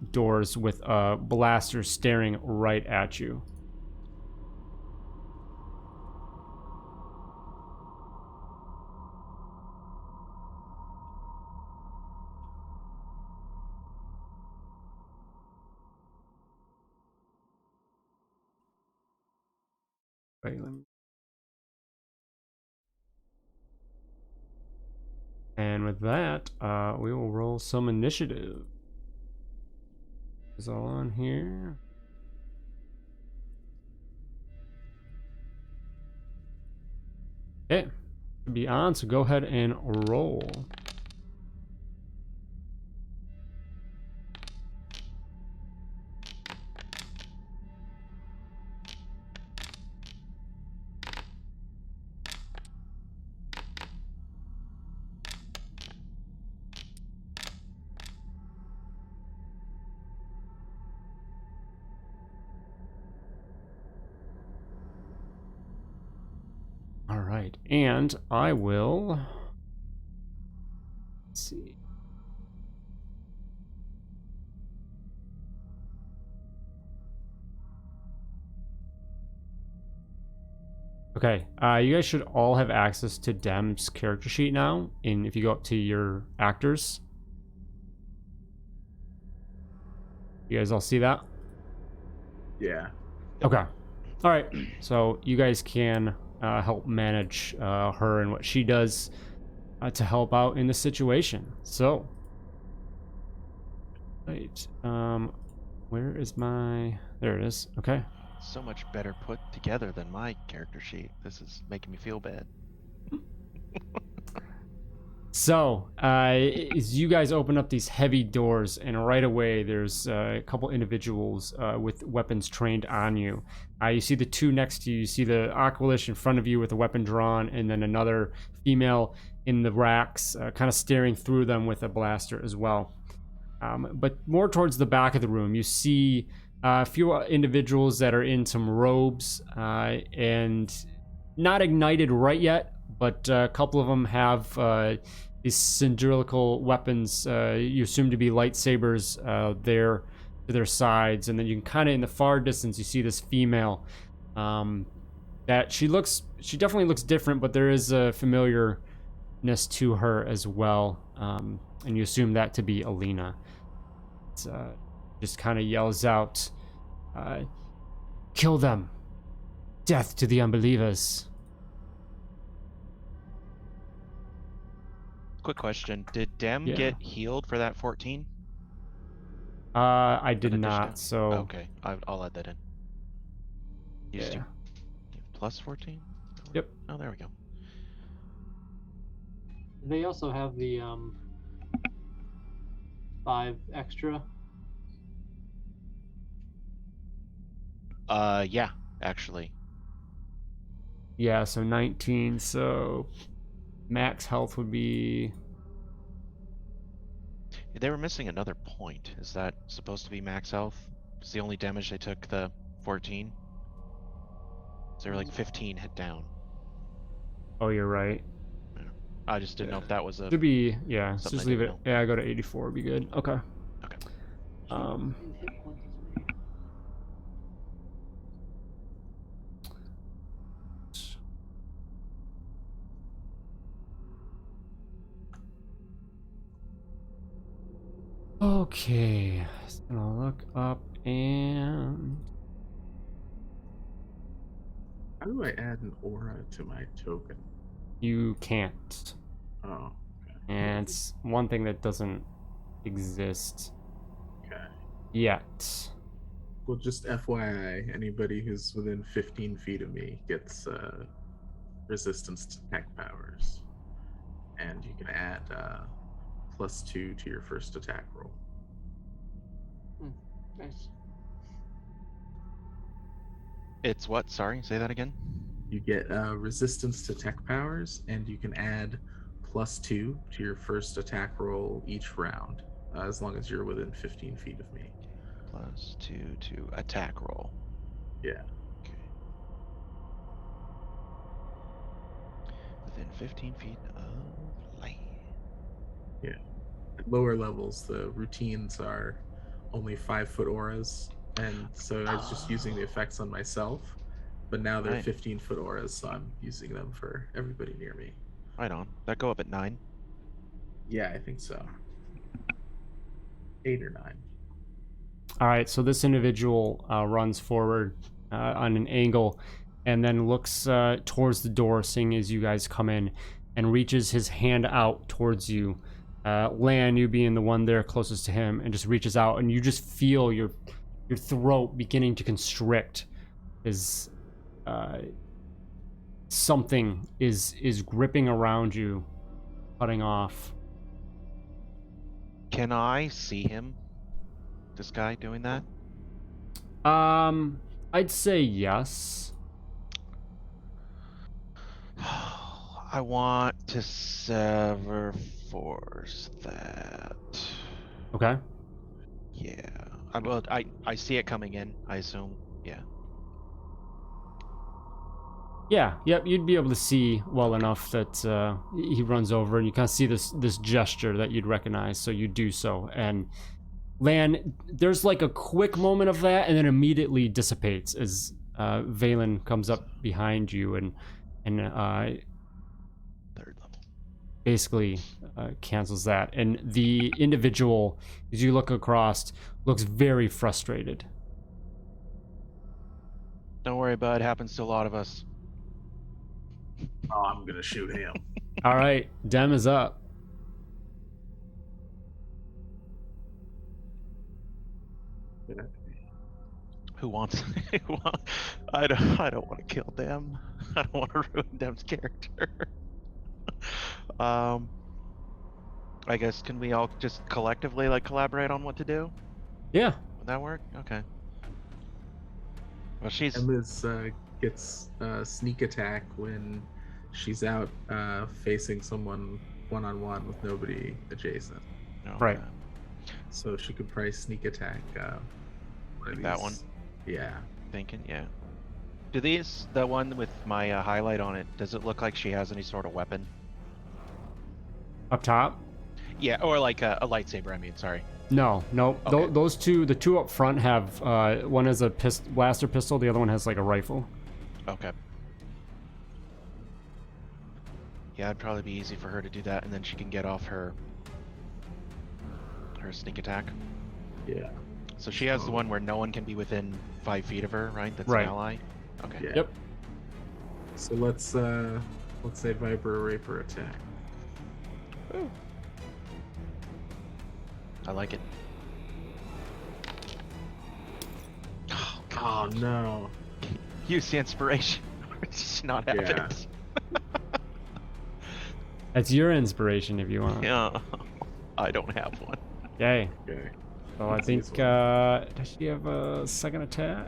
doors with a blaster staring right at you. Right, and with that, we will roll some initiative. Is all on here? Okay, should be on. So go ahead and roll. All right, and I will. Let's see. Okay, you guys should all have access to Dem's character sheet now. And if you go up to your actors, you guys all see that? Yeah. Okay. All right. So you guys can help manage her and what she does to help out in the situation. So, right. Where is my? There it is. Okay. So much better put together than my character sheet. This is making me feel bad. So, as you guys open up these heavy doors, and right away there's a couple individuals with weapons trained on you. You see the two next to you. You see the Aquilish in front of you with a weapon drawn, and then another female in the racks, kind of staring through them with a blaster as well. But more towards the back of the room, you see a few individuals that are in some robes and not ignited right yet, but a couple of them have these cylindrical weapons, you assume to be lightsabers, there to their sides. And then you can kind of, in the far distance, you see this female that she definitely looks different, but there is a familiarness to her as well. And you assume that to be Alina. It's, just kind of yells out, kill them. Death to the unbelievers. Quick question: did Dem get healed for that 14? I did not. So okay, I'll add that in. Plus 14. Yep. Oh, there we go. They also have the 5 extra. Yeah, actually. Yeah, so 19. So max health would be. They were missing another point. Is that supposed to be max health? It's the only damage they took, the 14. So they were like 15 hit down. Oh, you're right. I just didn't know if that was a. Should be, yeah. something Just I leave it. didn't know. Yeah, go to 84 would be good. Okay. Okay. Okay. So I'll look up and. How do I add an aura to my token? You can't. Oh, okay. And it's one thing that doesn't exist Okay. yet. Well, just FYI, anybody who's within 15 feet of me gets resistance to tech powers. And you can add +2 to your first attack roll. Nice. It's what? Sorry, say that again. You get resistance to tech powers, and you can add +2 to your first attack roll each round, as long as you're within 15 feet of me. +2 to attack roll. Yeah. Okay. Within 15 feet of light. Yeah. At lower levels, the routines are only 5-foot auras, and so I was just using the effects on myself. But now they're Right. 15-foot auras, so I'm using them for everybody near me. Right on. That go up at 9. Yeah, I think so. 8 or 9. All right, so this individual runs forward on an angle and then looks towards the door, seeing as you guys come in, and reaches his hand out towards you. Lan, you being the one there closest to him, and just reaches out, and you just feel your throat beginning to constrict as something is gripping around you, cutting off. Can I see him? This guy doing that? I'd say yes. I want to sever force that. Okay. Yeah. I see it coming in, I assume. Yeah. Yeah, yep, you'd be able to see well enough that he runs over, and you kind of see this gesture that you'd recognize, so you do so. And Lan, there's like a quick moment of that, and then immediately dissipates as Valen comes up behind you and Third level. basically cancels that. And the individual, as you look across, looks very frustrated. Don't worry, bud. Happens to a lot of us. Oh, I'm gonna shoot him. All right, Dem is up. Who wants? I don't want to kill them. I don't want to ruin Dem's character. I guess can we all just collectively like collaborate on what to do? Yeah. Would that work? Okay. Well, she's Emma's gets sneak attack when she's out facing someone one-on-one with nobody adjacent. Right. So she could probably sneak attack one of That one? Yeah. thinking, yeah. Do the one with my highlight on it, does it look like she has any sort of weapon? Up top? Yeah, or like a lightsaber, I mean, sorry. No. Okay. Those two, the two up front have, one has a blaster pistol, the other one has like a rifle. Okay. Yeah, it'd probably be easy for her to do that, and then she can get off her sneak attack. Yeah. So she has the one where no one can be within 5 feet of her, right? That's Right. an ally? Okay. Yeah. Yep. So let's say Viper Raper attack. Ooh. I like it. Oh, Oh God. no. Use the inspiration. It's just not happening. Yeah. That's your inspiration if you want. Yeah. I don't have one. Yay. Okay. So I Let's think, use does she have a second attack?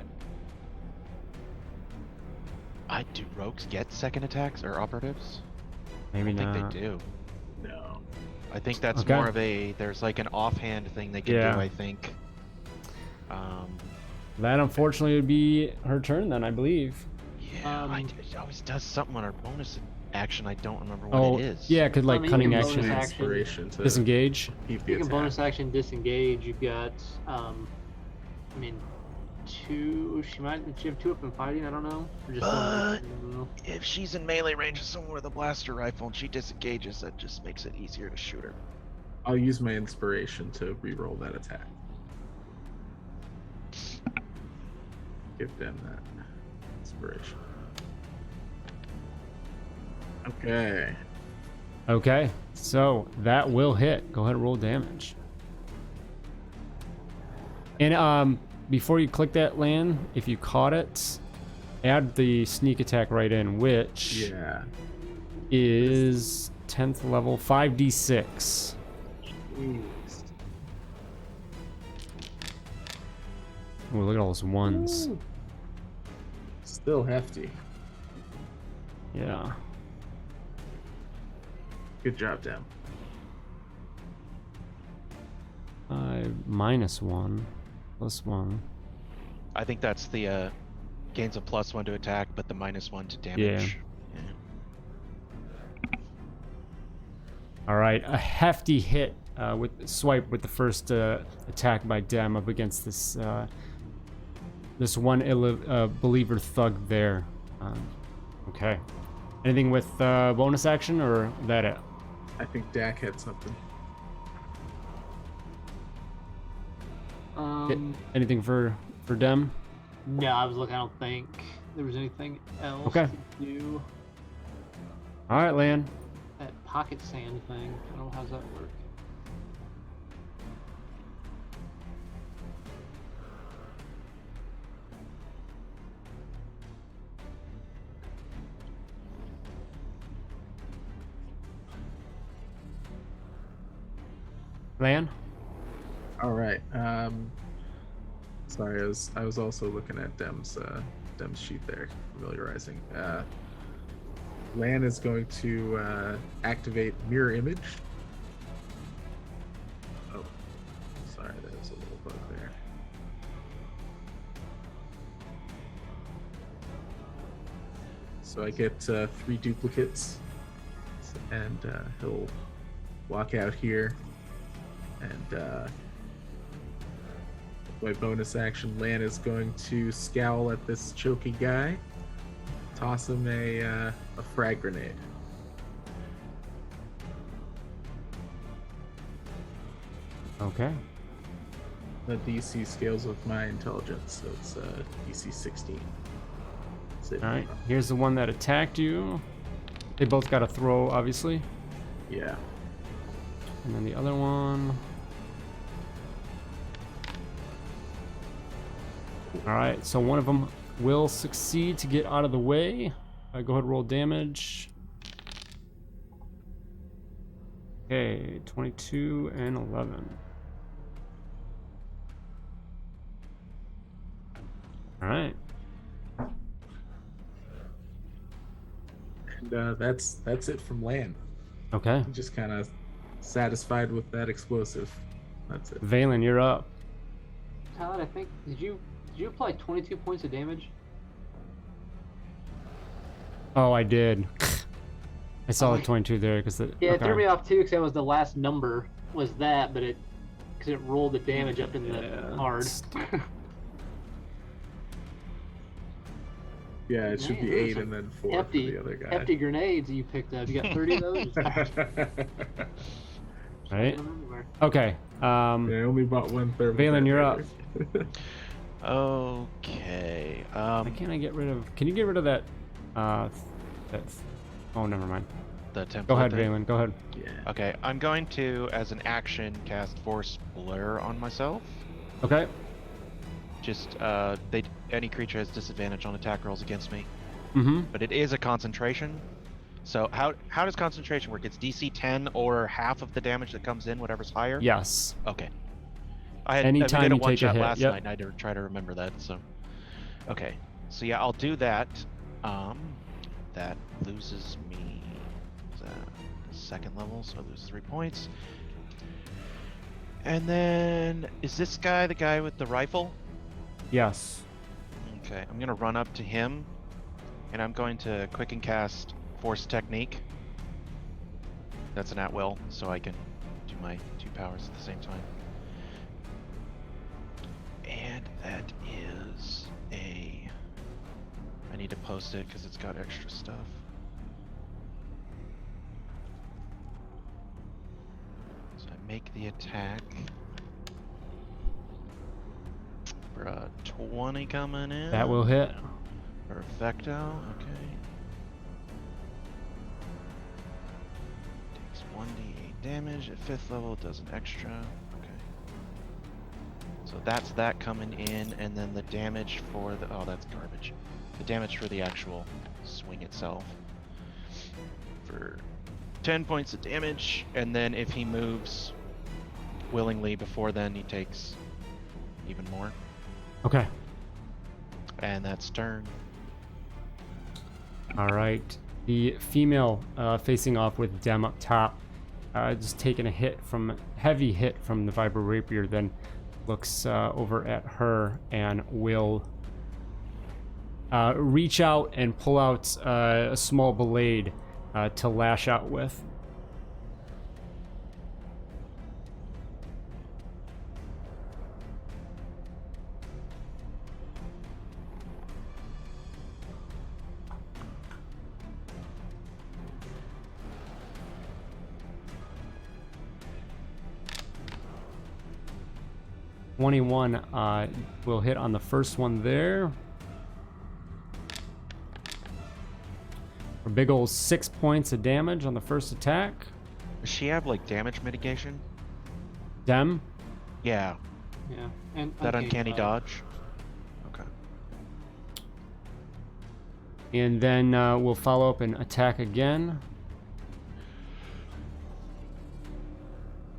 Do rogues get second attacks or operatives? Maybe I think not. they do. No. I think that's Okay. more of there's like an offhand thing they can Yeah. do, I think. That unfortunately would be her turn then, I believe. Yeah, it always does something on her bonus action. I don't remember what Oh, it is. yeah, it could like I mean, cunning you can action. bonus The action. inspiration to Disengage. keep the You can attack. bonus action disengage. You've got, I mean, two. She have 2 up in fighting. I don't know. Or just one? I don't know. If she's in melee range of someone with a blaster rifle and she disengages, that just makes it easier to shoot her. I'll use my inspiration to reroll that attack. Give them that inspiration. Okay. Okay, so that will hit. Go ahead and roll damage. And before you click that land, if you caught it, add the sneak attack right in, which Yeah. is 10th level, 5d6. Jeez. Oh, look at all those ones. Ooh. Still hefty. Yeah. Good job, Dem. -1, +1. I think that's the gains a +1 to attack, but the -1 to damage. Yeah. All right, a hefty hit with swipe with the first attack by Dem up against this this one believer thug there. Okay. Anything with bonus action or that it? I think Dak had something. Anything for Dem? No, I was looking. I don't think there was anything else Okay. to do. All right, Lan. That pocket sand thing. I don't know how's that work. Lan? All right. Sorry, I was also looking at Dem's sheet there, familiarizing. Lan is going to activate mirror image. Oh, sorry, that was a little bug there. So I get 3 duplicates, and he'll walk out here, and my bonus action, Lan is going to scowl at this choky guy, toss him a frag grenade. Okay. The DC scales with my intelligence, so it's DC 16. All right. Here's the one that attacked you. They both got a throw, obviously. Yeah. And then the other one. All right, so one of them will succeed to get out of the way. Go ahead and roll damage. Okay, 22 and 11. All right. And that's it from land. Okay. Just kind of satisfied with that explosive. That's it. Valen, you're up. Todd, I think did you apply 22 points of damage? Oh, I did. I saw Oh, the 22 there because Yeah, okay. it threw me off too because that was the last number was that, but because it rolled the damage up in the Yeah, hard. Yeah, it should Man, be those 8 are and then 4 hefty, for the other guy. hefty grenades you picked up. You got 30 of those. Right. Them everywhere. Okay. Yeah, I only bought one thermal. Valen, you're up. Okay. Why can't I get rid of? Can you get rid of that? Oh, never mind. The template. Go ahead, thing? Valen. Go ahead. Yeah. Okay, I'm going to, as an action, cast Force Blur on myself. Okay. Just any creature has disadvantage on attack rolls against me, Mm-hmm. but it is a concentration. So how does concentration work? It's DC 10 or half of the damage that comes in, whatever's higher. Yes. Okay. I Anytime did a you one take a shot hit, last yep. night, and I did try to remember that. So, okay. So yeah, I'll do that. That loses me second level, so I lose 3 points. And then is this guy the guy with the rifle? Yes. Okay, I'm gonna run up to him, and I'm going to quicken cast Force Technique. That's an at-will, so I can do my 2 powers at the same time. And that is a... I need to post it because it's got extra stuff. So I make the attack. For a 20 coming in. That will hit. Perfecto, okay. Takes 1d8 damage at 5th level, does an extra. Okay. So that's that coming in, and then the damage for the... Oh, that's garbage. The damage for the actual swing itself. For 10 points of damage, and then if he moves willingly before then, he takes even more. Okay. And that's turn. All right. The female facing off with Dem up top, just taking a heavy hit from the Vibro Rapier, then looks over at her and will reach out and pull out a small blade to lash out with. $21 will hit on the first one there. A big old 6 points of damage on the first attack. Does she have like damage mitigation? Dem. Yeah. Yeah. And That uncanny dodge? Okay. And then we'll follow up and attack again.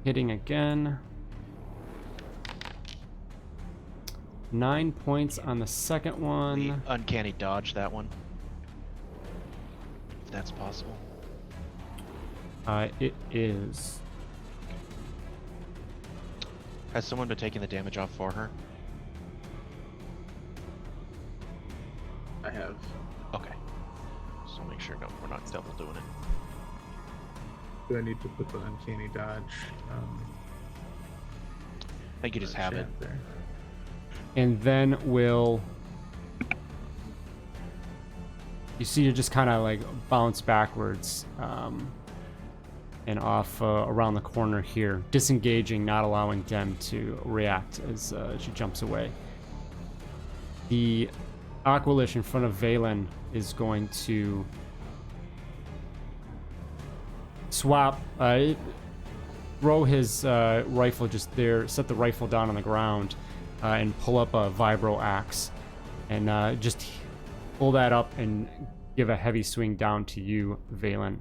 Hitting again. 9 points on the second one. The uncanny dodge, that one. If that's possible. It is. Has someone been taking the damage off for her? I have. Okay. So make sure we're not double doing it. Do I need to put the uncanny dodge? I think you just have it. There. And then we'll... You see you just kind of like bounce backwards and off around the corner here, disengaging, not allowing Dem to react as she jumps away. The Aqualish in front of Valen is going to swap, throw his rifle just there, set the rifle down on the ground, and pull up a vibro axe, and just pull that up and give a heavy swing down to you, Valen.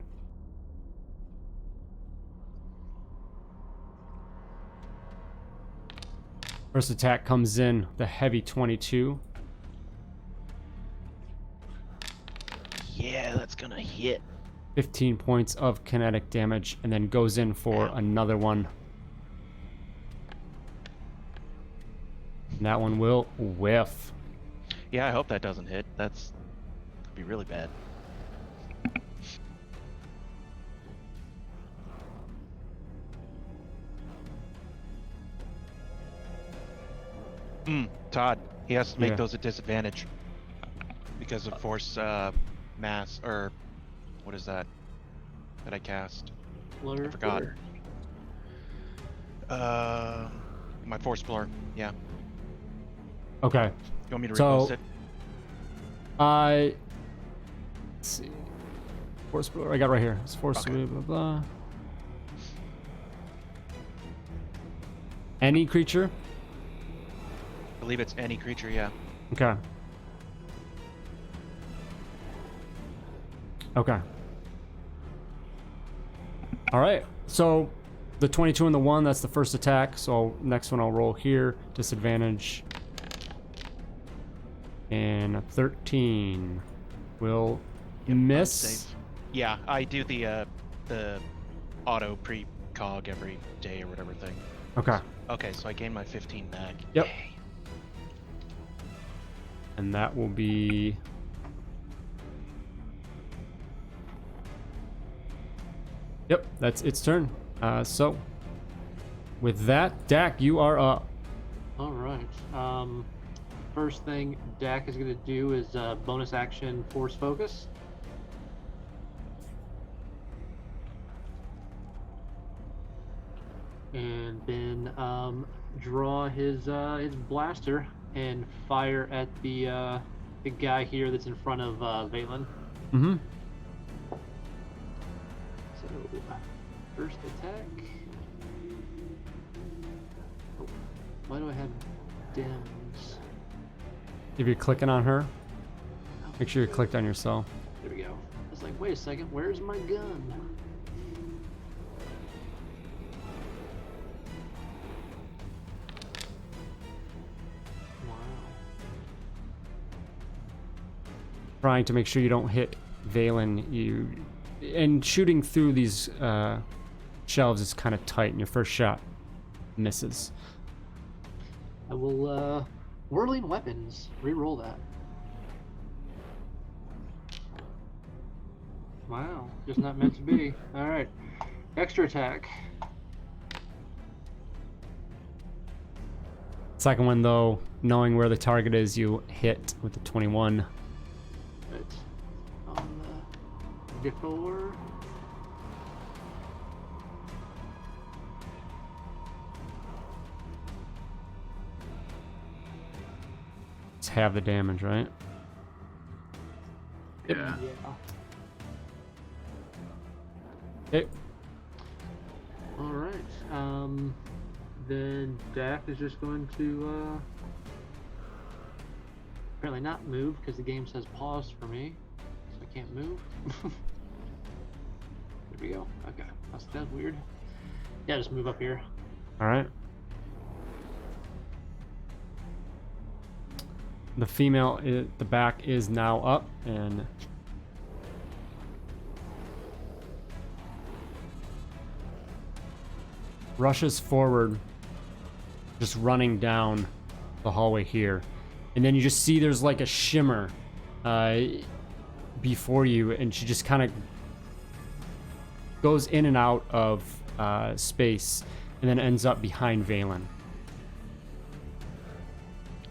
First attack comes in, the heavy 22. Yeah, that's gonna hit. 15 points of kinetic damage, and then goes in for another one. And that one will whiff. Yeah, I hope that doesn't hit. That'd be really bad. Todd, he has to make Yeah. those a disadvantage because of force mass, or what is that I cast? Blur. I forgot. My force blur. Yeah. Okay. You want me to So- repost it? Let's see. Force blur. I got it right here. It's force Okay. blah blah. Any creature? I believe it's any creature, yeah. Okay. Okay. All right. So the 22 and the 1, that's the first attack. So next one I'll roll here. Disadvantage. And a 13 will miss. Save. Yeah, I do the auto pre-cog every day or whatever thing. Okay. Okay, so I gain my 15 back. Yep. Yay. And that will be... Yep, that's its turn. So, with that, Dak, you are up. All right. First thing Dak is going to do is bonus action force focus. And then draw his blaster and fire at the guy here that's in front of Valen. Mm-hmm. So, first attack. Oh, why do I have dims? If you're clicking on her, make sure you're clicked on yourself. There we go. I was like, wait a second, where's my gun? Wow. Trying to make sure you don't hit Valen. And shooting through these shelves is kind of tight, and your first shot misses. I will, whirling weapons. Reroll that. Wow, just not meant to be. Alright. Extra attack. Second one, though, knowing where the target is, you hit with the 21. Right. On the D4. It's half the damage, right? Yeah. Yeah. Okay. Alright. Then Dak is just going to apparently not move because the game says pause for me. So I can't move. There we go. Okay. That's weird. Yeah, just move up here. All right. The female, the back is now up, and rushes forward, just running down the hallway here. And then you just see there's like a shimmer before you, and she just kind of goes in and out of space, and then ends up behind Valen.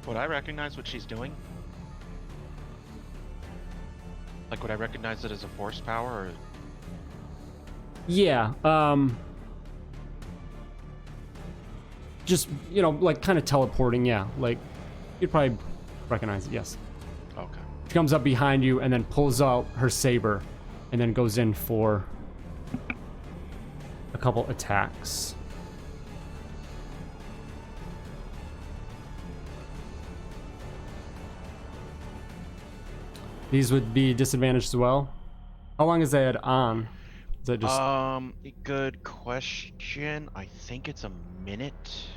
Would I recognize what she's doing? Like, would I recognize it as a force power, or... Yeah, just, you know, like kind of teleporting, yeah. Like, you'd probably recognize it, yes. Okay. She comes up behind you and then pulls out her saber and then goes in for a couple attacks. These would be disadvantaged as well. How long is that on? Is that just... Good question. I think it's a minute.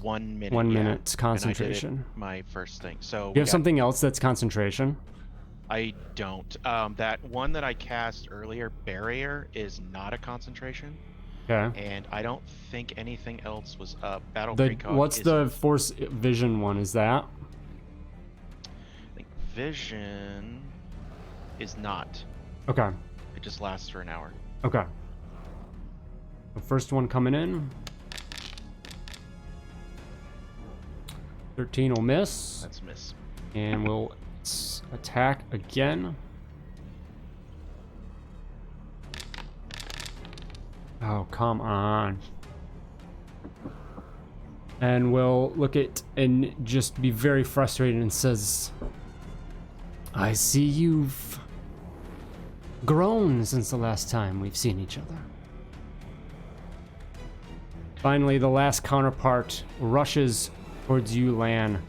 1 minute. 1 yeah, minute concentration. And I did it my first thing. So You have something else that's concentration? I don't. That one that I cast earlier, barrier, is not a concentration. Okay. And I don't think anything else was up. Battle The precog. what's the force vision one? Is that? I think vision is not. Okay. It just lasts for an hour. Okay. The first one coming in. 13 will miss. That's a miss. And we'll attack again. Oh, come on. And we'll look at and just be very frustrated and says, I see you've grown since the last time we've seen each other. Finally, the last counterpart rushes towards you, Lan,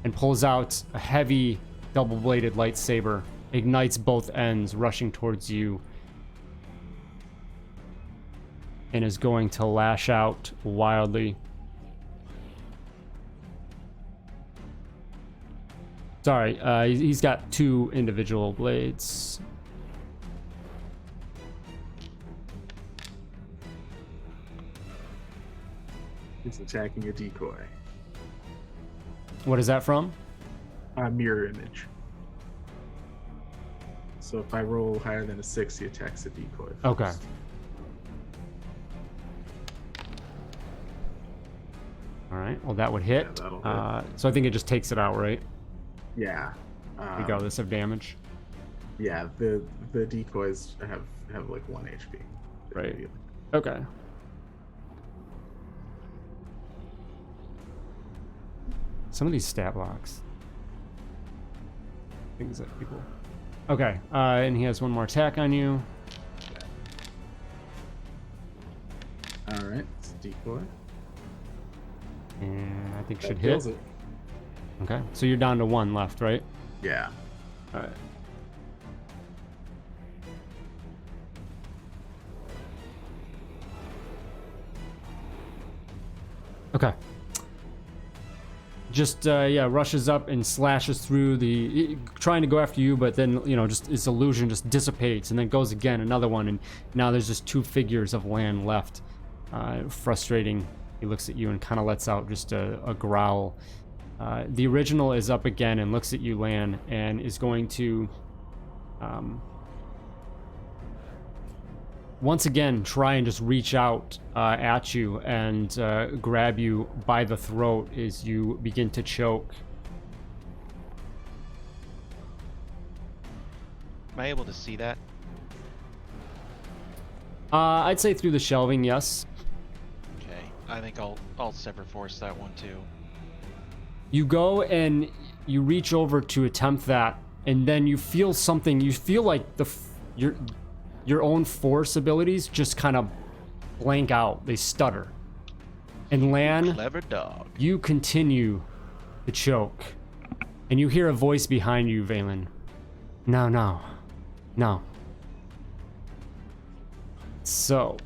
and pulls out a heavy double-bladed lightsaber, ignites both ends, rushing towards you, and is going to lash out wildly. Sorry, he's got 2 individual blades. He's attacking a decoy. What is that from? A mirror image. So if I roll higher than a 6, he attacks a decoy first. Okay. All right. Well, that would hit. Yeah, that'll hit. So I think it just takes it out, right? Yeah. Regardless of damage. Yeah. The decoys have like 1 HP. Right. Okay. Some of these stat blocks. Things that people. Okay. And he has 1 more attack on you. All right. It's a decoy. And I think That should kills hit. it. Okay. So you're down to 1 left, right? Yeah. All right. Okay. Just rushes up and slashes through trying to go after you, but then just his illusion just dissipates, and then goes again, another one, and now there's just 2 figures of Lan left. Frustrating. He looks at you and kind of lets out just a growl. The original is up again and looks at you, Lan, and is going to once again try and just reach out at you and grab you by the throat as you begin to choke. Am I able to see that? I'd say through the shelving, yes. Okay. I think I'll sever force that one too. You go and you reach over to attempt that, and then you feel something. You feel like your own force abilities just kind of blank out. They stutter. And Lan, Clever dog. you continue to choke. And you hear a voice behind you, Valen. No. So.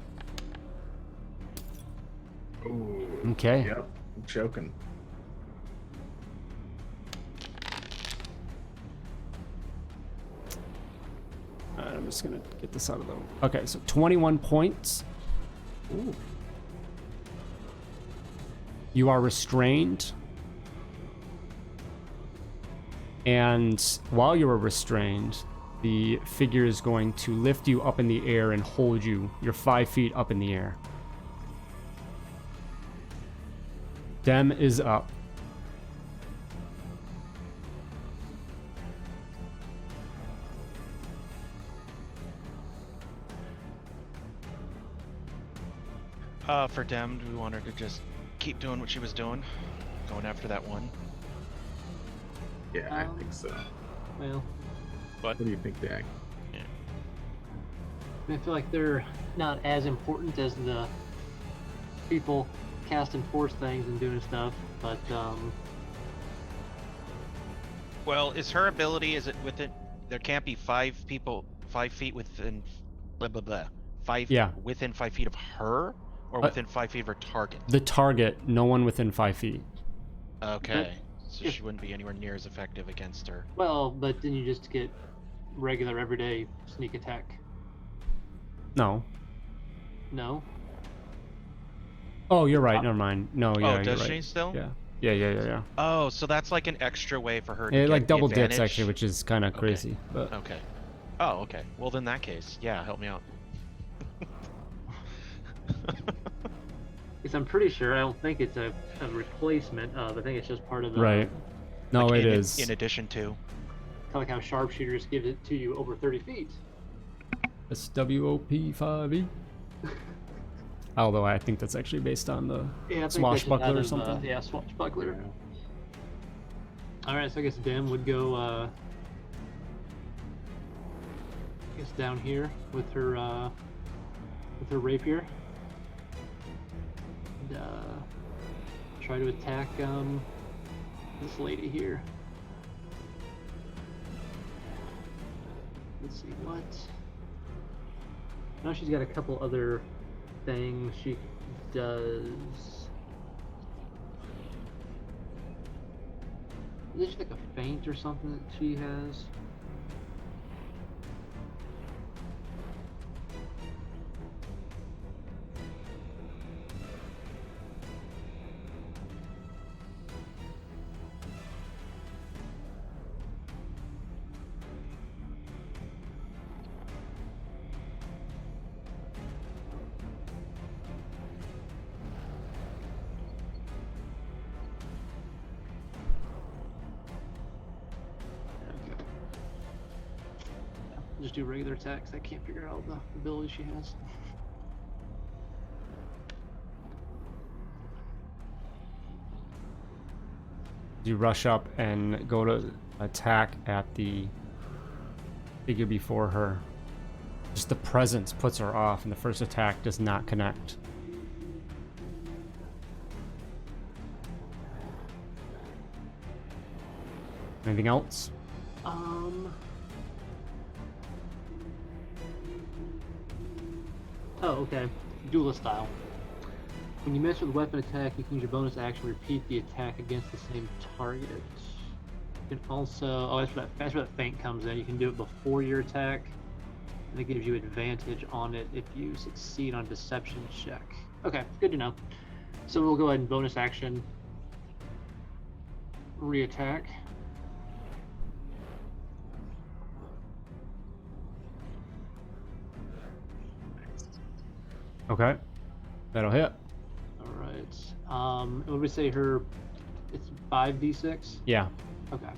Ooh. Okay. Yep. I'm choking. I'm just gonna get this out of the. Okay, so 21 points. Ooh. You are restrained. And while you are restrained, the figure is going to lift you up in the air and hold you. You're 5 feet up in the air. Dem is up. For Dem, do we want her to just keep doing what she was doing? Going after that one? Yeah, I think so. Well, What? What do you think, Dag? I feel like they're not as important as the people casting force things and doing stuff, but Well, is her ability, is it within, there can't be 5 people, 5 feet within, blah, blah, blah. 5, Yeah. within 5 feet of her? Or within 5 feet of her target? The target, no one within 5 feet. Okay. So if- she wouldn't be anywhere near as effective against her. Well, but then you just get regular everyday sneak attack. No. No? Oh, you're right. Never mind. No, yeah, Oh, you're does right. she still? Yeah. Oh, so that's like an extra way for her to It get like the double dips advantage? actually, which is kind of Okay. crazy. But Okay. Oh, okay. Well, in that case, yeah, help me out. Because I'm pretty sure, I don't think it's a replacement of, I think it's just part of the... right. No, Like, it is. In addition to. Kind of like how sharpshooters give it to you over 30 feet. SW5E. Although I think that's actually based on the Yeah, I think that's just swashbuckler out or of, something. yeah, swashbuckler. Alright, so I guess Dem would go, I guess down here with her rapier. And, try to attack, this lady here. Let's see, what? Now she's got a couple other things she does. Is this like a feint or something that she has? Just do regular attacks. I can't figure out the ability she has. You rush up and go to attack at the figure before her. Just the presence puts her off, and the first attack does not connect. Anything else? Oh, okay. Duelist style. When you mess with a weapon attack, you can use your bonus action to repeat the attack against the same target. You can also, that's where that feint comes in. You can do it before your attack, and it gives you advantage on it if you succeed on a deception check. Okay, good to know. So we'll go ahead and bonus action re-attack. Okay. That'll hit. Alright. What would we say her... It's 5d6? Yeah. Okay.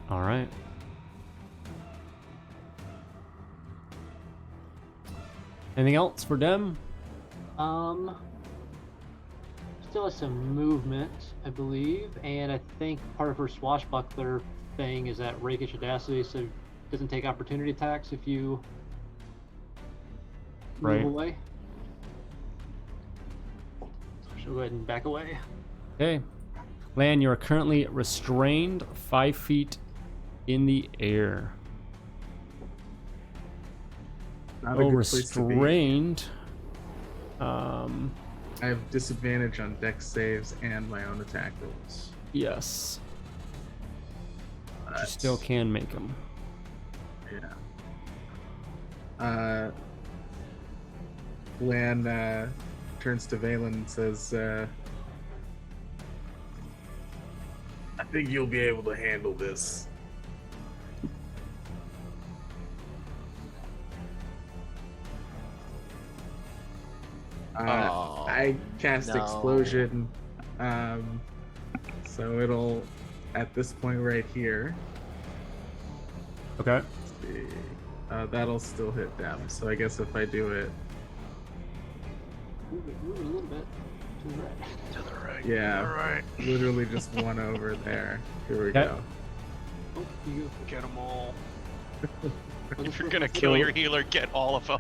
All right. Anything else for Dem? Still has some movement, I believe, and I think part of her swashbuckler thing is that rakish audacity, so it doesn't take opportunity attacks if you move Right. away. So she'll go ahead and back away. Okay. Lan, you are currently restrained 5 feet in the air. Not a Oh, good place to be. restrained. I have disadvantage on dex saves and my own attack rolls. Yes. But you That's- still can make them. Yeah. Lan turns to Valen and says, I think you'll be able to handle this. Oh, I cast no. explosion, so it'll, at this point right here, Okay. let's see, that'll still hit them. So I guess if I do it, Move it a little bit to the right. To the right. yeah, All right. literally just one over there. Here we Okay. go. Oh, you go. Get them all. If you're gonna kill your healer, get all of them.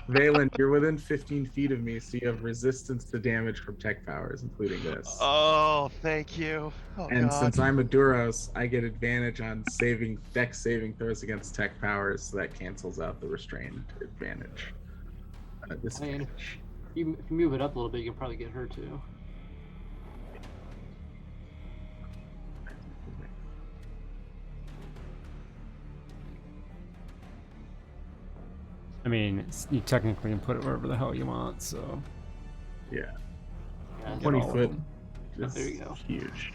Valen, you're within 15 feet of me, so you have resistance to damage from tech powers, including this. Oh, thank you. Oh, And God. since I'm a Duros, I get advantage on dex saving throws against tech powers, so that cancels out the restrained advantage. Disadvantage. If you move it up a little bit, you can probably get her too. I mean, you technically can put it wherever the hell you want, so. Yeah. Yeah, 20 all of foot. them. There you go. Huge.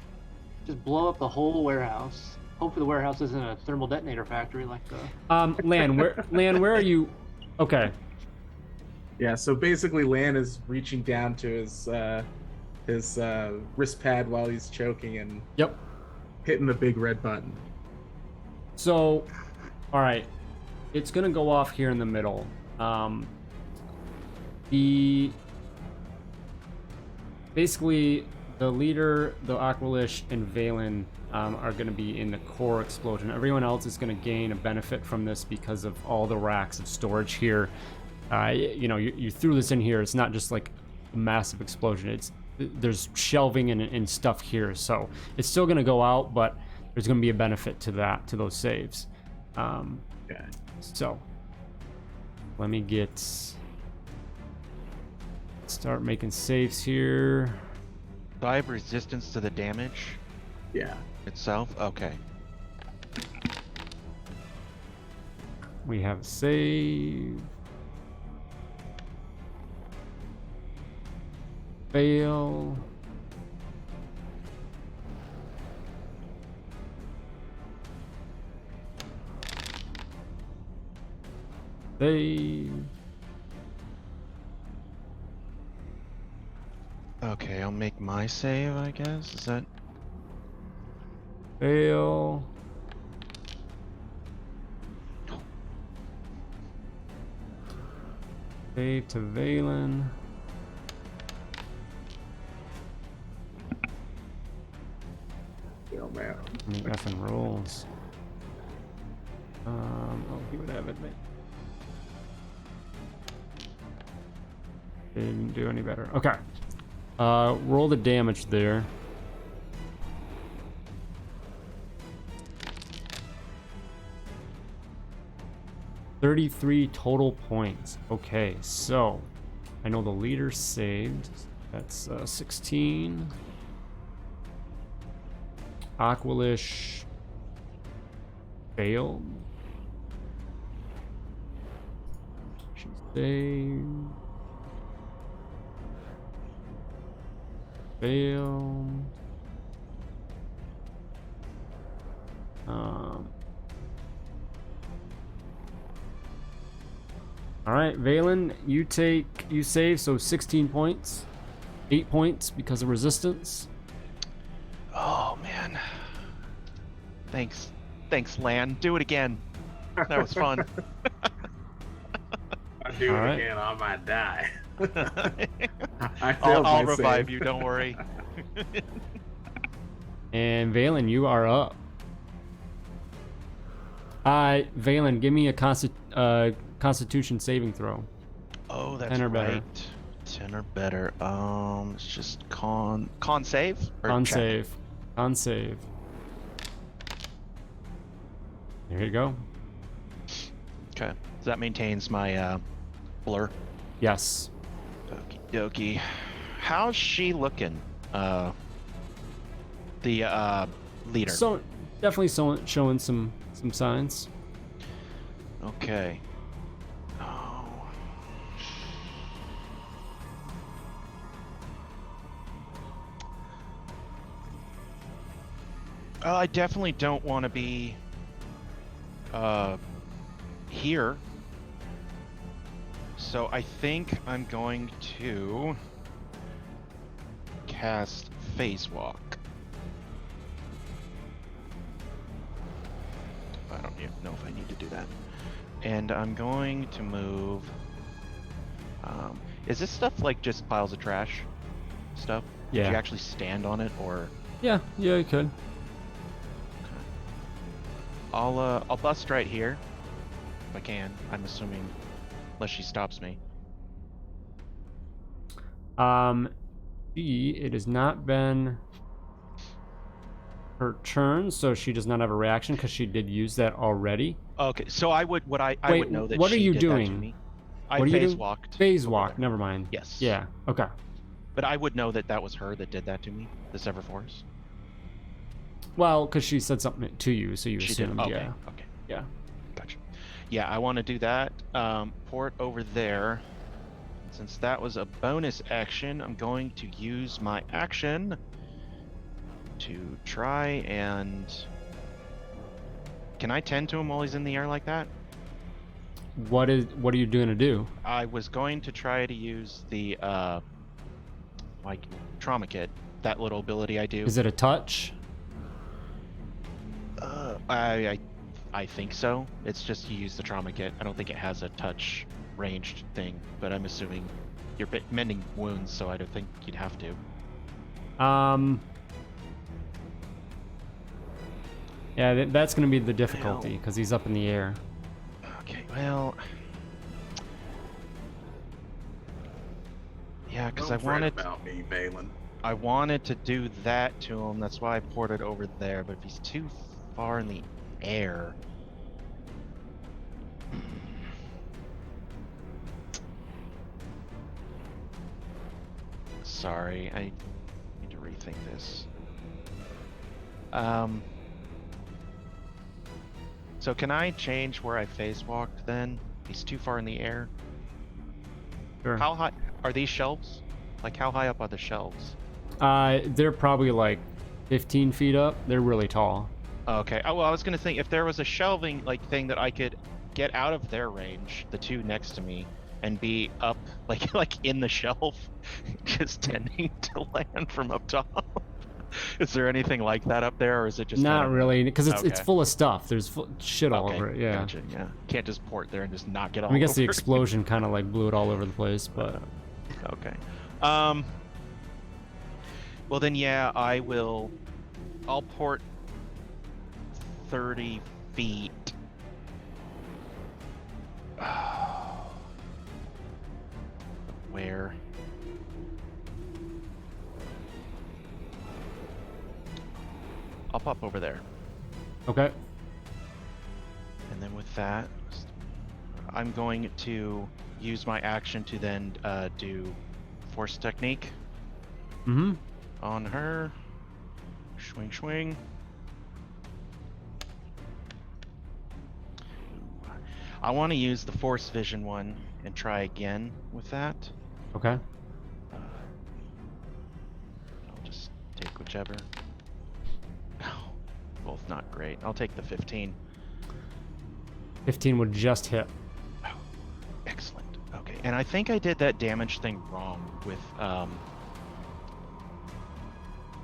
just blow up the whole warehouse. Hopefully the warehouse isn't a thermal detonator factory like the... Lan, where are you? Okay. Yeah, so basically Lan is reaching down to his wrist pad while he's choking and Yep. hitting the big red button. So, all right, it's gonna go off here in the middle. Basically the leader, the Aqualish, and Valen are going to be in the core explosion. Everyone else is going to gain a benefit from this because of all the racks of storage here. You know, you threw this in here. It's not just like a massive explosion. There's shelving and stuff here, so it's still going to go out, but there's going to be a benefit to those saves. Okay. So let me start making saves here. Do I have resistance to the damage Yeah. itself? Okay. We have a save. Fail. Save. Okay, I'll make my save, I guess. Is that... Fail. Save to Valen. Oh man. Any effing rolls. Oh, he would have it, mate. Didn't do any better. Okay. Roll the damage there. $33 total points. Okay, so I know the leader saved. That's 16. Aqualish failed. She saved. Failed. All right, Valen, you save, so 16 points, 8 points because of resistance. Oh, man. Thanks, Lan. Do it again. That was fun. If I do All it right. again, I might die. I failed I'll my revive save. you, don't worry. And Valen, you are up. Valen, give me a Constitution saving throw. Oh, that's 10 or right. better. 10 or better. It's just con save? Or Con check? save. Con save. There you go. Okay. So that maintains my blur. Yes. Okie dokie. How's she looking? The leader. So definitely showing some signs. Okay. Oh. I definitely don't want to be here. So I think I'm going to cast Phase Walk. I don't even know if I need to do that. And I'm going to move... is this stuff like just piles of trash stuff? Yeah. Did you actually stand on it, or... Yeah, you could. I'll bust right here if I can. I'm assuming, unless she stops me. It has not been her turn, so she does not have a reaction because she did use that already. Okay, so I would Wait, would know that what are she you did that to doing? me. I What are you phase doing? walked. Phase over walk. there. Never mind. Yes. Yeah. Okay. But I would know that that was her that did that to me. The Sever Force. Well, because she said something to you, so you She assumed. did. Okay. Yeah. Okay. Yeah. Gotcha. Yeah, I want to do that. Port over there. Since that was a bonus action, I'm going to use my action to try and... Can I tend to him while he's in the air like that? What are you going to do? I was going to try to use the like trauma kit, that little ability I do. Is it a touch? I think so. It's just you use the trauma kit. I don't think it has a touch ranged thing, but I'm assuming you're mending wounds, so I don't think you'd have to. Yeah, that's going to be the difficulty because he's up in the air. Okay, well, yeah, because I Don't fret wanted about me, Balin. I wanted to do that to him. That's why I ported over there. But if he's too far in the air, sorry, I need to rethink this. So can I change where I phase walked then? He's too far in the air. Sure. How high are these shelves? Like how high up are the shelves? They're probably like 15 feet up. They're really tall. Okay. Oh, well, I was gonna think if there was a shelving like thing that I could get out of their range, the two next to me, and be up like in the shelf, just tending to land from up top. Is there anything like that up there, or is it just Not kind of... really, because it's Okay. full of stuff. There's shit all Okay, over it. Yeah. Gotcha. Yeah. Can't just port there and just knock it all. I guess the over. explosion kind of like blew it all over the place, but Okay. Well then, yeah, I'll port 30 feet. Where? I'll pop over there. okay. And then with that, I'm going to use my action to then do force technique Mm-hmm. on her. Swing, swing. I want to use the force vision one and try again with that. Okay. I'll just take whichever. Both not great. I'll take the 15. 15 would just hit. Excellent. Okay, and I think I did that damage thing wrong with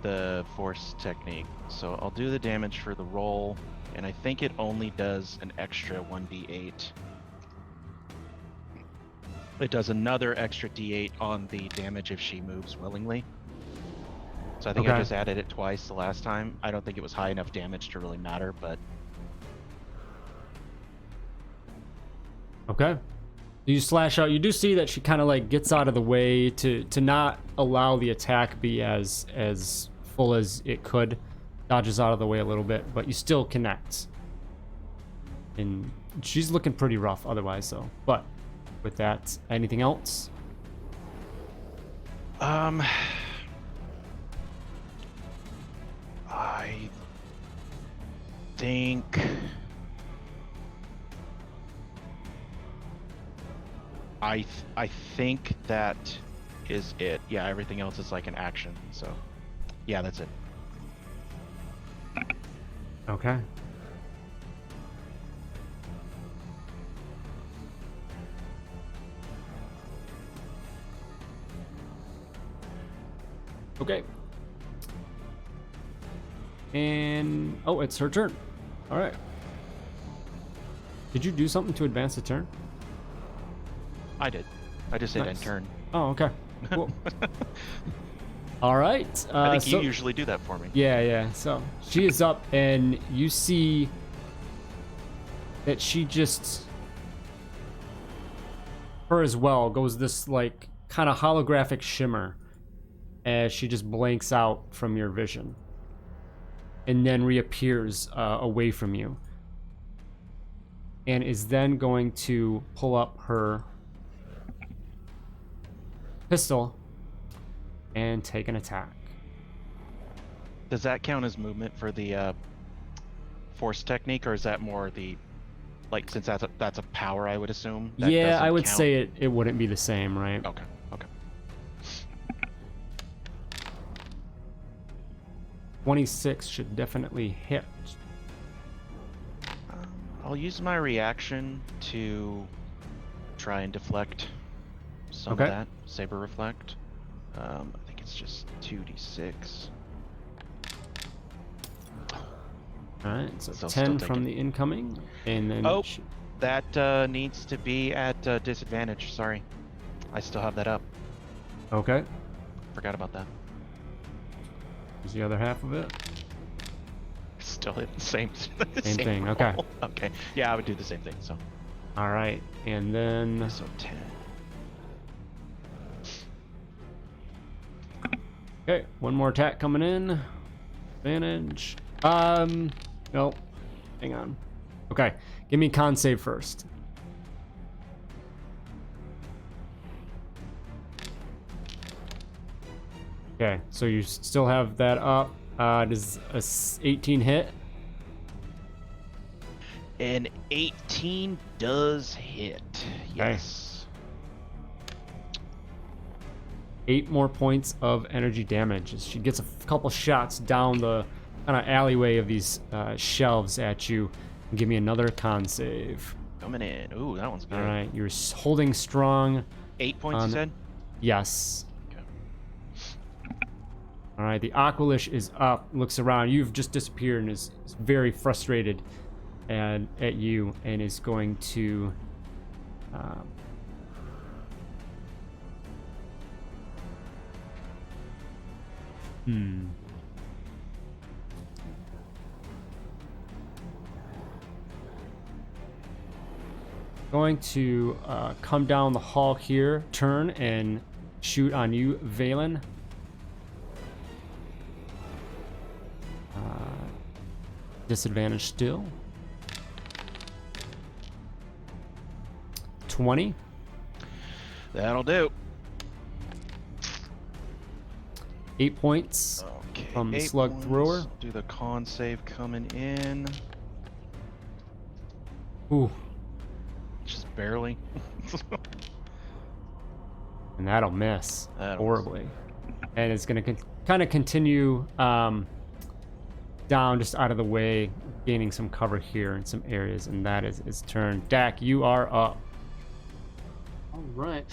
the force technique. So I'll do the damage for the roll, and I think it only does an extra 1d8. It does another extra d8 on the damage if she moves willingly. So I think I Okay. just added it twice the last time. I don't think it was high enough damage to really matter, but Okay. You slash out. You do see that she kind of like gets out of the way to not allow the attack be as full as it could. Dodges out of the way a little bit, but you still connect. And she's looking pretty rough otherwise, so. But with that, anything else? I think I think that is it. Yeah, everything else is like an action. So, yeah, that's it. Okay. Okay. And oh, it's her turn. All right. Did you do something to advance the turn? I did. I just hit Nice. end turn. Oh, okay. Cool. All right. I think so, you usually do that for me. Yeah, yeah. So she is up, and you see that she just, her as well, goes this like kind of holographic shimmer as she just blanks out from your vision and then reappears away from you, and is then going to pull up her pistol and take an attack. Does that count as movement for the force technique, or is that more the, like, since that's a power, I would assume? That Yeah, doesn't I would count? say it wouldn't be the same, right? Okay. Okay. 26 should definitely hit. I'll use my reaction to try and deflect some Okay. of that. Saber reflect. I think it's just 2d6. Alright, so So 10 still from taking- the incoming, and then Oh. That needs to be at disadvantage. Sorry, I still have that up. okay. Forgot about that. Here's the other half of it. Still hit the same thing, roll. okay. Okay. Yeah, I would do the same thing. So Alright, and then 10. okay, one more attack coming in. Advantage. No. Hang on. Okay, give me con save first. Okay, so you still have that up. Does a 18 hit? An 18 does hit. Yes. 8 more points of energy damage as she gets a couple shots down the kind of alleyway of these shelves at you. And give me another con save. Coming in. Ooh, that one's good. All right, you're holding strong. 8 points, you said? Yes. Okay. All right, the Aqualish is up, looks around. You've just disappeared and is very frustrated at you, and is going to going to come down the hall here, turn, and shoot on you, Valen. Disadvantage still. 20. That'll do. 8 points. Okay. From the 8 slug points. thrower. Do the con save coming in. Ooh, Just barely. and that'll miss That'll horribly. And it's going to kind of continue down just out of the way, gaining some cover here in some areas, and that is its turn. Dak, you are up. All right.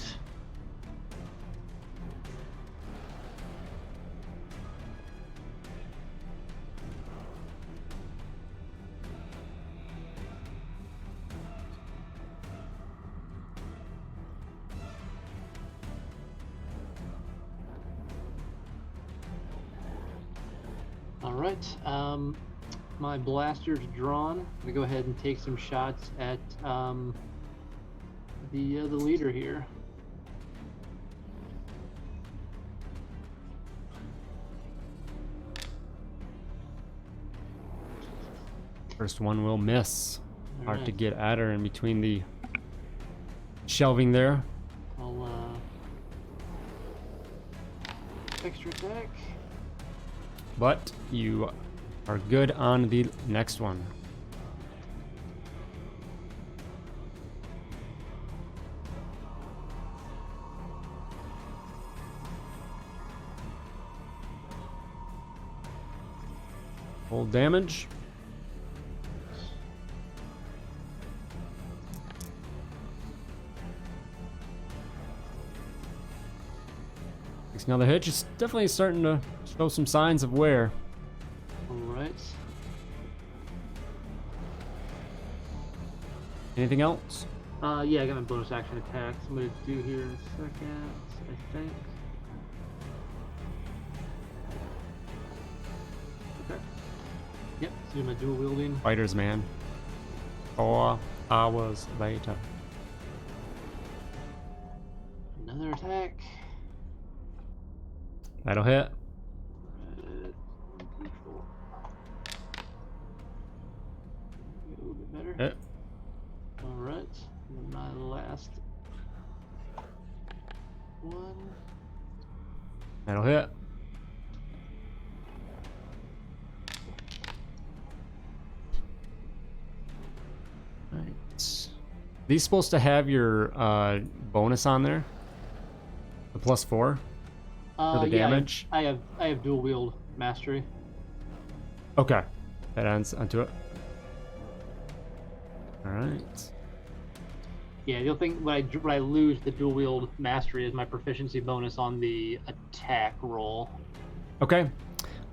All right. My blaster's drawn. I'm gonna go ahead and take some shots at the leader here. First one will miss. All Hard to right. get at her in between the shelving there. I'll extra attack. But you are good on the next one. Full damage. Takes another hit. Just definitely starting to show some signs of wear. All right. Anything else? Yeah, I got my bonus action attacks. I'm gonna do here in a second, I think. Okay. Yep, so do my dual wielding. Fighters, man. 4 hours later. Another attack. That'll hit. A little bit better. Hit. All right. And my last one. That'll hit. Right. These supposed to have your bonus on there? The +4 for the Yeah, damage? I have dual wield mastery. Okay. That adds onto it. Alright. Yeah, the only thing when I lose the dual wield mastery is my proficiency bonus on the attack roll. Okay.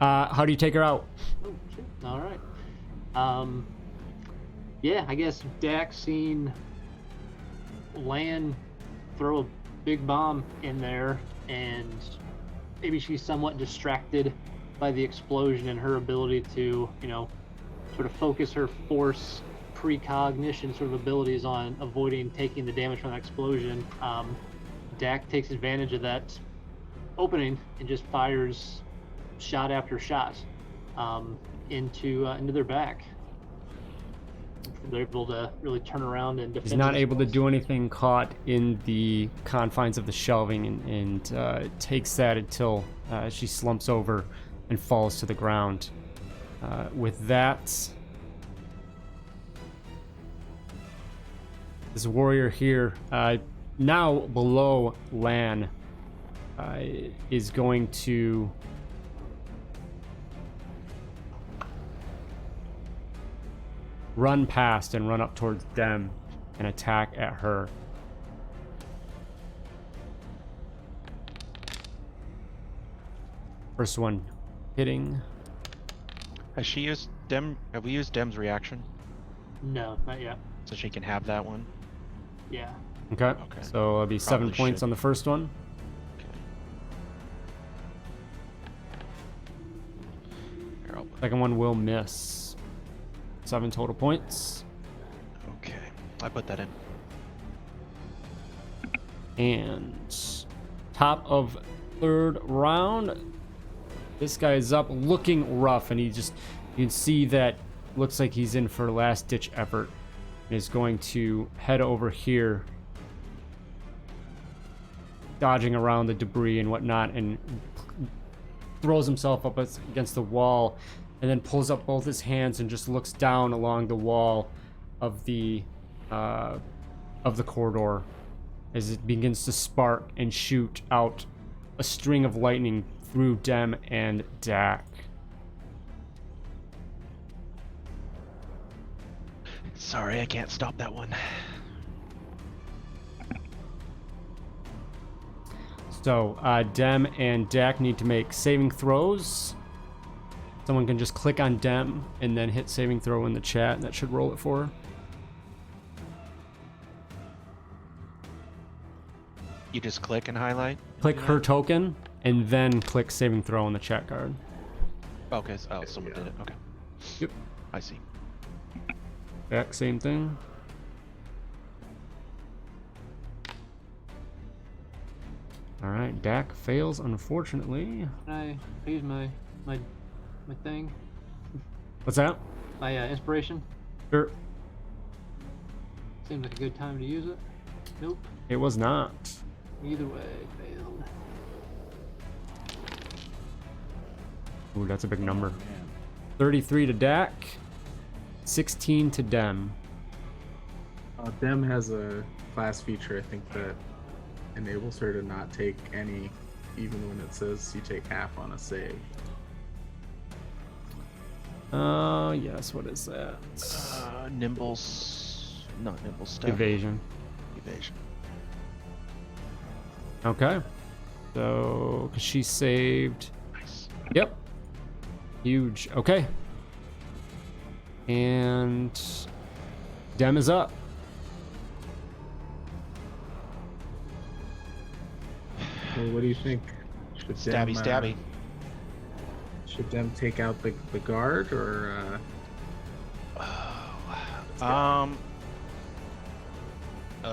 How do you take her out? Oh shit! All right. Yeah, I guess Dax seen Lan throw a big bomb in there, and maybe she's somewhat distracted by the explosion and her ability to, sort of focus her force precognition sort of abilities on avoiding taking the damage from that explosion. Dak takes advantage of that opening and just fires shot after shot into their back. They're able to really turn around and defend. He's not able to themselves. do anything caught in the confines of the shelving, and takes that until she slumps over and falls to the ground. With that, this warrior here, now below Lan, is going to run past and run up towards Dem and attack at her. First one hitting. Has she used Dem? Have we used Dem's reaction? No, not yet. So she can have that one? Yeah. Okay. Okay. So it'll be 7 Probably points should. on the first one. Okay. Here, I'll- Second one will miss. 7 total points. Okay. I put that in. And top of third round. This guy is up looking rough, and you can see that looks like he's in for a last ditch effort. And is going to head over here, dodging around the debris and whatnot, and throws himself up against the wall, and then pulls up both his hands and just looks down along the wall of the corridor as it begins to spark and shoot out a string of lightning through Dem and Dak. Sorry, I can't stop that one. So Dem and Dak need to make saving throws. Someone can just click on Dem and then hit saving throw in the chat, and that should roll it for her. You just click and highlight? Click her token and then click saving throw in the chat card. Okay, oh, someone did it. Okay. Yep. I see. Dak, same thing. Alright, Dak fails, unfortunately. Can I use my thing? What's that? My inspiration? Sure. Seems like a good time to use it. Nope. It was not. Either way, failed. Ooh, that's a big number. Man. 33 to Dak, 16 to Dem. Dem has a class feature, I think, that enables her to not take any, even when it says you take half on a save. Yes, what is that? Nimbles. Not nimble stuff. Evasion. Evasion. Okay. So, because she saved. Nice. Yep. Huge. Okay. And Dem is up. Well, what do you think? Should Stabby, stabby. Should Dem take out the guard, or guy.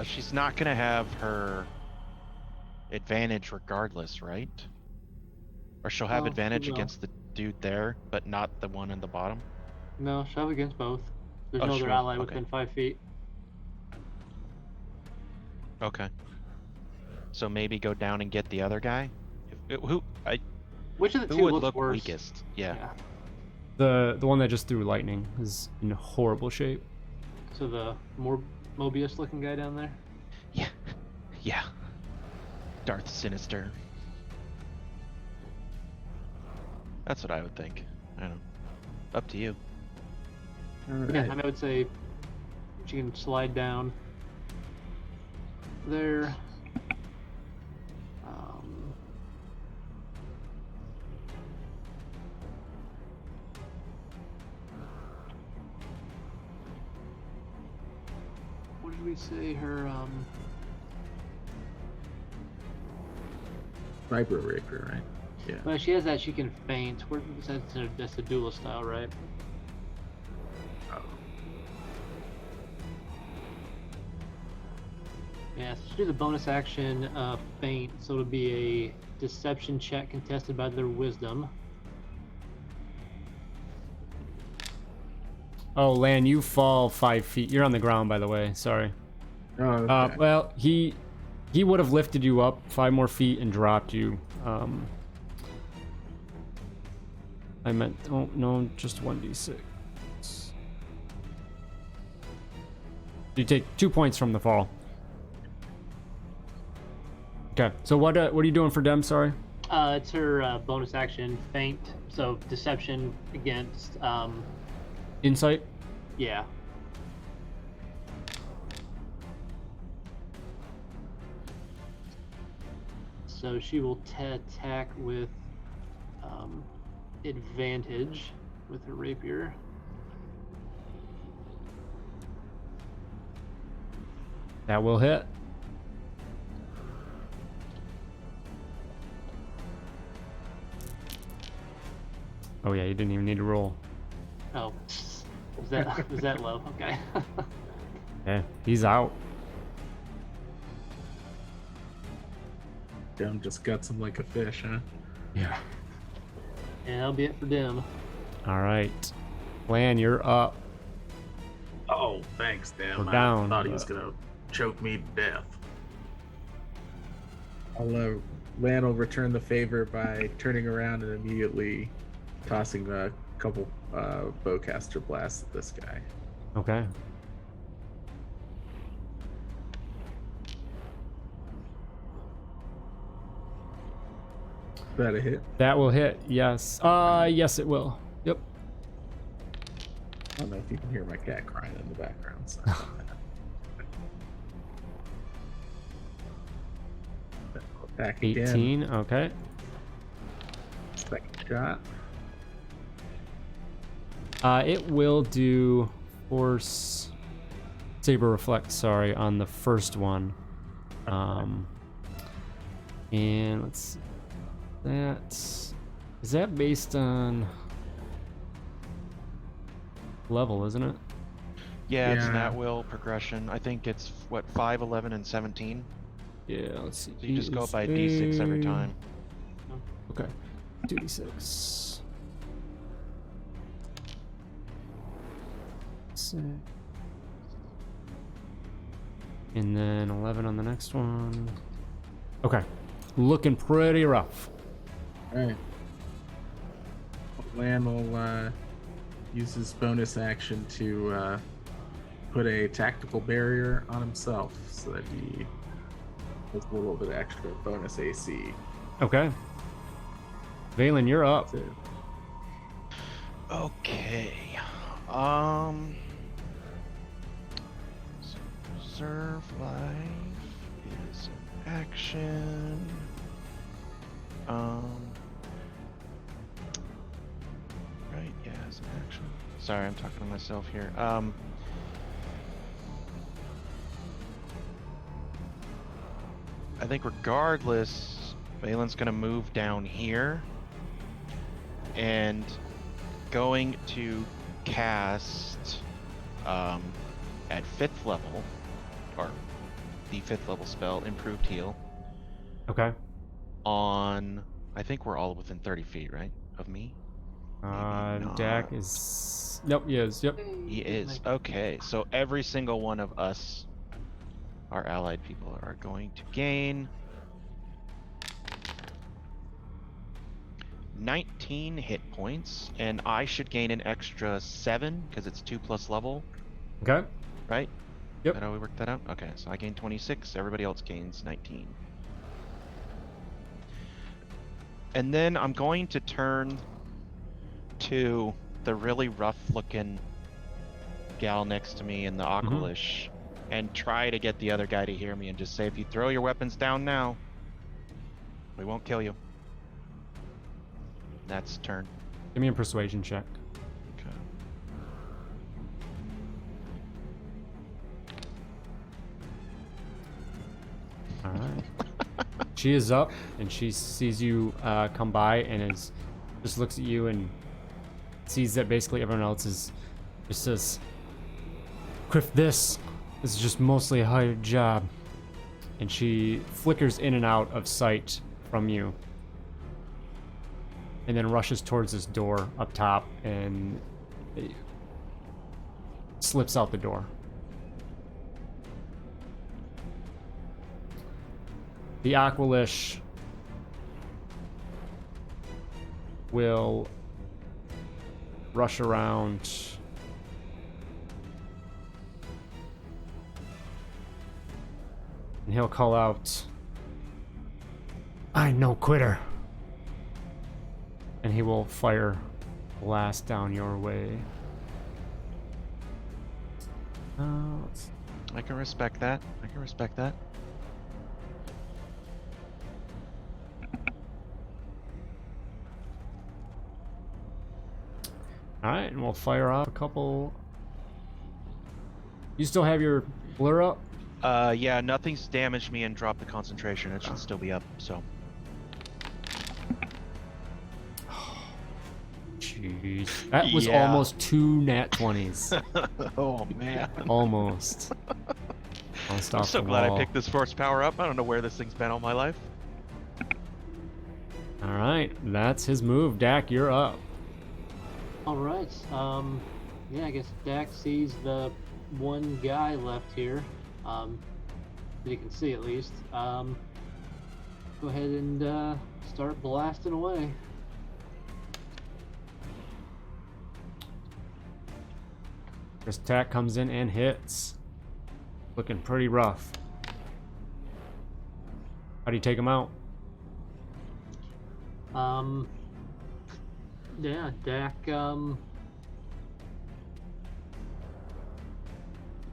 She's not gonna have her advantage regardless, right? Or she'll have Oh, advantage no. against the dude there, but not the one in the bottom. No, shove against both. There's Oh, no other sure. ally Okay. within 5 feet. Okay. So maybe go down and get the other guy. Which of the Who two would looks look worse? weakest? Yeah. The one that just threw lightning is in horrible shape. So the more Mobius-looking guy down there. Yeah. Yeah. Darth Sinister. That's what I would think. I don't know. Up to you. All right. Yeah, I mean, I would say she can slide down there. What did we say her Vibro Rapier, right? Yeah. well, she has that she can feint. That's a duelist style, right? Oh. Yeah, so she do the bonus action feint, so it'll be a deception check contested by their wisdom. Oh, Lan, you fall 5 feet. You're on the ground, by the way. Sorry. Oh, okay. Well, he would have lifted you up 5 more feet and dropped you. I meant, oh no, just 1d6. You take 2 points from the fall. Okay, so what are you doing for Dem? Sorry. It's her bonus action feint, so deception against Insight. yeah. So she will attack with advantage with her rapier. That will hit. Oh yeah, you didn't even need to roll. Oh, was that low? Okay. Yeah, he's out. Dem just guts him like a fish, huh? Yeah. And that'll be it for Dim. All right, Lan, you're up. Oh, thanks, Dem. We're I down, thought he was but- gonna choke me to death. Lan will return the favor by turning around and immediately tossing a couple bowcaster blasts at this guy. Okay. Is that a hit? That will hit. Yes. Yes, it will. Yep. I don't know if you can hear my cat crying in the background. So. Back again. 18. Okay. Second shot. It will do force saber reflect. Sorry, on the first one. And let's see. Is that based on level, isn't it? Yeah, it's an Yeah. at-will progression. I think it's, what, 5, 11, and 17? Yeah, let's see. So you just go by D6 every time. Okay. 2d6. 6. And then 11 on the next one. Okay. Looking pretty rough. Alright. Lan will use his bonus action to put a tactical barrier on himself so that he has a little bit extra bonus AC. Okay. Valen, you're up. That's it. Okay. So reserve life is an action. Right, yeah, it's an action. Sorry, I'm talking to myself here. I think regardless, Valen's gonna move down here and going to cast at 5th level, or the 5th level spell, Improved Heal, Okay. on, I think we're all within 30 feet, right, of me? Maybe Dak not. is... Nope, he is. Yep. He is. Okay, so every single one of us, our allied people, are going to gain 19 hit points, and I should gain an extra 7 because it's 2 plus level, Okay. right? Yep. Is that how we worked that out? Okay, so I gain 26, everybody else gains 19. And then I'm going to turn to the really rough-looking gal next to me in the Aqualish and try to get the other guy to hear me and just say, if you throw your weapons down now, we won't kill you. That's turn. Give me a persuasion check. Okay. All right. She is up, and she sees you come by, and just looks at you and sees that basically everyone else is just says, "Criff, this is just mostly a hired job," and she flickers in and out of sight from you, and then rushes towards this door up top and slips out the door. The Aqualish will rush around and he'll call out, "I no quitter," and he will fire a blast down your way. I can respect that. I can respect that. Alright, and we'll fire off a couple. You still have your blur up? Yeah, nothing's damaged me and dropped the concentration. It should still be up, so. Jeez. That was Yeah. almost 2 nat 20s. Oh, man. Almost. Almost I'm off so the glad wall. I picked this force power up. I don't know where this thing's been all my life. Alright, that's his move. Dak, you're up. All right. Yeah, I guess Dak sees the one guy left here, that he can see at least. Go ahead and start blasting away. First attack comes in and hits. Looking pretty rough. How do you take him out? Yeah, Dak,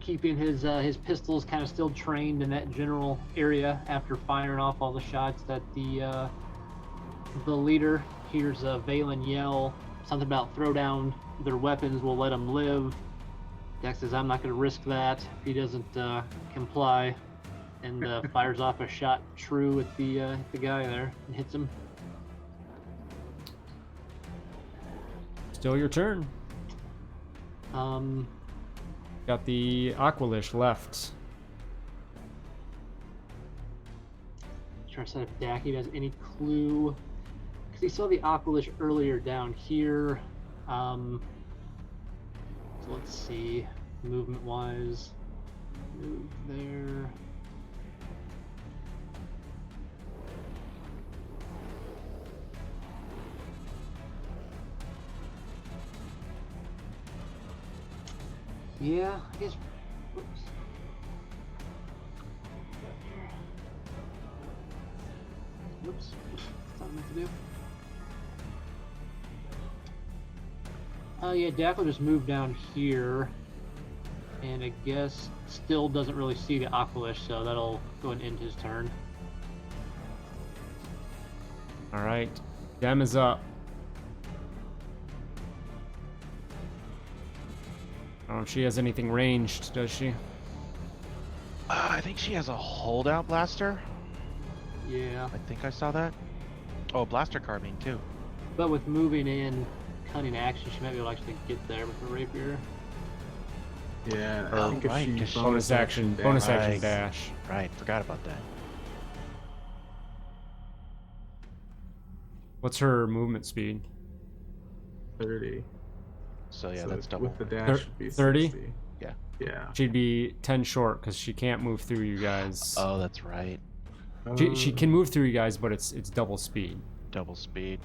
keeping his pistols kind of still trained in that general area after firing off all the shots that the leader hears Valen yell something about throw down their weapons, we'll let them live. Dak says, I'm not going to risk that if he doesn't comply, and fires off a shot true at the guy there and hits him. Still your turn. Got the Aqualish left. Trying to set if Dak has any clue, because he saw the Aqualish earlier down here. So let's see, movement wise, move there. Yeah, I guess. Whoops. Whoops. That's not meant to do. Yeah, Dak will just move down here, and I guess still doesn't really see the Aqualish, so that'll go and end his turn. Alright. Dem is up. I don't know if she has anything ranged, does she? I think she has a holdout blaster. Yeah, I think I saw that. Oh, blaster carbine too. but with moving in, cunning action, she might be able to actually get there with the rapier. Yeah. Oh, I think if right, she 'cause she- Bonus action Right. dash. Right, forgot about that. What's her movement speed? 30. So yeah, So that's double. with the dash should be 30? 60. Yeah. Yeah. She'd be 10 short because she can't move through you guys. Oh, that's right. She can move through you guys, but it's double speed. Double speed.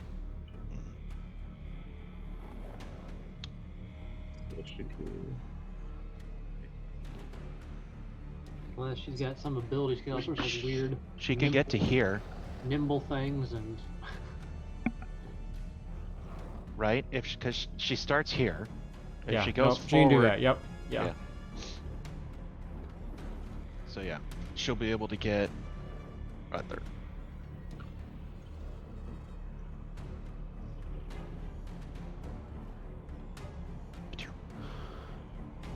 That should be... Well, she's got some abilities. She's got all sorts of weird, She can get to here, nimble things, and right? Because she starts here. If Yeah, she goes she can do forward, that. Yep. Yeah. Yeah. So yeah, she'll be able to get right there.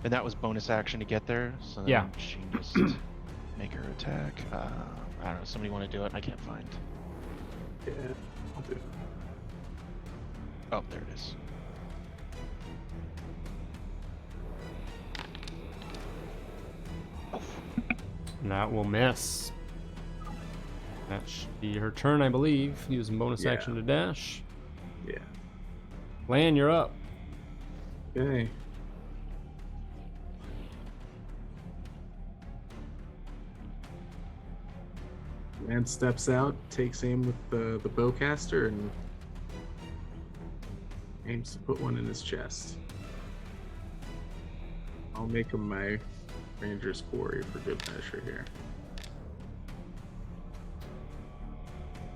And that was bonus action to get there. So then Yeah. she can just make her attack. I don't know. Somebody want to do it? I can't find. Yeah, I'll do it. Oh, there it is. And that will miss. That should be her turn, I believe. Using bonus Yeah. action to dash. Yeah. Lan, you're up. Okay. Man steps out, takes aim with the bowcaster, and aims to put one in his chest. I'll make him my ranger's quarry for good measure here.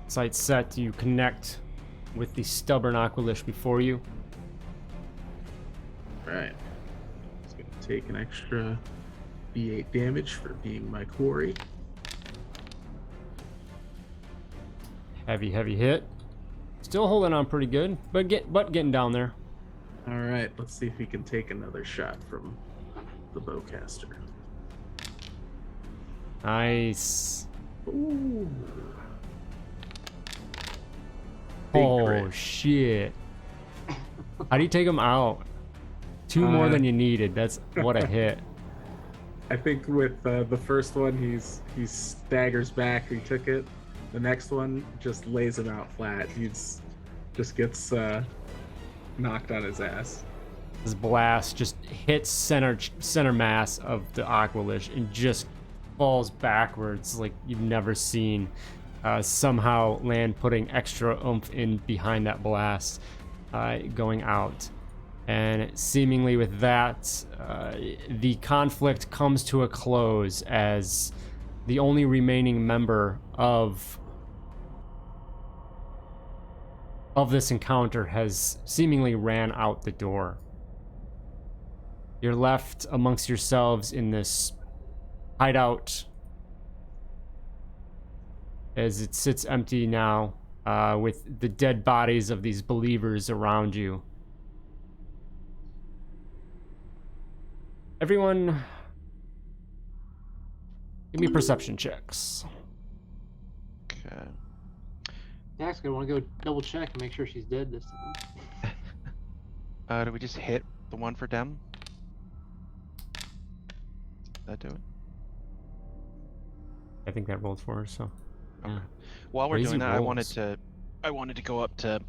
Sight set, you connect with the stubborn Aqualish before you. Right. He's gonna take an extra D8 damage for being my quarry. Heavy hit. Still holding on pretty good, but getting down there. All right, let's see if he can take another shot from the bowcaster. Nice. Ooh. Big Oh crit. shit. How do you take him out? Two more than you needed. That's what a hit. I think with the first one, he staggers back. He took it. The next one just lays him out flat. He's just gets knocked on his ass. This blast just hits center mass of the Aqualish and just falls backwards like you've never seen. Somehow Lan putting extra oomph in behind that blast, going out. And seemingly with that, the conflict comes to a close as the only remaining member of this encounter has seemingly ran out the door. You're left amongst yourselves in this hideout as it sits empty now, with the dead bodies of these believers around you. Everyone, give me perception checks. Okay. Dax, I want to go double check and make sure she's dead this time. Do we just hit the one for Dem? That do it? I think that rolled for her, so. Okay. Yeah. While we're Crazy doing that, rolls. I wanted to go up to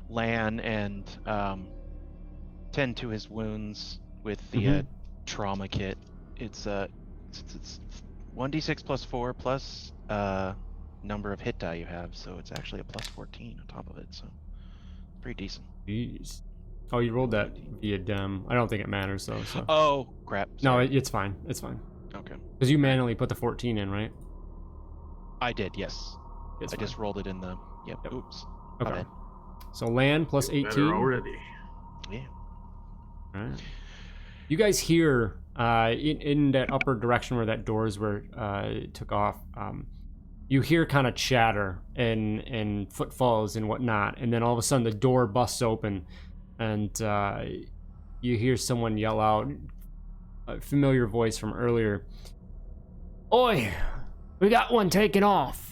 Lan and tend to his wounds with the trauma kit. It's 1d6 plus 4 plus number of hit die you have, so it's actually a plus 14 on top of it, so pretty decent. Jeez. Oh, you rolled that via Dem. I don't think it matters though. So. Oh crap! No, Sorry. it's fine. It's fine. Okay. Because you manually put the 14 in, right? I did, yes. It's I fine. just rolled it in the. Yep. Yep. Oops. My Okay. bad. So land plus Better 18. already. Yeah. All right. You guys hear in that upper direction where that doors were took off. You hear kind of chatter and footfalls and whatnot, and then all of a sudden the door busts open, and you hear someone yell out, a familiar voice from earlier. Oi, we got one taken off.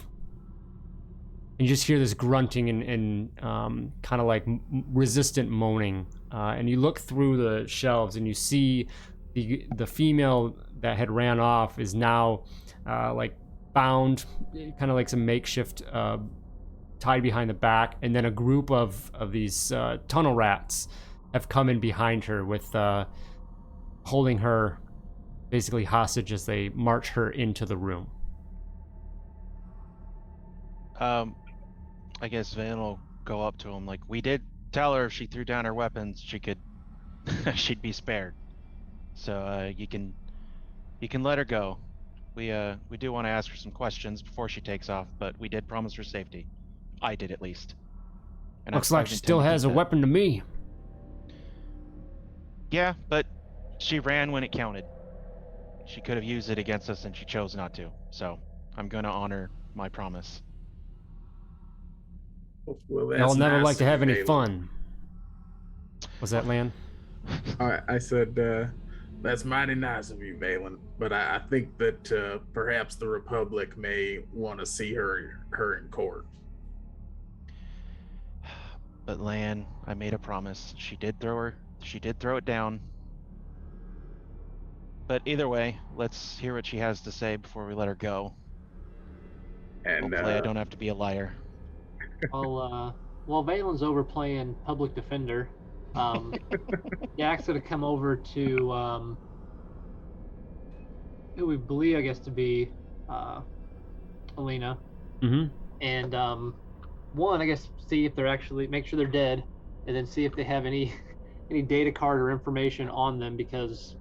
And you just hear this grunting and kind of like resistant moaning. And you look through the shelves and you see the female that had ran off is now like bound, kind of like some makeshift tied behind the back, and then a group of these tunnel rats have come in behind her with holding her basically hostage as they march her into the room. I guess Van will go up to him like, we did tell her if she threw down her weapons, she could, she'd be spared. So you can let her go. We do want to ask her some questions before she takes off, but we did promise her safety. I did at least. And Looks like she still has a weapon to me. Yeah, but she ran when it counted. She could have used it against us and she chose not to. So I'm going to honor my promise. Well, that's Y'all never nice like to of have you, any Balin. fun. Was that Lan? I said, that's mighty nice of you, Balin, but I think that perhaps the Republic may want to see her in court. But Lan, I made a promise. She did throw it down. But either way, let's hear what she has to say before we let her go. And hopefully I don't have to be a liar. While Valen's over playing public defender, Yak's gonna come over to who we believe, I guess, to be Alina. Mm-hmm. And one, I guess, see if they're actually, make sure they're dead, and then see if they have any data card or information on them, because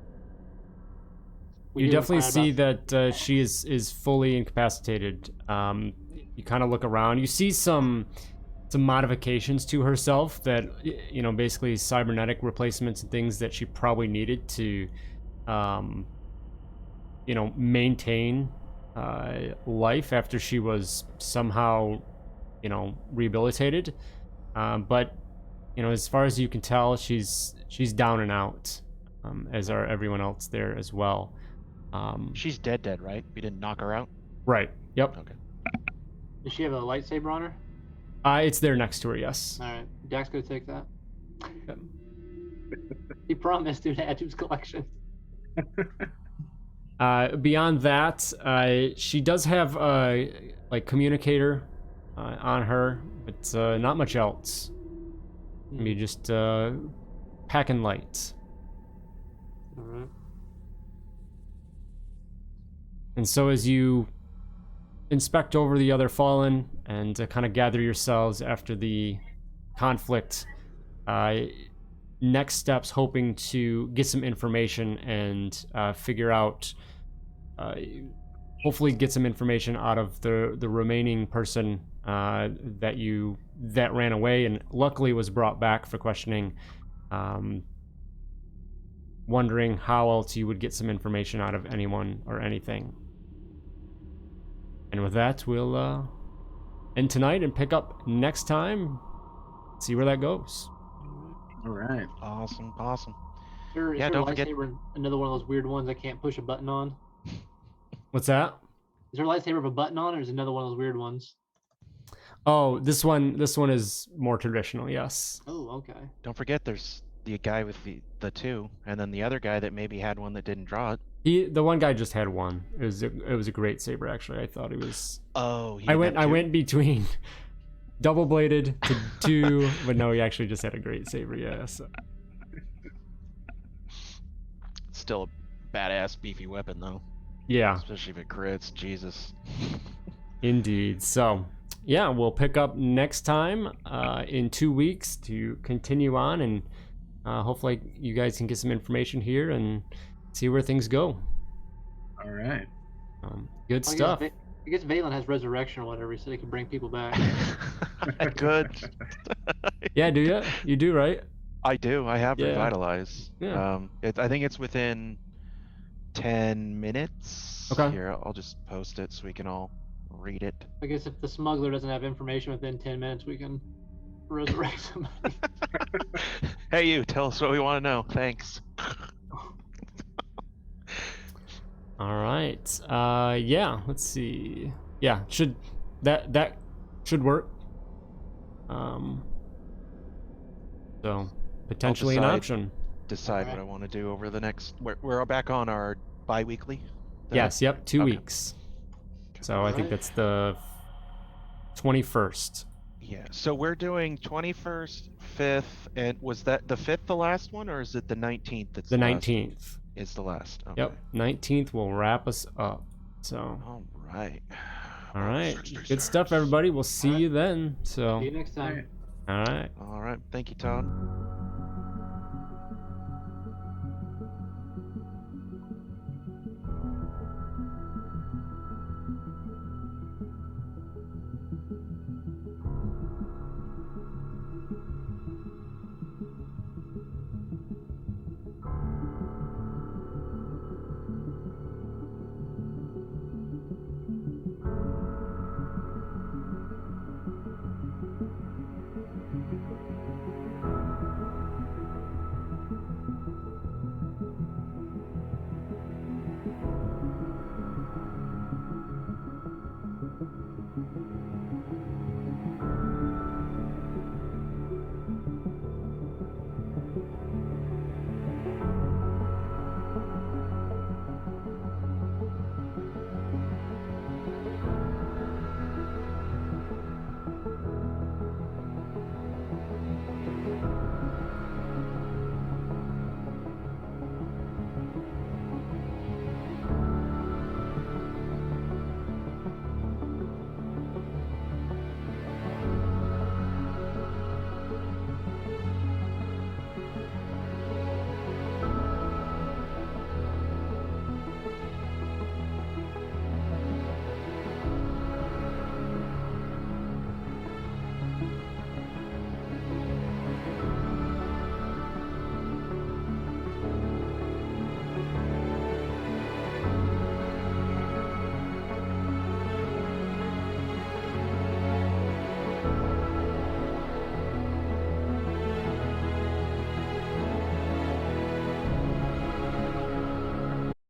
you definitely see that she is fully incapacitated. You kind of look around. You see some modifications to herself that, you know, basically cybernetic replacements and things that she probably needed to, you know, maintain life after she was somehow, you know, rehabilitated. But, you know, as far as you can tell, she's down and out, as are everyone else there as well. She's dead, right? We didn't knock her out? Right. Yep. Okay. Does she have a lightsaber on her? It's there next to her, yes. All right. Dak's gonna take that. Yep. He promised to add to his collection. Beyond that, she does have like communicator on her, but not much else. Maybe just packing light. All right. And so as you inspect over the other fallen and kind of gather yourselves after the conflict, next steps hoping to get some information and figure out, hopefully get some information out of the remaining person that ran away and luckily was brought back for questioning. Wondering how else you would get some information out of anyone or anything. And with that, we'll end tonight and pick up next time. See where that goes. All right. Awesome. Is Yeah, her don't forget- lightsaber another one of those weird ones I can't push a button on? What's that? Is her lightsaber have a button on, or is it another one of those weird ones? Oh, this one is more traditional, yes. Oh, okay. Don't forget there's the guy with the two, and then the other guy that maybe had one that didn't draw it. The one guy just had one. It was a great saber, actually. I thought it was. Oh, I went between double bladed to two, but no, he actually just had a great saber. Yeah. So. Still a badass beefy weapon though. Yeah. Especially if it crits. Jesus. Indeed. So, yeah, we'll pick up next time in 2 weeks to continue on, and hopefully you guys can get some information here and see where things go. All right. Good stuff. I guess Valen has resurrection or whatever, so they can bring people back. Good. Yeah, do you? You do, right? I do. I have Yeah. revitalize. Yeah. I think it's within 10 minutes. Okay. Here, I'll just post it so we can all read it. I guess if the smuggler doesn't have information within 10 minutes, we can resurrect somebody. Hey, you, tell us what we want to know. Thanks. All right. Yeah, let's see. Yeah, that should work. So potentially an decide. option. decide what Alright. I want to do over the next. We're back on our bi-weekly. Yes, yep, 2 Okay. weeks. So I think Alright. that's the 21st. Yeah. So we're doing 21st, 5th, and was that the 5th the last one, or is it the 19th? That's The last? 19th. Is the last. Okay. Yep, 19th will wrap us up. So, All right. all Well, right, 66. good stuff, everybody. We'll see Alright. you then. So, See you next time. all right. All right. Thank you, Todd.